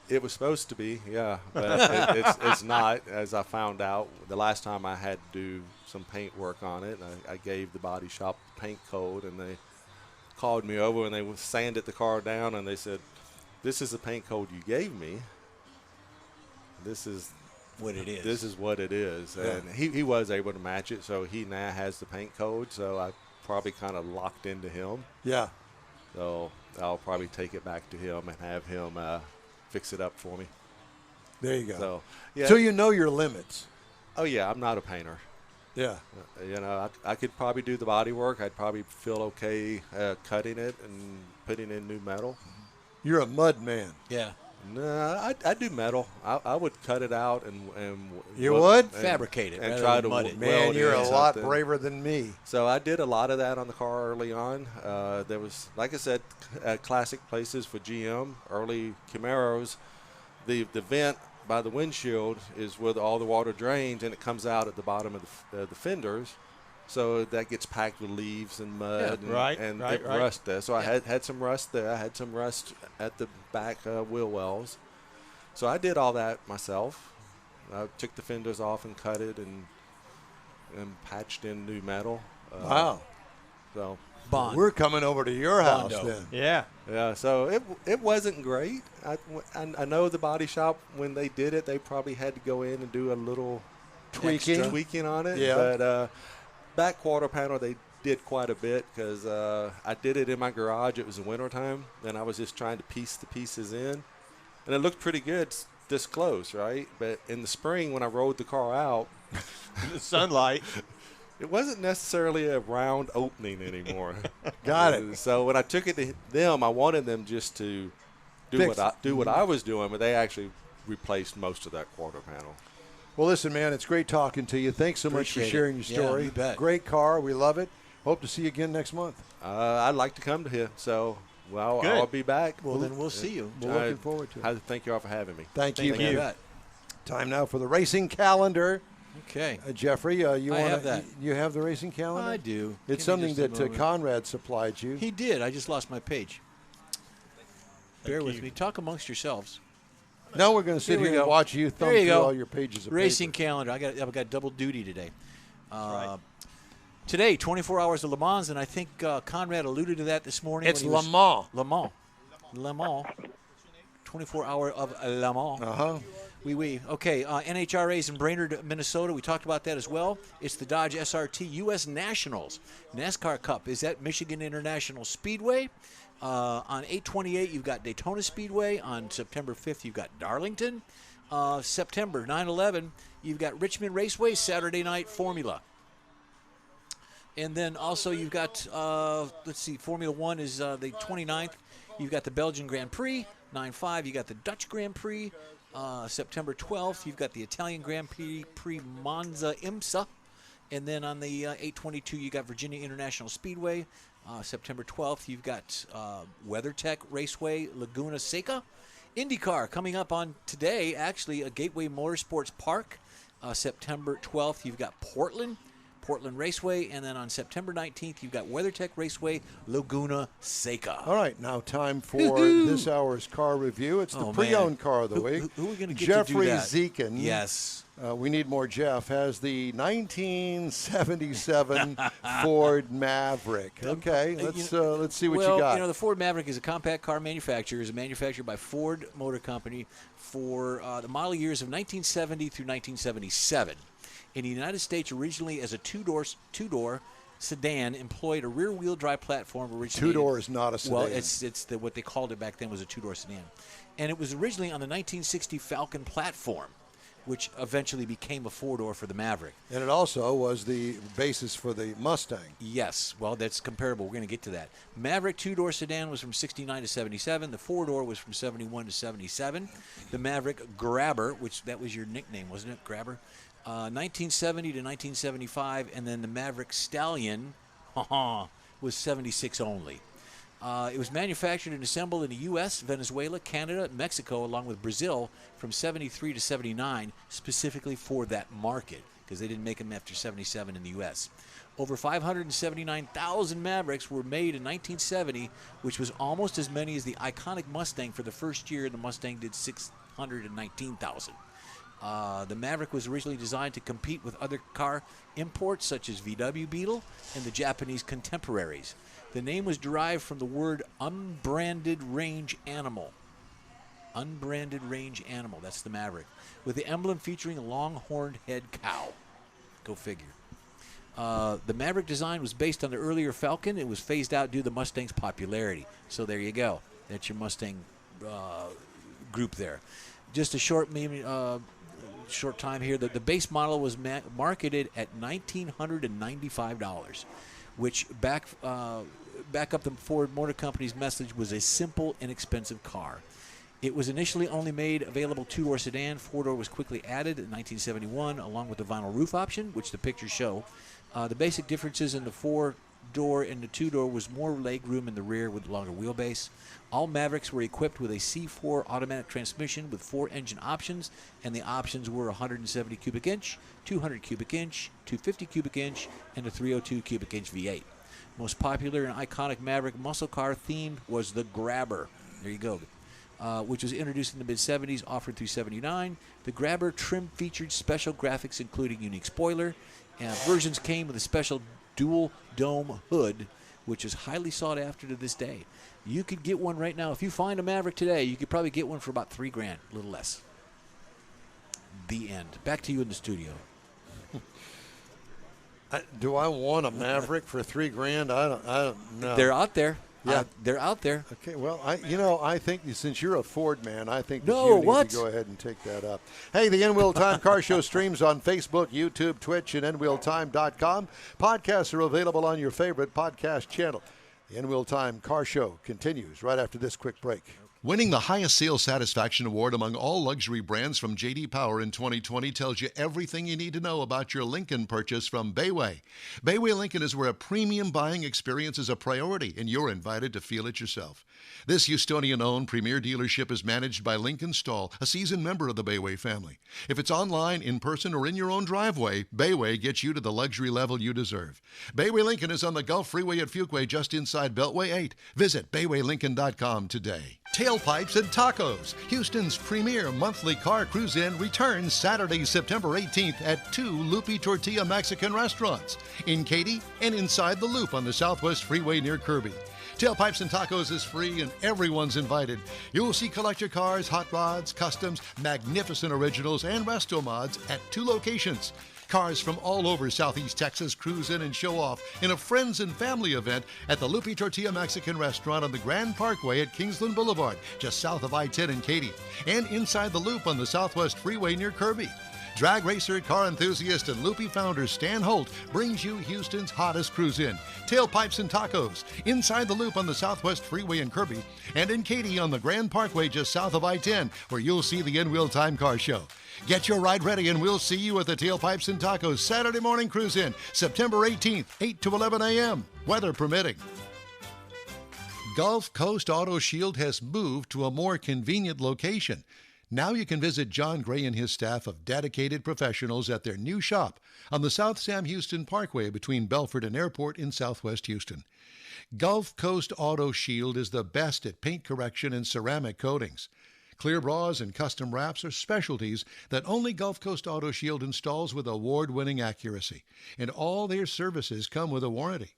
It was supposed to be, yeah, but it's not. As I found out the last time I had to do some paint work on it, and I gave the body shop the paint code, and they called me over and they sanded the car down, and they said, "This is the paint code you gave me. This is what it is. This is what it is." Yeah. And he was able to match it, so he now has the paint code. So I probably kind of locked into him. Yeah. So I'll probably take it back to him and have him fix it up for me. There you go. So, yeah. So you know your limits. Oh, yeah, I'm not a painter. Yeah. You know, I could probably do the body work. I'd probably feel okay cutting it and putting in new metal. You're a mud man. Yeah. No, I do metal. I would cut it out and you would fabricate it and rather try than to mud it. Man, weld you're in a lot something. braver than me. So I did a lot of that on the car early on. There was, like I said, classic places for GM, early Camaros. The vent by the windshield is where all the water drains, and it comes out at the bottom of the fenders. So that gets packed with leaves and mud and rust there. So I had some rust there. I had some rust at the back wheel wells. So I did all that myself. I took the fenders off and cut it and patched in new metal. Wow. So Bond. We're coming over to your house Bondo. then. yeah. So it wasn't great. I know the body shop, when they did it, they probably had to go in and do a little tweaking on it. Yeah. But back quarter panel, they did quite a bit because I did it in my garage. It was the wintertime, and I was just trying to piece the pieces in. And it looked pretty good this close, right? But in the spring, when I rode the car out, the sunlight, it wasn't necessarily a round opening anymore. Got it. So when I took it to them, I wanted them just to do what I was doing, but they actually replaced most of that quarter panel. Well, listen, man, it's great talking to you. Thanks so much for Appreciate sharing it. your story. Yeah, you bet. Great car. We love it. Hope to see you again next month. I'd like to come to here, so I'll be back. Well, then we'll see you. We're looking forward to it. Thank you all for having me. Thank you. You bet. Time now for the racing calendar. Okay. Jeffrey, you have that. You have the racing calendar? I do. It's Give me something just a that moment. Conrad supplied you. He did. I just lost my page. Bear with me. Talk amongst yourselves. Now we're going to sit Here we here and go. watch you thumb There you through go. all your pages of Racing paper. calendar. I've got double duty today. Today, 24 hours of Le Mans, and I think Conrad alluded to that this morning. It's when he Le Mans. Le Mans. Le Mans. 24 hour of Le Mans. Uh-huh. Oui. Okay, NHRA's in Brainerd, Minnesota. We talked about that as well. It's the Dodge SRT U.S. Nationals. NASCAR Cup is at Michigan International Speedway. On 8/28, you've got Daytona Speedway. On September 5th, you've got Darlington. September 9/11, you've got Richmond Raceway, Saturday Night Formula. And then also you've got, Formula One is the 29th. You've got the Belgian Grand Prix, 9/5. You got the Dutch Grand Prix. September 12th, you've got the Italian Grand Prix Monza IMSA. And then on the 8/22, you got Virginia International Speedway. September 12th, you've got WeatherTech Raceway, Laguna Seca. IndyCar coming up on today, actually, a Gateway Motorsports Park. September 12th, you've got Portland Raceway, and then on September 19th, you've got WeatherTech Raceway, Laguna Seca. All right, now time for this hour's car review. It's the pre-owned car of the week. Who are we going to get Jeffrey to do that? Zekin. Yes. We need more Jeff. Has the 1977 Ford Maverick. Okay, let's see what you got. The Ford Maverick is a compact car manufacturer. Is manufactured by Ford Motor Company for the model years of 1970 through 1977. In the United States, originally as a two-door sedan, employed a rear-wheel drive platform. Originally, Two-door is not a sedan. Well, it's what they called it back then was a two-door sedan, and it was originally on the 1960 Falcon platform, which eventually became a four-door for the Maverick. And it also was the basis for the Mustang. Yes, well, that's comparable. We're going to get to that. Maverick two-door sedan was from 69 to 77. The four-door was from 71 to 77. The Maverick Grabber, which that was your nickname, wasn't it, Grabber? 1970 to 1975, and then the Maverick Stallion was 76 only. It was manufactured and assembled in the U.S., Venezuela, Canada, Mexico, along with Brazil from 73 to 79, specifically for that market, because they didn't make them after 77 in the U.S. Over 579,000 Mavericks were made in 1970, which was almost as many as the iconic Mustang for the first year. The Mustang did 619,000. The Maverick was originally designed to compete with other car imports such as VW Beetle and the Japanese contemporaries. The name was derived from the word unbranded range animal. Unbranded range animal, that's the Maverick, with the emblem featuring a long-horned head cow. Go figure. The Maverick design was based on the earlier Falcon. It was phased out due to the Mustang's popularity. So there you go. That's your Mustang group there. Just a short time here. The base model was marketed at $1,995, which back up the Ford Motor Company's message was a simple, inexpensive car. It was initially only made available two-door sedan. Four-door was quickly added in 1971, along with the vinyl roof option, which the pictures show. The basic differences in the four-door and the two-door was more leg room in the rear with longer wheelbase. All Mavericks were equipped with a C4 automatic transmission with 4 engine options, and the options were 170 cubic inch, 200 cubic inch, 250 cubic inch, and a 302 cubic inch V8. Most popular and iconic Maverick muscle car theme was the Grabber. There you go. Which was introduced in the mid-70s, offered through 79. The Grabber trim featured special graphics, including unique spoiler, and versions came with a special dual dome hood, which is highly sought after to this day. You could get one right now. If you find a Maverick today, you could probably get one for about $3,000, a little less. The end. Back to you in the studio. Do I want a Maverick for $3,000? I don't know. They're out there. Yeah, they're out there. Okay, well, I think since you're a Ford man, I think that No, you need what? to go ahead and take that up. Hey, the In Wheel Time Car Show streams on Facebook, YouTube, Twitch, and InWheelTime.com. Podcasts are available on your favorite podcast channel. The In Wheel Time Car Show continues right after this quick break. Winning the highest sales satisfaction award among all luxury brands from J.D. Power in 2020 tells you everything you need to know about your Lincoln purchase from Bayway. Bayway Lincoln is where a premium buying experience is a priority, and you're invited to feel it yourself. This Houstonian-owned premier dealership is managed by Lincoln Stahl, a seasoned member of the Bayway family. If it's online, in person, or in your own driveway, Bayway gets you to the luxury level you deserve. Bayway Lincoln is on the Gulf Freeway at Fuquay, just inside Beltway 8. Visit BaywayLincoln.com today. Tailpipes and Tacos, Houston's premier monthly car cruise-in, returns Saturday, September 18th at 2 Loopy Tortilla Mexican restaurants in Katy and inside the Loop on the Southwest Freeway near Kirby. Tailpipes and Tacos is free and everyone's invited. You'll see collector cars, hot rods, customs, magnificent originals, and resto mods at 2 locations. Cars from all over Southeast Texas cruise in and show off in a friends and family event at the Loopy Tortilla Mexican Restaurant on the Grand Parkway at Kingsland Boulevard, just south of I-10 in Katy, and inside the Loop on the Southwest Freeway near Kirby. Drag racer, car enthusiast, and Loopy founder Stan Holt brings you Houston's hottest cruise-in, Tailpipes and Tacos, inside the Loop on the Southwest Freeway in Kirby, and in Katy on the Grand Parkway just south of I-10, where you'll see the In Wheel Time Car Show. Get your ride ready, and we'll see you at the Tailpipes and Tacos Saturday morning cruise-in, September 18th, 8 to 11 a.m., weather permitting. Gulf Coast Auto Shield has moved to a more convenient location. Now you can visit John Gray and his staff of dedicated professionals at their new shop on the South Sam Houston Parkway between Belford and Airport in Southwest Houston. Gulf Coast Auto Shield is the best at paint correction and ceramic coatings. Clear bras and custom wraps are specialties that only Gulf Coast Auto Shield installs with award-winning accuracy, and all their services come with a warranty.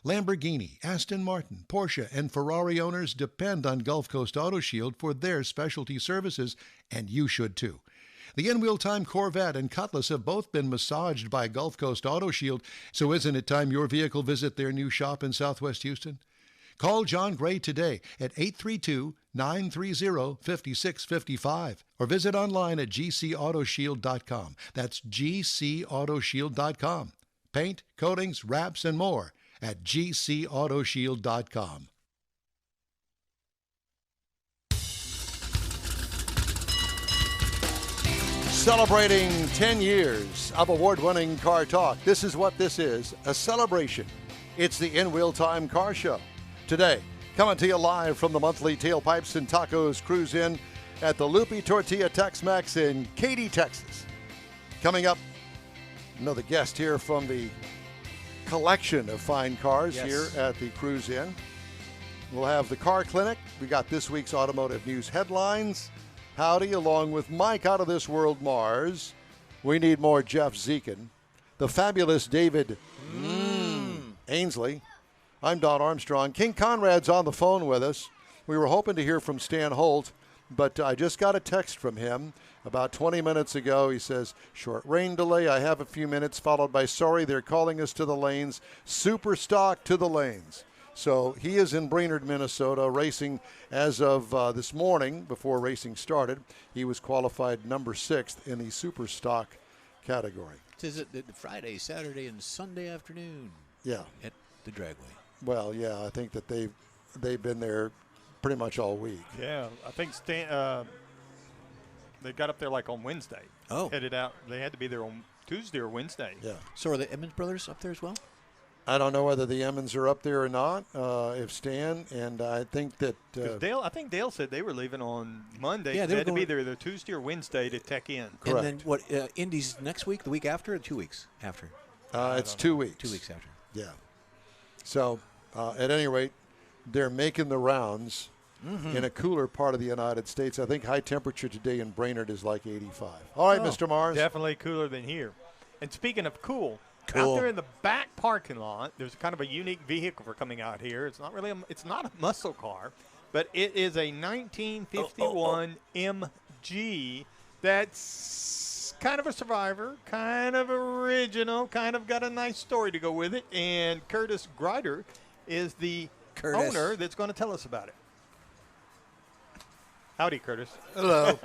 Lamborghini, Aston Martin, Porsche, and Ferrari owners depend on Gulf Coast Auto Shield for their specialty services, and you should too. The In-Wheel Time Corvette and Cutlass have both been massaged by Gulf Coast Auto Shield, so isn't it time your vehicle visit their new shop in Southwest Houston? Call John Gray today at 832-930-5655 or visit online at gcautoshield.com. That's gcautoshield.com. Paint, coatings, wraps, and more at gcautoshield.com. Celebrating 10 years of award-winning car talk. This is what this is, a celebration. It's the In Wheel Time Car Show. Today, Coming to you live from the monthly Tailpipes and Tacos Cruise In at the Loopy Tortilla Tex-Mex in Katy, Texas. Coming up, another guest here from the collection of fine cars here at the Cruise In. We'll have the car clinic. We got this week's automotive news headlines. Howdy, along with Mike out of this world, Mars. We need more Jeff Zekin. The fabulous David Ainsley. I'm Don Armstrong. King Conrad's on the phone with us. We were hoping to hear from Stan Holt, but I just got a text from him about 20 minutes ago. He says, short rain delay, I have a few minutes, followed by sorry, they're calling us to the lanes. Super stock to the lanes. So he is in Brainerd, Minnesota, racing as of this morning before racing started. He was qualified number 6th in the super stock category. Is it the Friday, Saturday, and Sunday afternoon? Yeah. At the dragway. Well, yeah, I think that they've been there pretty much all week. Yeah, I think they got up there like on Wednesday. Oh. Headed out. They had to be there on Tuesday or Wednesday. Yeah. So are the Emmons brothers up there as well? I don't know whether the Emmons are up there or not. If Stan, and I think that I think Dale said they were leaving on Monday. Yeah, they had to be there either Tuesday or Wednesday to tech in. Correct. And then what? Indy's next week, the week after, or 2 weeks after? It's 2 weeks. 2 weeks after. Yeah. So, at any rate, they're making the rounds in a cooler part of the United States. I think high temperature today in Brainerd is like 85. All right, Mr. Mars. Definitely cooler than here. And speaking of cool. Out there in the back parking lot, there's kind of a unique vehicle for coming out here. It's not really it's not a muscle car, but it is a 1951 MG that's kind of a survivor, kind of original, kind of got a nice story to go with it. And Curtis Grider is the owner that's going to tell us about it. Howdy, Curtis. Hello.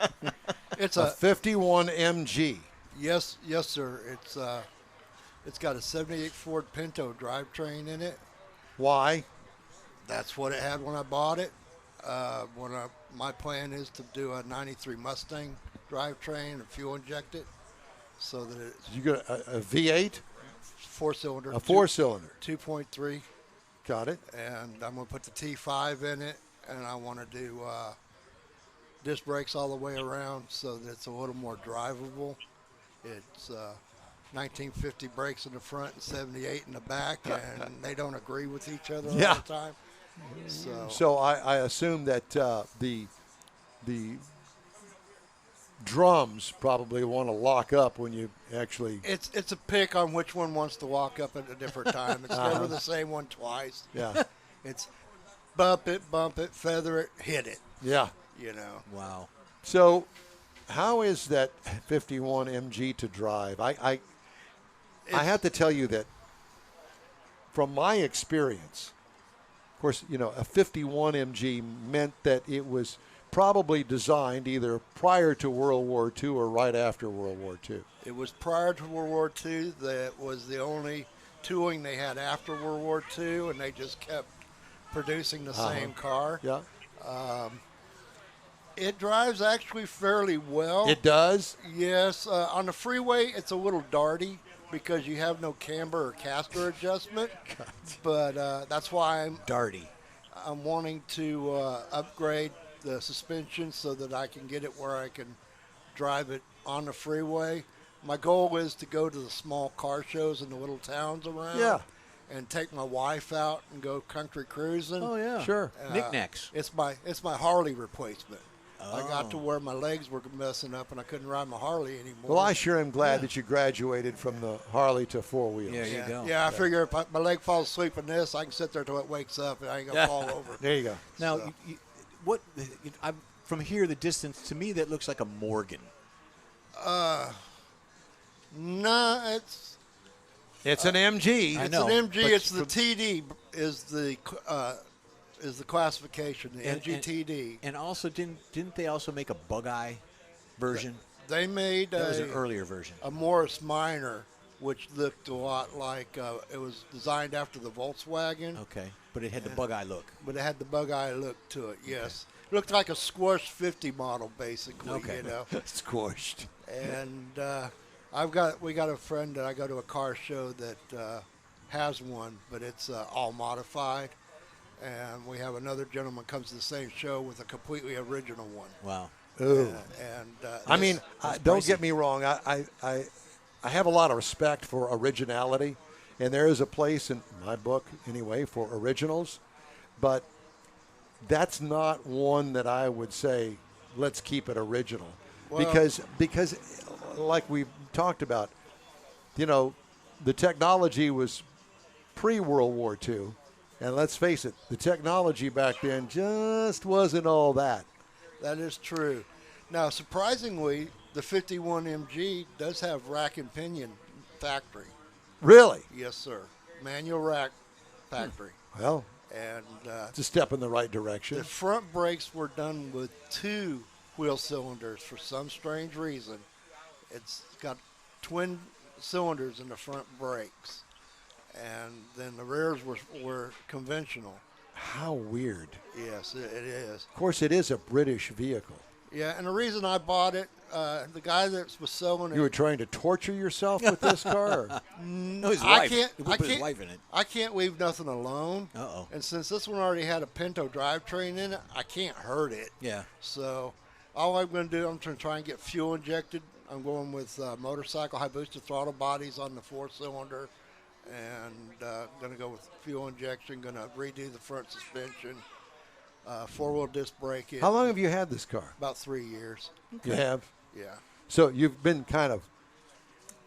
It's a 51 MG. Yes, sir. It's got a 78 Ford Pinto drivetrain in it. Why? That's what it had when I bought it. My plan is to do a 93 Mustang drivetrain and fuel inject it so that it's... You got a V8? 4-cylinder. A 4-cylinder. 2.3. Got it. And I'm going to put the T5 in it, and I want to do disc brakes all the way around so that it's a little more drivable. It's... 1950 brakes in the front and 78 in the back, and they don't agree with each other all the time. So I assume that the drums probably want to lock up when you actually. It's a pick on which one wants to lock up at a different time. It's never the same one twice. Yeah. It's bump it, feather it, hit it. Yeah. You know. Wow. So, how is that 51 MG to drive? I have to tell you that from my experience, of course, a 51 MG meant that it was probably designed either prior to World War II or right after World War II. It was prior to World War II. That was the only tooling they had after World War II, and they just kept producing the same car. Yeah. It drives actually fairly well. It does? Yes. On the freeway, it's a little darty because you have no camber or caster adjustment. But that's why I'm wanting to upgrade the suspension so that I can get it where I can drive it on the freeway. My goal is to go to the small car shows in the little towns around. Yeah. And take my wife out and go country cruising. Oh yeah, sure. Knickknacks. It's my Harley replacement. I got to where my legs were messing up and I couldn't ride my Harley anymore. Well, I sure am glad that you graduated from the Harley to four-wheels. Yeah, you go. Yeah, I figure if my leg falls asleep in this, I can sit there till it wakes up and I ain't gonna fall over. There you go. Now, from here, the distance to me that looks like a Morgan. No, it's an MG. It's an MG. It's the TD is the classification, the MGTD. And also, didn't they also make a Bug-Eye version? They made that was an earlier version. A Morris Minor, which looked a lot like it was designed after the Volkswagen. Okay, but it had the Bug-Eye look. But it had the Bug-Eye look to it. Yes, it looked like a squashed 50 model, basically. Okay, you know, squashed. And we got a friend that I go to a car show that has one, but it's all modified. and we have another gentleman comes to the same show with a completely original one. Wow. Ooh. I mean, don't pricey. get me wrong. I have a lot of respect for originality, and there is a place in my book, anyway, for originals. But that's not one that I would say, let's keep it original. Well, because, like we've talked about, you know, the technology was pre-World War II. And let's face it, the technology back then just wasn't all that. That is true. Now, surprisingly, the 51 MG does have rack and pinion factory. Really? Yes, sir. Manual rack factory. Well, And it's a step in the right direction. the front brakes were done with 2 wheel cylinders for some strange reason. It's got twin cylinders in the front brakes. And then the rears were conventional. How weird. Yes, it is. Of course, it is a British vehicle. Yeah, and the reason I bought it, the guy that was selling it. You were trying to torture yourself with this car? Or? No, his I wife. can't. He I put his can't. wife in it. I can't leave nothing alone. Uh-oh. And since this one already had a Pinto drivetrain in it, I can't hurt it. Yeah. So, all I'm going to do, I'm going to try and get fuel injected. I'm going with motorcycle high boosted throttle bodies on the 4-cylinder, and going to go with fuel injection. Going to redo the front suspension, 4-wheel disc braking. How long have you had this car? About 3 years. You have? Yeah. So you've been kind of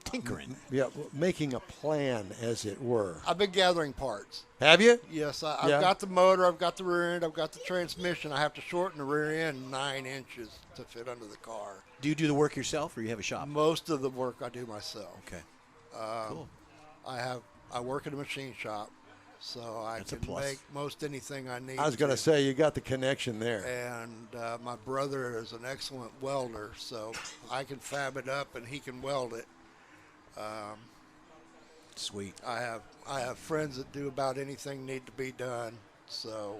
tinkering. Yeah, making a plan, as it were. I've been gathering parts. Have you? Yes, I've Yeah. got the motor, I've got the rear end, I've got the transmission. I have to shorten the rear end 9 inches to fit under the car. Do you do the work yourself, or you have a shop? Most of the work I do myself. Okay. Cool. I work at a machine shop, so I That's a can plus. make most anything I need. I was going to say, you got the connection there. And my brother is an excellent welder, so I can fab it up and he can weld it. Sweet. I have friends that do about anything need to be done. So.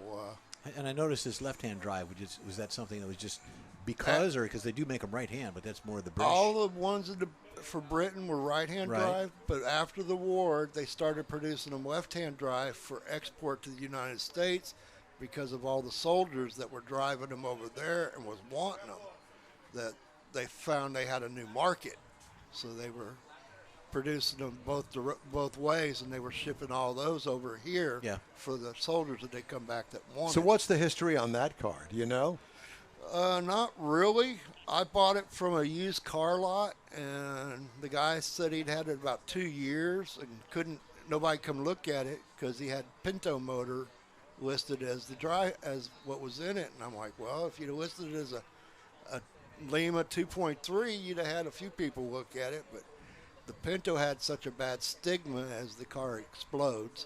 And I noticed this left-hand drive. Was that something that was just because, or because they do make them right-hand, but that's more the British? All the ones for Britain were right-hand Right. drive, but after the war, they started producing them left-hand drive for export to the United States because of all the soldiers that were driving them over there and was wanting them. That they found they had a new market, so they were producing them both ways, and they were shipping all those over here for the soldiers that they come back that wanted. So what's the history on that car? Do you know? Not really. I bought it from a used car lot, and the guy said he'd had it about 2 years and nobody come look at it because he had Pinto motor listed as as what was in it. And I'm like, well, if you'd have listed it as a Lima 2.3, you'd have had a few people look at it, but the Pinto had such a bad stigma as the car explodes.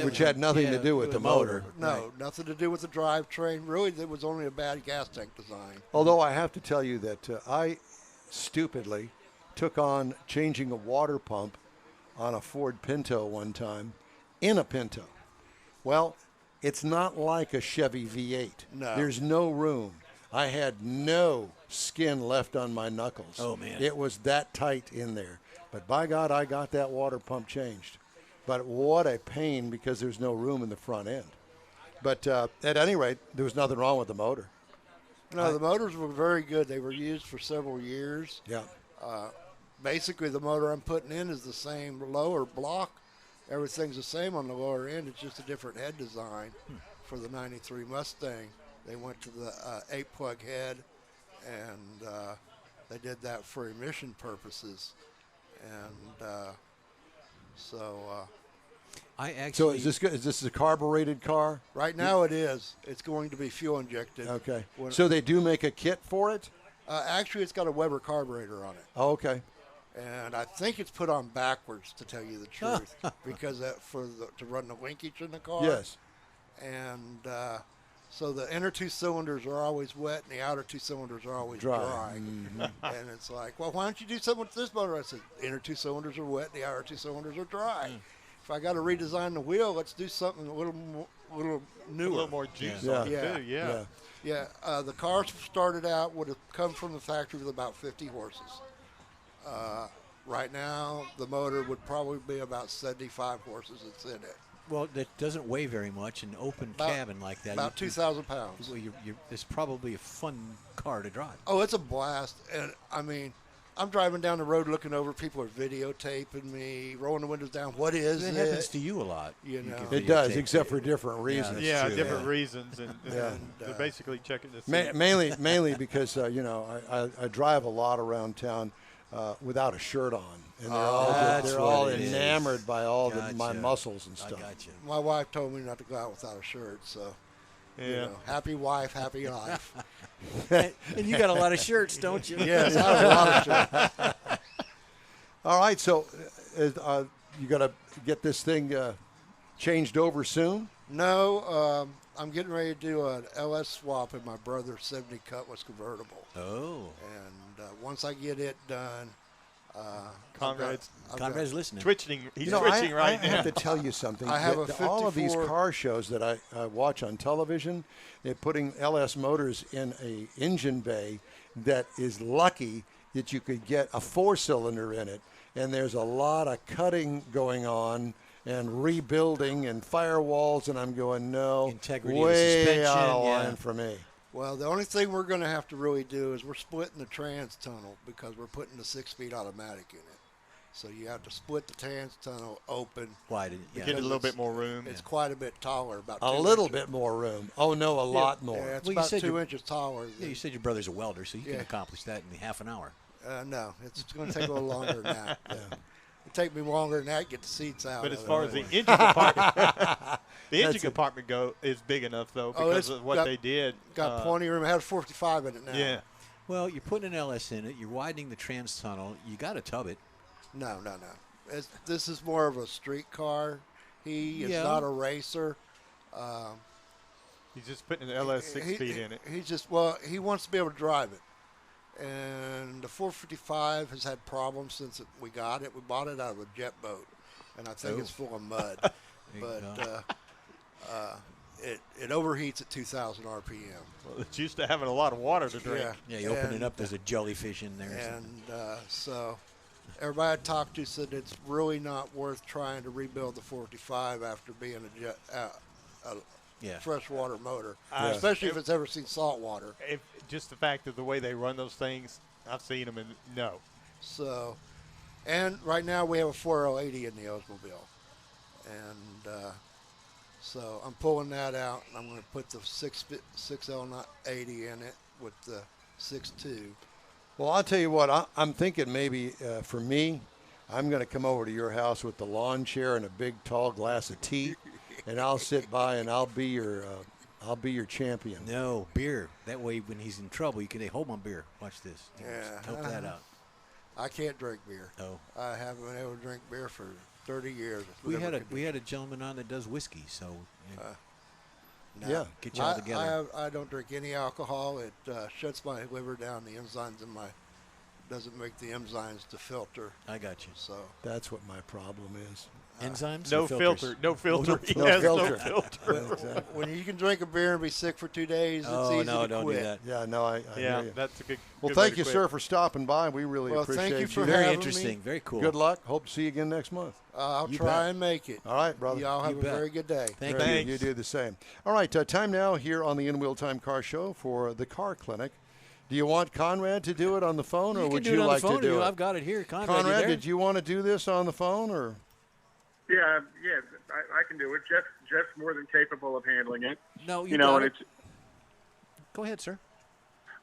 Which had nothing to do with the motor. No, nothing to do with the drivetrain. Really, it was only a bad gas tank design. Although I have to tell you that I stupidly took on changing a water pump on a Ford Pinto one time in a Pinto. Well, it's not like a Chevy V8. No. There's no room. I had no skin left on my knuckles. Oh, man. It was that tight in there. But by God, I got that water pump changed. But what a pain because there's no room in the front end. But at any rate, there was nothing wrong with the motor. No, the motors were very good. They were used for several years. Yeah. Basically, the motor I'm putting in is the same lower block. Everything's the same on the lower end. It's just a different head design for the 93 Mustang. They went to the 8-plug head, and they did that for emission purposes. And I actually. So is this a carbureted car? Right now it is. It's going to be fuel injected. Okay. So they do make a kit for it? Actually, it's got a Weber carburetor on it. Oh, okay. And I think it's put on backwards, to tell you the truth, because to run the linkage in the car. Yes. And so the inner 2 cylinders are always wet, and the outer 2 cylinders are always dry. Mm-hmm. And it's like, well, why don't you do something with this motor? I said, inner 2 cylinders are wet, and the outer 2 cylinders are dry. If I got to redesign the wheel, let's do something a little newer, a little more juice Yeah. on it too. Yeah. Yeah, the car started out would have come from the factory with about 50 horses. Right now, the motor would probably be about 75 horses that's in it. Well, that doesn't weigh very much. An open cabin like that. About 2,000 pounds. Well, it's probably a fun car to drive. Oh, it's a blast. And, I mean, I'm driving down the road looking over. People are videotaping me, rolling the windows down. What is it? That happens to you a lot. You know. It does, except for different reasons. Yeah, different reasons. And they're basically checking to see. Mainly because, I drive a lot around town without a shirt on. And they're all enamored by all my muscles and stuff. My wife told me not to go out without a shirt, so happy wife, happy life. And you got a lot of shirts, don't you? Yes, I have a lot of shirts. All right, so you got to get this thing changed over soon? No, I'm getting ready to do an LS swap in my brother's 70 Cutlass convertible. Oh. And once I get it done, Conrad's listening. Twitching. He's twitching right now. I have to tell you something. I have a all of these car shows that I watch on television, they're putting LS motors in a engine bay that is lucky that you could get a 4-cylinder in it. And there's a lot of cutting going on and rebuilding and firewalls, and I'm going, no, integrity way of suspension, out of line for me. Well, the only thing we're going to have to really do is we're splitting the trans tunnel because we're putting the 6-speed automatic in it. So you have to split the trans tunnel open. Widen, get a little bit more room. It's quite a bit taller, about a little bit more room. Oh no, a lot more. Yeah, it's about 2 inches taller. Yeah, you said your brother's a welder, so you can accomplish that in half an hour. No, it's going to take a little longer than that. It'll take me longer than that to get the seats out. But as far as the engine compartment, the engine compartment is big enough though because of what they did. Got plenty of room. It has 45 in it now. Yeah. Well, you're putting an LS in it. You're widening the trans tunnel. You got to tub it. No. This is more of a street car. He is not a racer. He's just putting an LS 6-speed in it. He wants to be able to drive it. And the 455 has had problems since we got it. We bought it out of a jet boat, and I think it's full of mud. But it overheats at 2,000 RPM. Well, it's used to having a lot of water to drink. Yeah, you open it up, there's a jellyfish in there. And so everybody I talked to said it's really not worth trying to rebuild the 455 after being a freshwater motor, especially if it's ever seen salt water. Just the fact of the way they run those things, I've seen them, and no. So, and right now we have a 4L80 in the Oldsmobile. And so I'm pulling that out, and I'm going to put the 6L80 in it with the 6.2. Well, I'll tell you what, I'm thinking maybe for me, I'm going to come over to your house with the lawn chair and a big tall glass of tea, and I'll sit by and I'll be your champion. No, beer. That way when he's in trouble, you can hold my beer. Watch this. Help that out. I can't drink beer. Oh. I haven't been able to drink beer for 30 years. We had a gentleman on that does whiskey, so no. Get you all together. I don't drink any alcohol. It shuts my liver down. The enzymes in doesn't make the enzymes to filter. I got you. So that's what my problem is. Enzymes? No filter. No filter. No filter. Filter. When you can drink a beer and be sick for 2 days, it's easy to don't quit. do that. Yeah, no, I hear you. That's a good. Well, thank you, sir, for stopping by. We really appreciate thank you for Very having interesting. me. Very cool. Good luck. Hope to see you again next month. I'll You try bet. and make it. All right, brother. Y'all have a very good day. Thank Very you. good. You do the same. All right, time now here on the In Wheel Time Car Show for the Car Clinic. Do you want Conrad to do it on the phone, or would you like to do it? I've got it here. Conrad, did you want to do this on the phone, or? Yeah, I can do it. Jeff's more than capable of handling it. No, Go ahead, sir.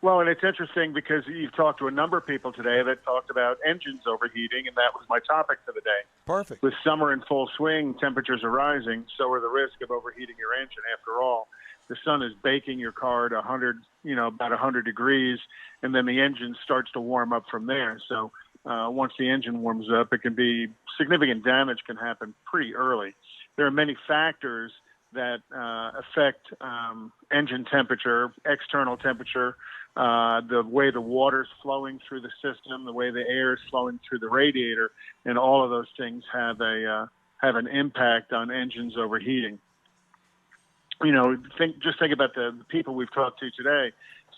Well, and it's interesting because you've talked to a number of people today that talked about engines overheating, and that was my topic for the day. Perfect. With summer in full swing, temperatures are rising, so are the risk of overheating your engine. After all, the sun is baking your car to 100, about 100 degrees, and then the engine starts to warm up from there. So once the engine warms up, it can be significant damage can happen pretty early. There are many factors that affect engine temperature, external temperature, the way the water's flowing through the system, the way the air is flowing through the radiator, and all of those things have an impact on engines overheating. Think about the people we've talked to today.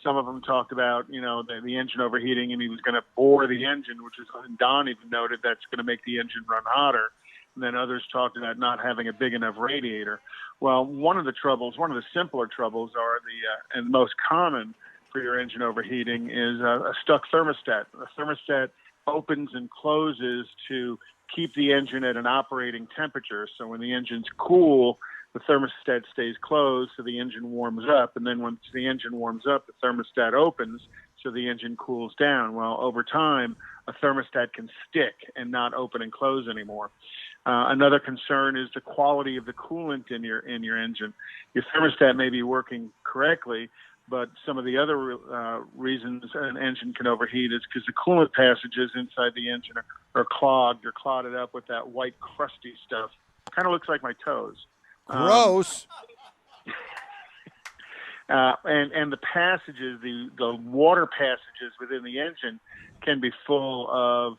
Some of them talked about, the engine overheating, and he was going to bore the engine, which is, Don even noted, that's going to make the engine run hotter. And then others talked about not having a big enough radiator. Well, one of the simpler troubles are and most common for your engine overheating is a stuck thermostat. A thermostat opens and closes to keep the engine at an operating temperature. So when the engine's cool, the thermostat stays closed so the engine warms up. And then once the engine warms up, the thermostat opens so the engine cools down. Well, over time, a thermostat can stick and not open and close anymore. Another concern is the quality of the coolant in your engine. Your thermostat may be working correctly, but some of the other reasons an engine can overheat is because the coolant passages inside the engine are clogged or clotted up with that white crusty stuff. Kind of looks like my toes. Gross. And the passages, the water passages within the engine can be full of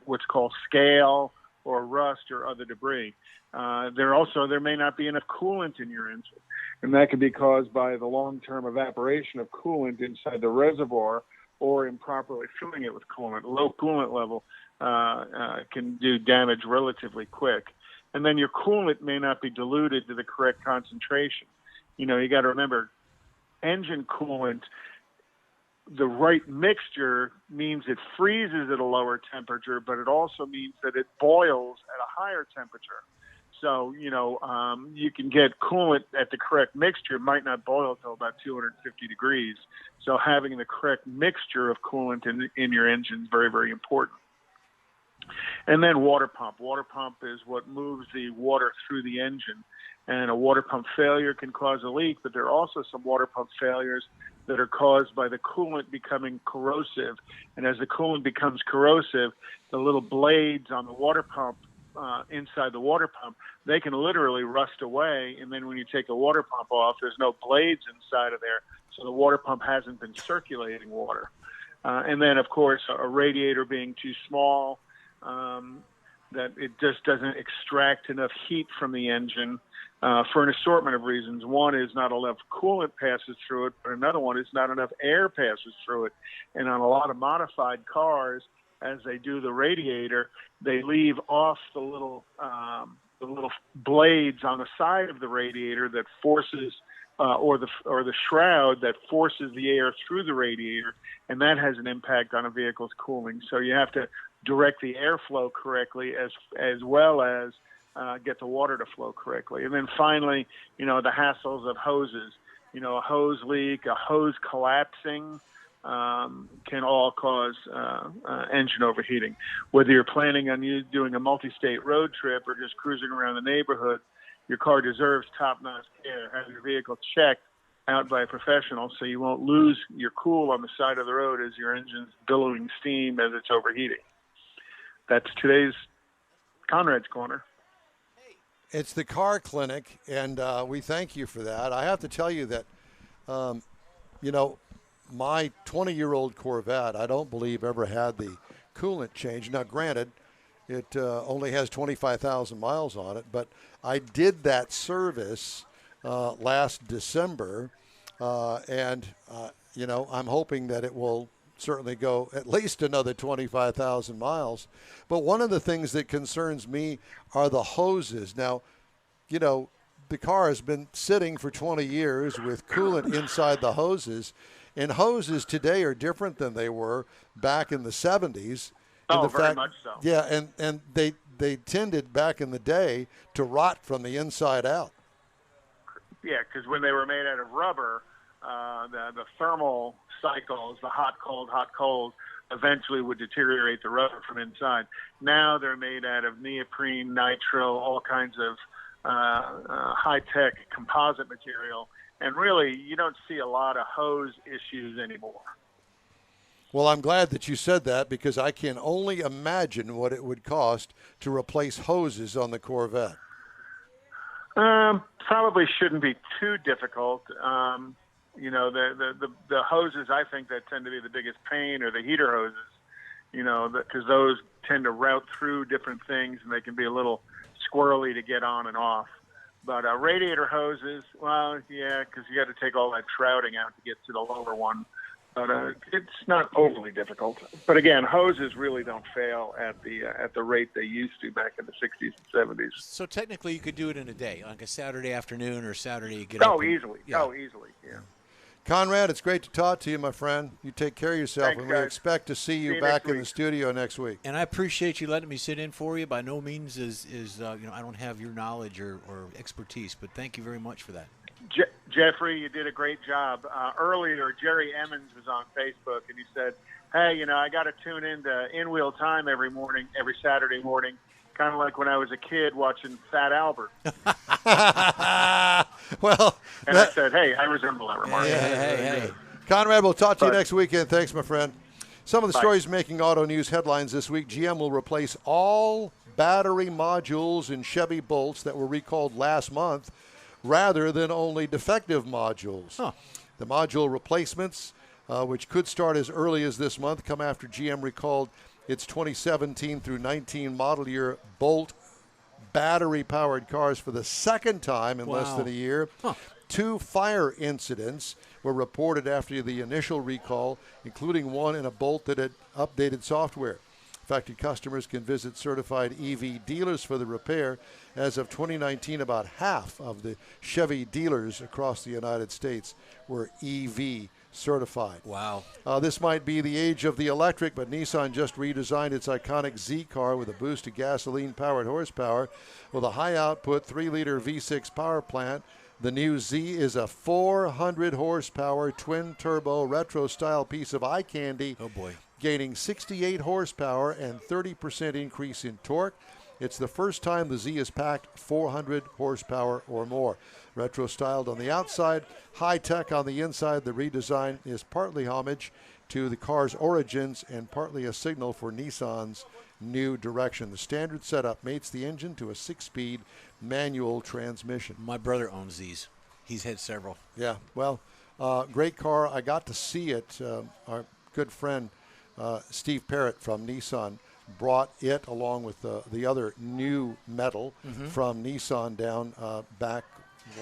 what's called scale or rust or other debris. There may not be enough coolant in your engine, and that can be caused by the long-term evaporation of coolant inside the reservoir or improperly filling it with coolant. Low coolant level can do damage relatively quick. And then your coolant may not be diluted to the correct concentration. You got to remember, engine coolant, the right mixture means it freezes at a lower temperature, but it also means that it boils at a higher temperature. So, you can get coolant at the correct mixture. It might not boil until about 250 degrees. So having the correct mixture of coolant in your engine is very, very important. And then water pump. Water pump is what moves the water through the engine. And a water pump failure can cause a leak, but there are also some water pump failures that are caused by the coolant becoming corrosive. And as the coolant becomes corrosive, the little blades on the water pump inside the water pump, they can literally rust away. And then when you take the water pump off, there's no blades inside of there. So the water pump hasn't been circulating water. And then, of course, a radiator being too small, that it just doesn't extract enough heat from the engine for an assortment of reasons. One is not enough coolant passes through it, but another one is not enough air passes through it. And on a lot of modified cars, as they do the radiator, they leave off the little blades on the side of the radiator that forces or the shroud that forces the air through the radiator, and that has an impact on a vehicle's cooling. So you have to direct the airflow correctly as well as get the water to flow correctly. And then finally, the hassles of hoses. A hose leak, a hose collapsing can all cause engine overheating. Whether you're planning on doing a multi-state road trip or just cruising around the neighborhood, your car deserves top-notch care. Have your vehicle checked out by a professional so you won't lose your cool on the side of the road as your engine's billowing steam as it's overheating. That's today's Conrad's Corner. It's the car clinic, and we thank you for that. I have to tell you that, my 20-year-old Corvette, I don't believe ever had the coolant change. Now, granted, it only has 25,000 miles on it, but I did that service last December, and I'm hoping that it will certainly go at least another 25,000 miles. But one of the things that concerns me are the hoses. Now, the car has been sitting for 20 years with coolant inside the hoses, and hoses today are different than they were back in the 70s. Oh, very much so. Yeah, and they tended back in the day to rot from the inside out. Yeah, because when they were made out of rubber, the thermal cycles, the hot, cold, eventually would deteriorate the rubber from inside. Now they're made out of neoprene, nitro, all kinds of high-tech composite material. And really, you don't see a lot of hose issues anymore. Well, I'm glad that you said that because I can only imagine what it would cost to replace hoses on the Corvette. Probably shouldn't be too difficult. The hoses I think that tend to be the biggest pain are the heater hoses, because those tend to route through different things and they can be a little squirrely to get on and off. But radiator hoses, well, yeah, because you got to take all that shrouding out to get to the lower one. But it's not overly difficult. But again, hoses really don't fail at the rate they used to back in the 60s and 70s. So technically, you could do it in a day, like a Saturday afternoon or Saturday. Get Oh, up and- easily. yeah. Oh, easily. Yeah. Conrad, it's great to talk to you, my friend. You take care of yourself, Thanks, and we guys. expect to see you See you back next in the week. studio next week. And I appreciate you letting me sit in for you. By no means is I don't have your knowledge or expertise, but thank you very much for that. Jeffrey, you did a great job. Earlier, Jerry Emmons was on Facebook, and he said, hey, I got to tune into In-Wheel Time every Saturday morning, kind of like when I was a kid watching Fat Albert. Well, and I said, hey, I resemble that remark. Hey. Conrad, we'll talk to you Bye. next weekend. Thanks, my friend. Some of the Bye. stories making auto news headlines this week. GM will replace all battery modules in Chevy Bolts that were recalled last month rather than only defective modules. Huh. The module replacements, which could start as early as this month, come after GM recalled its 2017 through 19 model year Bolt battery-powered cars for the second time in less than a year. Huh. 2 fire incidents were reported after the initial recall, including one in a Bolt that had updated software. Affected customers can visit certified EV dealers for the repair. As of 2019, about half of the Chevy dealers across the United States were EV certified. Wow. This might be the age of the electric, but Nissan just redesigned its iconic Z car with a boost to gasoline-powered horsepower. With a high-output 3-liter V6 power plant, the new Z is a 400-horsepower twin-turbo retro-style piece of eye candy. Oh, boy. Gaining 68 horsepower and 30% increase in torque. It's the first time the Z has packed 400 horsepower or more. Retro-styled on the outside, high-tech on the inside, the redesign is partly homage to the car's origins and partly a signal for Nissan's new direction. The standard setup mates the engine to a 6-speed manual transmission. My brother owns these. He's had several. Yeah, well, great car. I got to see it. Our good friend Steve Parrott from Nissan brought it along with the other new metal from Nissan down back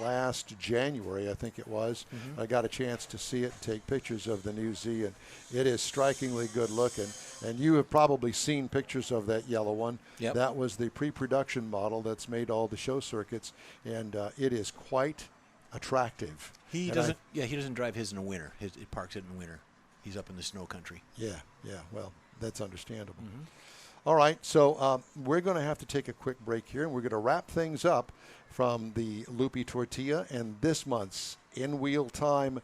last January, I think it was. I got a chance to see it and take pictures of the new Z, and it is strikingly good looking. And you have probably seen pictures of that yellow one. Yep. That was the pre-production model that's made all the show circuits, and it is quite attractive. He And doesn't. He doesn't drive his in the winter. He parks it in the winter. He's up in the snow country. Yeah. Well, that's understandable. All right, so we're going to have to take a quick break here, and we're going to wrap things up from the Loopy Tortilla and this month's In-Wheel Time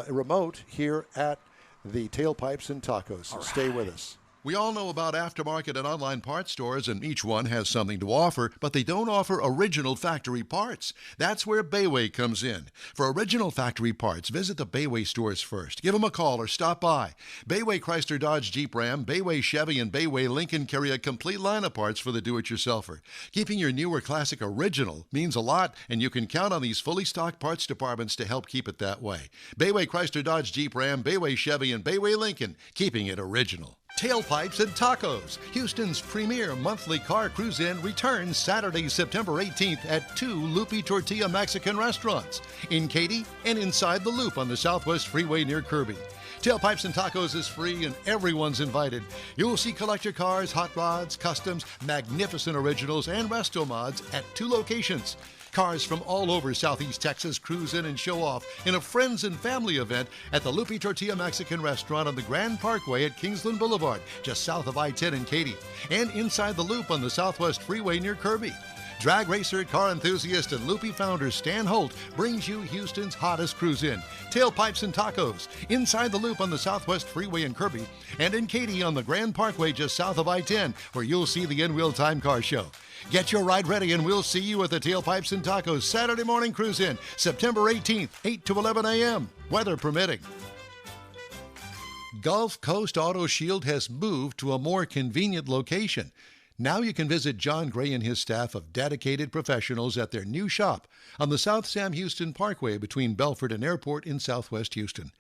remote here at the Tailpipes and Tacos. So stay with us. We all know about aftermarket and online parts stores, and each one has something to offer, but they don't offer original factory parts. That's where Bayway comes in. For original factory parts, visit the Bayway stores first. Give them a call or stop by. Bayway Chrysler Dodge Jeep Ram, Bayway Chevy, and Bayway Lincoln carry a complete line of parts for the do-it-yourselfer. Keeping your newer classic original means a lot, and you can count on these fully stocked parts departments to help keep it that way. Bayway Chrysler Dodge Jeep Ram, Bayway Chevy, and Bayway Lincoln, keeping it original. Tailpipes and Tacos, Houston's premier monthly car cruise-in, returns Saturday, September 18th at 2 Loopy Tortilla Mexican restaurants in Katy and inside the Loop on the Southwest Freeway near Kirby. Tailpipes and Tacos is free and everyone's invited. You'll see collector cars, hot rods, customs, magnificent originals, and resto mods at 2 locations. Cars from all over Southeast Texas cruise in and show off in a friends and family event at the Loopy Tortilla Mexican Restaurant on the Grand Parkway at Kingsland Boulevard, just south of I-10 in Katy, and inside the Loop on the Southwest Freeway near Kirby. Drag racer, car enthusiast, and Loopy founder Stan Holt brings you Houston's hottest cruise-in, Tailpipes and Tacos, inside the Loop on the Southwest Freeway in Kirby, and in Katy on the Grand Parkway just south of I-10, where you'll see the In-Wheel Time car show. Get your ride ready, and we'll see you at the Tailpipes and Tacos Saturday morning cruise-in, September 18th, 8 to 11 a.m., weather permitting. Gulf Coast Auto Shield has moved to a more convenient location. Now you can visit John Gray and his staff of dedicated professionals at their new shop on the South Sam Houston Parkway between Belford and Airport in Southwest Houston.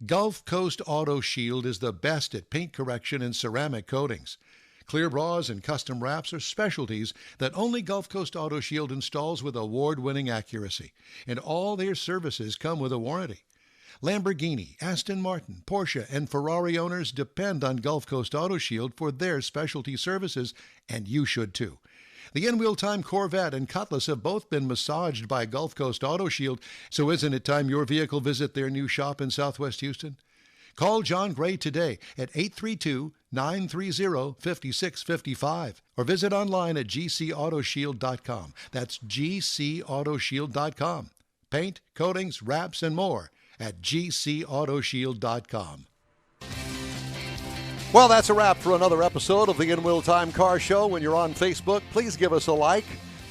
Gulf Coast Auto Shield is the best at paint correction and ceramic coatings. Clear bras and custom wraps are specialties that only Gulf Coast Auto Shield installs with award-winning accuracy, and all their services come with a warranty. Lamborghini, Aston Martin, Porsche, and Ferrari owners depend on Gulf Coast Auto Shield for their specialty services, and you should too. The in-wheel time Corvette and Cutlass have both been massaged by Gulf Coast Auto Shield, so isn't it time your vehicle visit their new shop in Southwest Houston? Call John Gray today at 832-930-5655 or visit online at gcautoshield.com. That's gcautoshield.com. Paint, coatings, wraps, and more at gcautoshield.com. Well, that's a wrap for another episode of the In-Wheel Time Car Show. When you're on Facebook, please give us a like,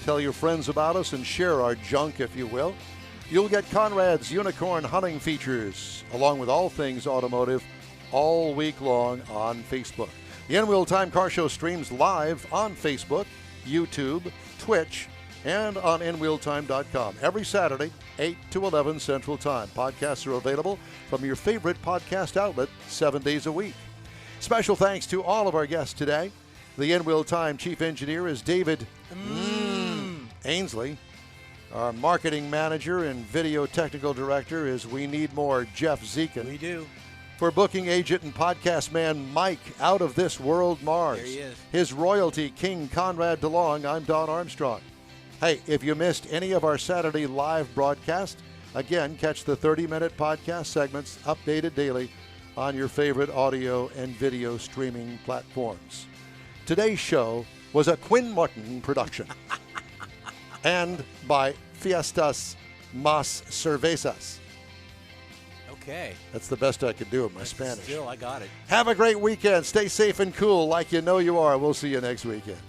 tell your friends about us, and share our junk, if you will. You'll get Conrad's Unicorn hunting features, along with all things automotive, all week long on Facebook. The In-Wheel Time Car Show streams live on Facebook, YouTube, Twitch, and on InWheelTime.com every Saturday, 8 to 11 Central Time. Podcasts are available from your favorite podcast outlet 7 days a week. Special thanks to all of our guests today. The In-Wheel Time Chief Engineer is David Ainsley. Our Marketing Manager and Video Technical Director is We Need More Jeff Zekin. We do. For Booking Agent and Podcast Man Mike Out of This World Mars. There he is. His royalty King Conrad DeLong, I'm Don Armstrong. Hey, if you missed any of our Saturday live broadcast, again, catch the 30-minute podcast segments updated daily on your favorite audio and video streaming platforms. Today's show was a Quinn Martin production and by Fiestas Mas Cervezas. Okay. That's the best I could do in my Spanish. Still, I got it. Have a great weekend. Stay safe and cool like you know you are. We'll see you next weekend.